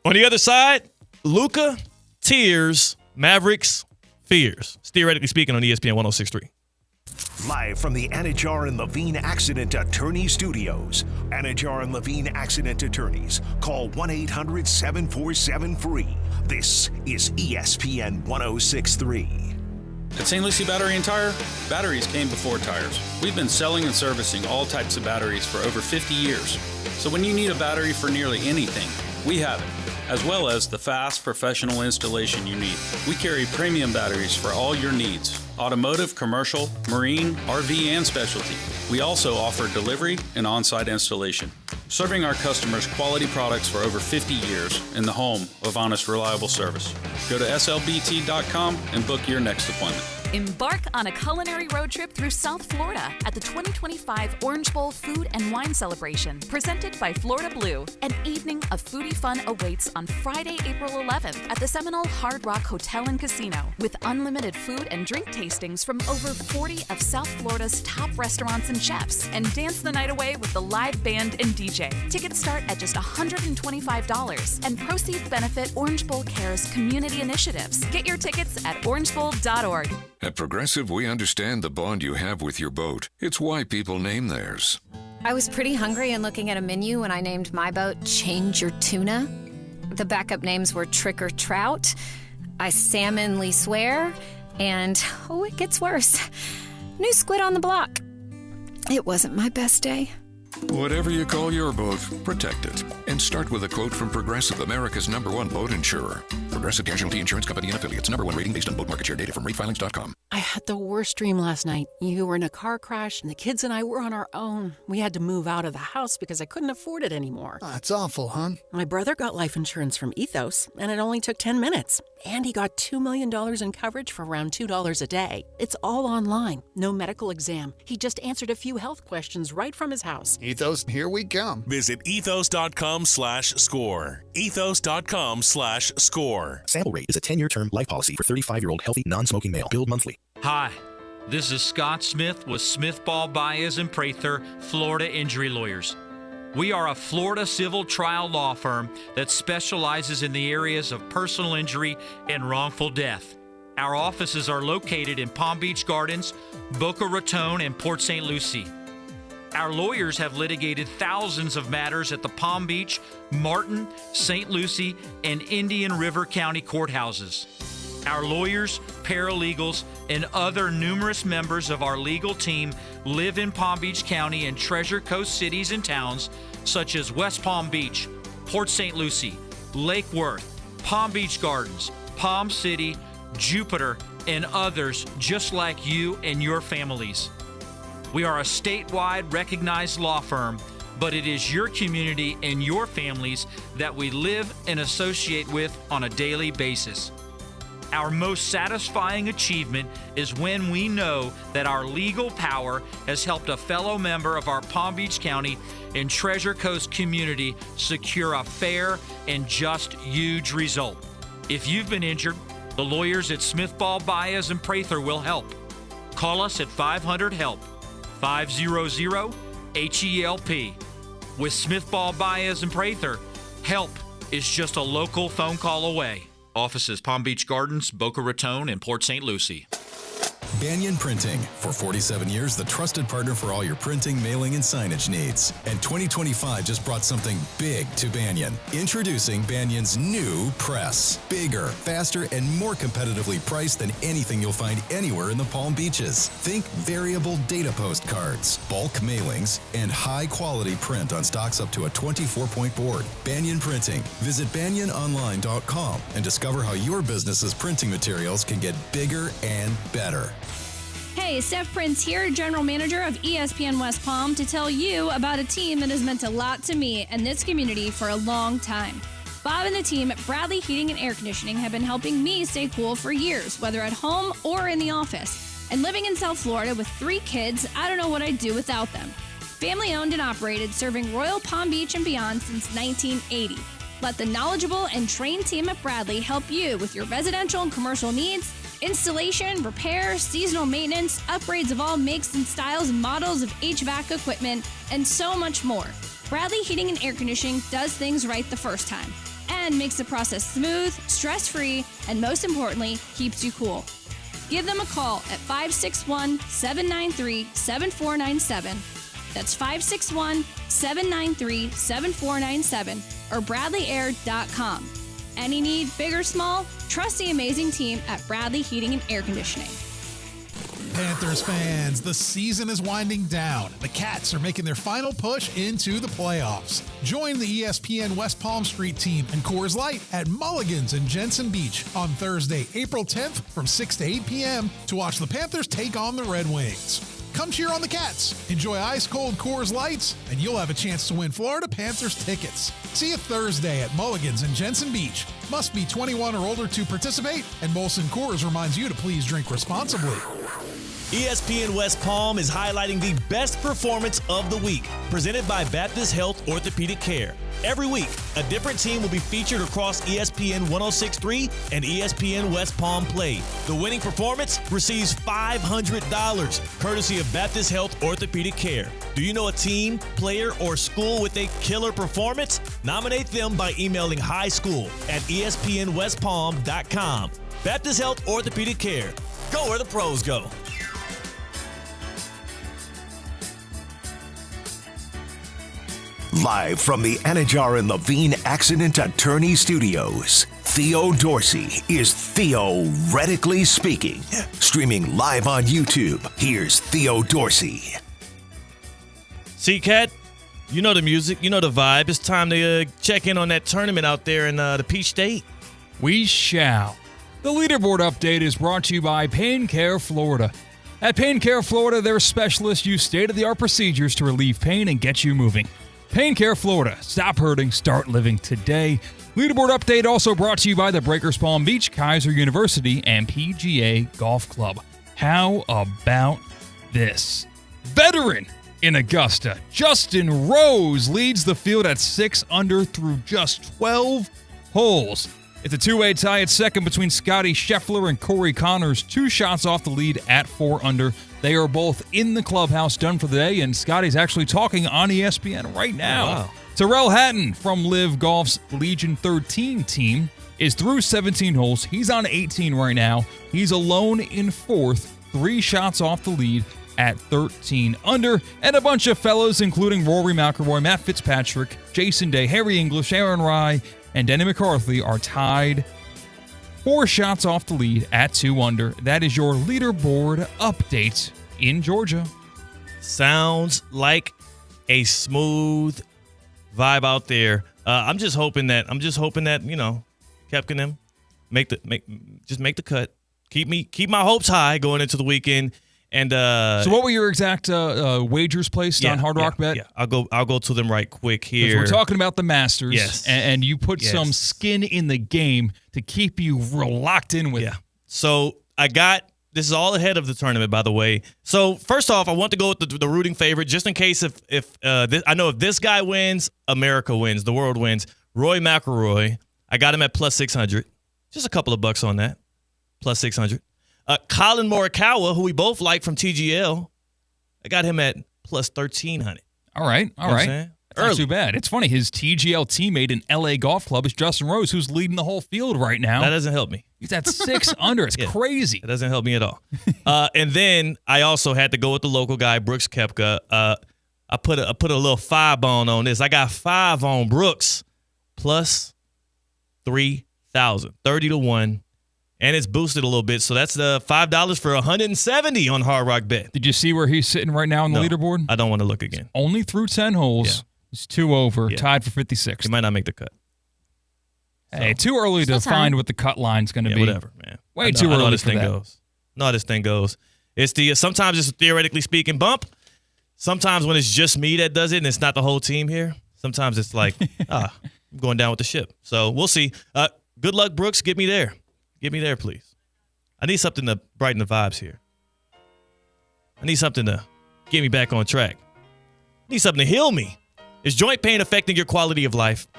On the other side, Luka, tears, Mavericks, fears. Theoretically speaking on ESPN 106.3. Live from the Anajar and Levine Accident Attorney Studios. Anajar and Levine Accident Attorneys. Call 1-800-747-FREE. This is ESPN 106.3. At St. Lucie Battery and Tire, batteries came before tires. We've been selling and servicing all types of batteries for over 50 years. So when you need a battery for nearly anything, We have it, as well as the fast professional installation you need. We carry premium batteries for all your needs: automotive, commercial, marine, RV, and specialty. We also offer delivery and on-site installation, serving our customers quality products for over 50 years in the home of honest, reliable service. Go to slbt.com and book your next appointment. Embark on a culinary road trip through South Florida at the 2025 Orange Bowl Food and Wine Celebration, presented by Florida Blue. An evening of foodie fun awaits on Friday, April 11th at the Seminole Hard Rock Hotel and Casino, with unlimited food and drink tastings from over 40 of South Florida's top restaurants and chefs, and dance the night away with the live band and DJ. Tickets start at just $125, and proceeds benefit Orange Bowl Care's community initiatives. Get your tickets at orangebowl.org. At Progressive, we understand the bond you have with your boat. It's why people name theirs. I was pretty hungry and looking at a menu when I named my boat Change Your Tuna. The backup names were Trick or Trout, I Salmonly Swear, and, oh, it gets worse, New Squid on the Block. It wasn't my best day. Whatever you call your boat, protect it. And start with a quote from Progressive, America's #1 boat insurer. Progressive Casualty Insurance Company and Affiliates. #1 rating based on boat market share data from ratefilings.com. I had the worst dream last night. You were in a car crash, and the kids and I were on our own. We had to move out of the house because I couldn't afford it anymore. That's awful, hon. My brother got life insurance from Ethos, and it only took 10 minutes. And he got $2 million in coverage for around $2 a day. It's all online. No medical exam. He just answered a few health questions right from his house. Ethos, here we come. Visit ethos.com/score. Ethos.com/score. Sample rate is a 10-year term life policy for 35-year-old healthy, non-smoking male. Billed monthly. Hi, this is Scott Smith with Smith, Ball, Baez, and Prather, Florida Injury Lawyers. We are a Florida civil trial law firm that specializes in the areas of personal injury and wrongful death. Our offices are located in Palm Beach Gardens, Boca Raton, and Port St. Lucie. Our lawyers have litigated thousands of matters at the Palm Beach, Martin, St. Lucie, and Indian River County courthouses. Our lawyers, paralegals, and other numerous members of our legal team live in Palm Beach County and Treasure Coast cities and towns such as West Palm Beach, Port St. Lucie, Lake Worth, Palm Beach Gardens, Palm City, Jupiter, and others just like you and your families. We are a statewide recognized law firm, but it is your community and your families that we live and associate with on a daily basis. Our most satisfying achievement is when we know that our legal power has helped a fellow member of our Palm Beach County and Treasure Coast community secure a fair and just huge result. If you've been injured, the lawyers at Smith, Ball, Baez, and Prather will help. Call us at 500-HELP, 500-HELP. With Smith, Ball, Baez, and Prather, help is just a local phone call away. Offices Palm Beach Gardens, Boca Raton, and Port St. Lucie. Banyan Printing. For 47 years, the trusted partner for all your printing, mailing, and signage needs. And 2025 just brought something big to Banyan. Introducing Banyan's new press. Bigger, faster, and more competitively priced than anything you'll find anywhere in the Palm Beaches. Think variable data postcards, bulk mailings, and high-quality print on stocks up to a 24-point board. Banyan Printing. Visit banyanonline.com and discover how your business's printing materials can get bigger and better. Hey, Steph Prince here, General Manager of ESPN West Palm, to tell you about a team that has meant a lot to me and this community for a long time. Bob and the team at Bradley Heating and Air Conditioning have been helping me stay cool for years, whether at home or in the office. And living in South Florida with 3 kids, I don't know what I'd do without them. Family owned and operated, serving Royal Palm Beach and beyond since 1980. Let the knowledgeable and trained team at Bradley help you with your residential and commercial needs, installation, repair, seasonal maintenance, upgrades of all makes and styles and models of HVAC equipment, and so much more. Bradley Heating and Air Conditioning does things right the first time and makes the process smooth, stress-free, and most importantly, keeps you cool. Give them a call at 561-793-7497. That's 561-793-7497 or bradleyair.com. Any need, big or small, trust the amazing team at Bradley Heating and Air Conditioning. Panthers fans, the season is winding down. The Cats are making their final push into the playoffs. Join the ESPN West Palm Street team and Coors Light at Mulligan's in Jensen Beach on Thursday, April 10th from 6 to 8 p.m. to watch the Panthers take on the Red Wings. Come cheer on the Cats, enjoy ice-cold Coors Lights, and you'll have a chance to win Florida Panthers tickets. See you Thursday at Mulligan's in Jensen Beach. Must be 21 or older to participate, and Molson Coors reminds you to please drink responsibly. ESPN West Palm is highlighting the best performance of the week, presented by Baptist Health Orthopedic Care. Every week, a different team will be featured across ESPN 106.3 and ESPN West Palm Play. The winning performance receives $500, courtesy of Baptist Health Orthopedic Care. Do you know a team, player, or school with a killer performance? Nominate them by emailing highschool@espnwestpalm.com. Baptist Health Orthopedic Care. Go where the pros go. Live from the Anajar and Levine Accident Attorney Studios, Theo Dorsey is theoretically speaking. Streaming live on YouTube, here's Theo Dorsey. See, Cat, you know the music, you know the vibe. It's time to check in on that tournament out there in the Peach State. We shall. The leaderboard update is brought to you by Pain Care Florida. At Pain Care Florida, their specialists use state-of-the-art procedures to relieve pain and get you moving. Pain Care Florida. Stop hurting, start living today. Leaderboard update also brought to you by the Breakers Palm Beach, Kaiser University, and PGA Golf Club. How about this? Veteran in Augusta, Justin Rose leads the field at 6 under through just 12 holes. It's a two-way tie at second between Scotty Scheffler and Corey Connors, 2 shots off the lead at 4 under. They are both in the clubhouse, done for the day, and Scotty's actually talking on ESPN right now. Oh, wow. Terrell Hatton from Live Golf's Legion 13 team is through 17 holes. He's on 18 right now. He's alone in 4th, 3 shots off the lead at 13 under, and a bunch of fellows, including Rory McIlroy, Matt Fitzpatrick, Jason Day, Harry English, Aaron Rye, and Denny McCarthy are tied 4 shots off the lead at 2 under. That is your leaderboard update in Georgia. Sounds like a smooth vibe out there. I'm just hoping that you know, Kepka and them make the cut. Keep my hopes high going into the weekend. And so, what were your exact wagers placed on Hard Rock Bet? Yeah, I'll go to them right quick here. We're talking about the Masters, yes, and you put some skin in the game to keep you locked in with it. So this is all ahead of the tournament, by the way. So first off, I want to go with the rooting favorite, just in case I know if this guy wins, America wins, the world wins. Roy McIlroy, I got him at plus 600, just a couple of bucks on that, plus 600. Colin Morikawa, who we both like from TGL, I got him at plus 1,300. All right. That's not too bad. It's funny. His TGL teammate in LA Golf Club is Justin Rose, who's leading the whole field right now. That doesn't help me. He's at 6 under. It's crazy. It doesn't help me at all. And then I also had to go with the local guy, Brooks Koepka. I put a little 5 on this. I got 5 on Brooks plus 3,000, 30-1. And it's boosted a little bit, so that's the $5 for 170 on Hard Rock Bet. Did you see where he's sitting right now on the leaderboard? I don't want to look again. It's only through 10 holes. He's 2 over, tied for 56. He might not make the cut. Hey, too early to find what the cut line's going to be. Whatever, man. Way too early for that. Know how this thing goes. Sometimes it's a theoretically speaking bump. Sometimes when it's just me that does it and it's not the whole team here, sometimes it's like, I'm going down with the ship. So we'll see. Good luck, Brooks. Get me there. Get me there, please. I need something to brighten the vibes here. I need something to get me back on track. I need something to heal me. Is joint pain affecting your quality of life?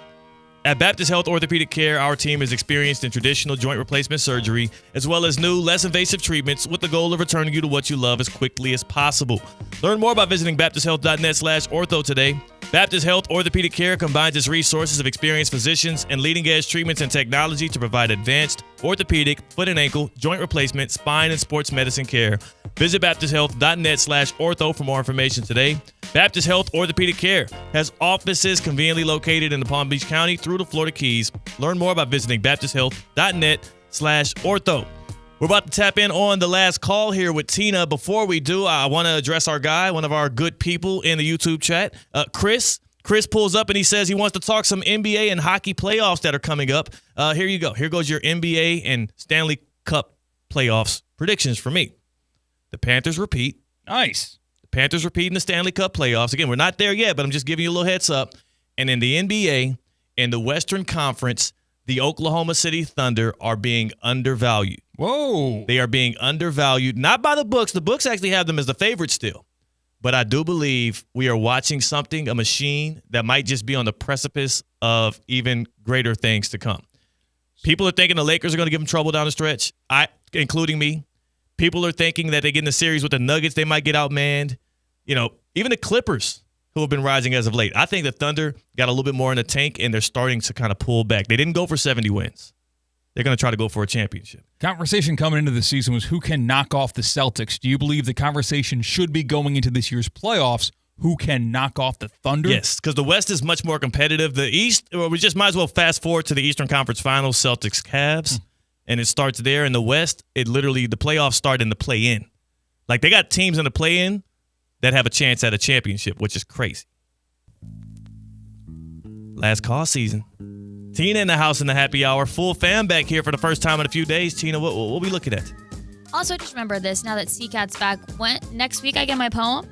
At Baptist Health Orthopedic Care, our team is experienced in traditional joint replacement surgery, as well as new, less invasive treatments with the goal of returning you to what you love as quickly as possible. Learn more by visiting baptisthealth.net/ortho today. Baptist Health Orthopedic Care combines its resources of experienced physicians and leading-edge treatments and technology to provide advanced orthopedic, foot and ankle, joint replacement, spine, and sports medicine care. Visit baptisthealth.net/ortho for more information today. Baptist Health Orthopedic Care has offices conveniently located in the Palm Beach County through the Florida Keys. Learn more by visiting baptisthealth.net/ortho. We're about to tap in on the last call here with Tina. Before we do, I want to address our guy, one of our good people in the YouTube chat, Chris. Chris pulls up and he says he wants to talk some NBA and hockey playoffs that are coming up. Here you go. Here goes your NBA and Stanley Cup playoffs predictions for me. The Panthers repeat. Nice. The Panthers repeat in the Stanley Cup playoffs. Again, we're not there yet, but I'm just giving you a little heads up. And in the NBA, in the Western Conference, the Oklahoma City Thunder are being undervalued. Whoa. They are being undervalued, not by the books. The books actually have them as the favorite still. But I do believe we are watching something, a machine that might just be on the precipice of even greater things to come. People are thinking the Lakers are going to give them trouble down the stretch, including me. People are thinking that they get in the series with the Nuggets, they might get outmanned. You know, even the Clippers, who have been rising as of late. I think the Thunder got a little bit more in the tank, and they're starting to kind of pull back. They didn't go for 70 wins. They're going to try to go for a championship. Conversation coming into the season was who can knock off the Celtics. Do you believe the conversation should be going into this year's playoffs? Who can knock off the Thunder? Yes, because the West is much more competitive. The East, we just might as well fast forward to the Eastern Conference Finals, Celtics, Cavs, and it starts there. In the West, the playoffs start in the play-in. Like, they got teams in the play-in that have a chance at a championship, which is crazy. Last call season. Tina in the house in the happy hour. Full fam back here for the first time in a few days. Tina, what we looking at? Also, just remember this, now that CCAT's back, next week I get my poem.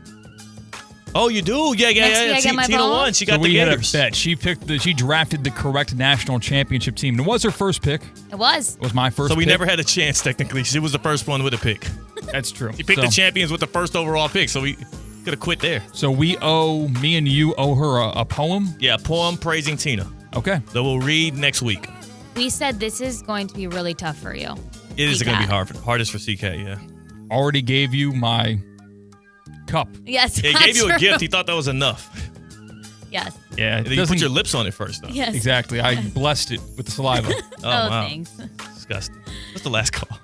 Oh, you do? Yeah. Next week I get my Tina poem. won. She got we the had a Gators. bet. She drafted the correct national championship team. It was her first pick. It was. It was my first So we pick. never had a chance, technically. She was the first one with a pick. That's true. She picked the champions with the first overall pick, so we could have quit there. So me and you owe her a poem? Yeah, a poem praising Tina. Okay. That we'll read next week. We said this is going to be really tough for you. It is going to be hardest for CK, yeah. Already gave you my cup. Yes, He that's gave you a true. gift. He thought that was enough. Yes. Yeah. And then you put your lips on it first, though. Yes. Exactly. I blessed it with the saliva. Wow. Thanks. Disgusting. What's the last call?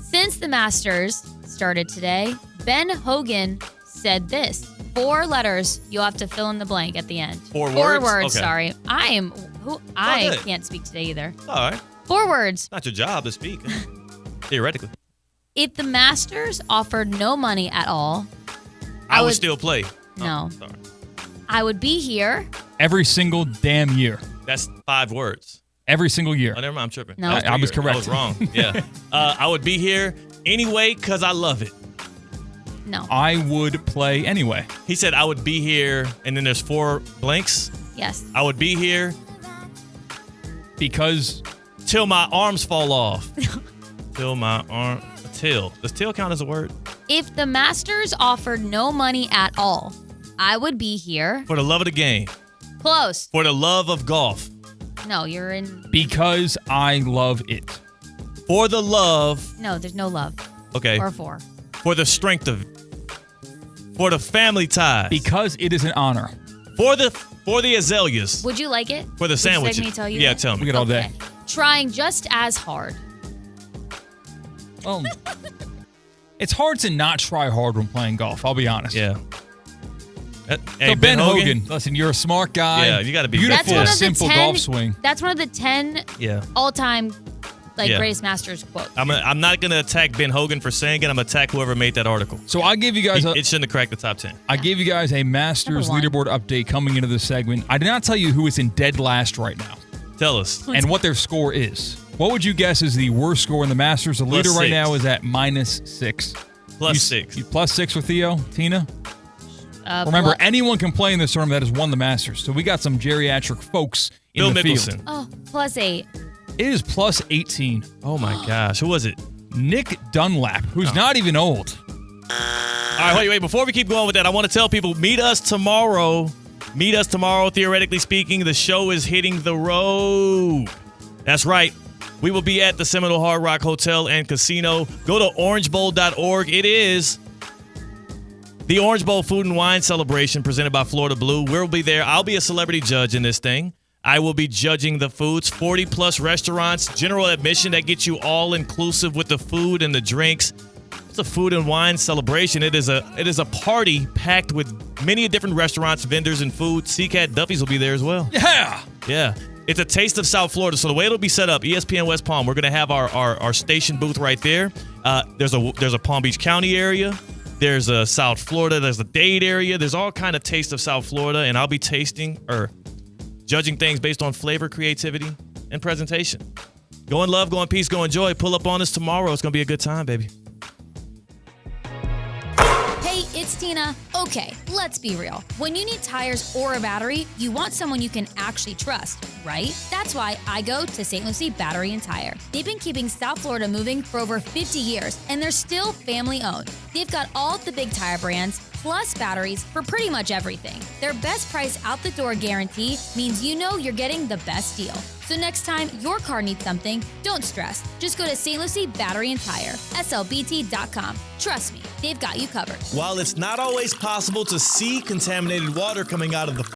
Since the Masters started today, Ben Hogan said this. 4 letters. You'll have to fill in the blank at the end. 4 words? 4 words, Okay. sorry. I good. can't speak today either. All right. 4 words. Not your job to speak, theoretically. If the Masters offered no money at all, I would still play. No. Sorry. I would be here. Every single damn year. That's 5 words. Every single year. Oh, never mind. I'm tripping. No. That I was 3 correct. I was wrong. Yeah. I would be here anyway because I love it. No. I would play anyway. He said I would be here, and then there's 4 blanks. Yes. I would be here because till my arms fall off. Till my arm. Till. Does till count as a word? If the Masters offered no money at all, I would be here. For the love of the game. Close. For the love of golf. No, you're in. Because I love it. For the love. No, there's no love. Okay. Or 4. For the strength of it. For the family ties. Because it is an honor. For the azaleas. Would you like it? For the Would you like sandwiches. me to tell you Yeah, that? tell me. We get all day. Trying just as hard. Well, it's hard to not try hard when playing golf. I'll be honest. Yeah. So Ben Hogan, listen, you're a smart guy. Yeah, you got to be beautiful, That's one of the simple 10 golf swing. That's one of the 10 Yeah. all-time Yeah. greatest Masters quotes. I'm not going to attack Ben Hogan for saying it. I'm going to attack whoever made that article. So I gave you guys it shouldn't have cracked the top 10. I gave you guys a Masters Number 1. leaderboard update coming into this segment. I did not tell you who is in dead last right now Tell us. and what their score is. What would you guess is the worst score in the Masters? The leader right 6. now is at -6. Plus 6. You +6 with Theo, Tina? Remember, Plus- anyone can play in this tournament that has won the Masters. So we got some geriatric folks in Bill the Mickelson. field. Oh, +8. It is +18. Oh, my gosh. Who was it? Nick Dunlap, who's not even old. All right, wait. Before we keep going with that, I want to tell people, meet us tomorrow. Meet us tomorrow, theoretically speaking. The show is hitting the road. That's right. We will be at the Seminole Hard Rock Hotel and Casino. Go to orangebowl.org. It is the Orange Bowl Food and Wine Celebration presented by Florida Blue. We'll be there. I'll be a celebrity judge in this thing. I will be judging the foods. 40-plus restaurants, general admission that gets you all-inclusive with the food and the drinks. It's a food and wine celebration. It is a party packed with many different restaurants, vendors, and food. CCAT Duffy's will be there as well. Yeah. Yeah. It's a taste of South Florida. So the way it'll be set up, ESPN West Palm, we're going to have our station booth right there. There's a Palm Beach County area. There's a South Florida. There's a Dade area. There's all kind of taste of South Florida, and I'll be judging things based on flavor, creativity, and presentation. Go in love, go in peace, go in joy. Pull up on us tomorrow. It's going to be a good time, baby. Hey, it's Tina. Okay, let's be real. When you need tires or a battery, you want someone you can actually trust, right? That's why I go to St. Lucie Battery and Tire. They've been keeping South Florida moving for over 50 years, and they're still family-owned. They've got all the big tire brands, plus batteries for pretty much everything. Their best price out the door guarantee means you know you're getting the best deal. So next time your car needs something, don't stress. Just go to St. Lucie Battery and Tire, slbt.com. Trust me, they've got you covered. While it's not always possible to see contaminated water coming out of the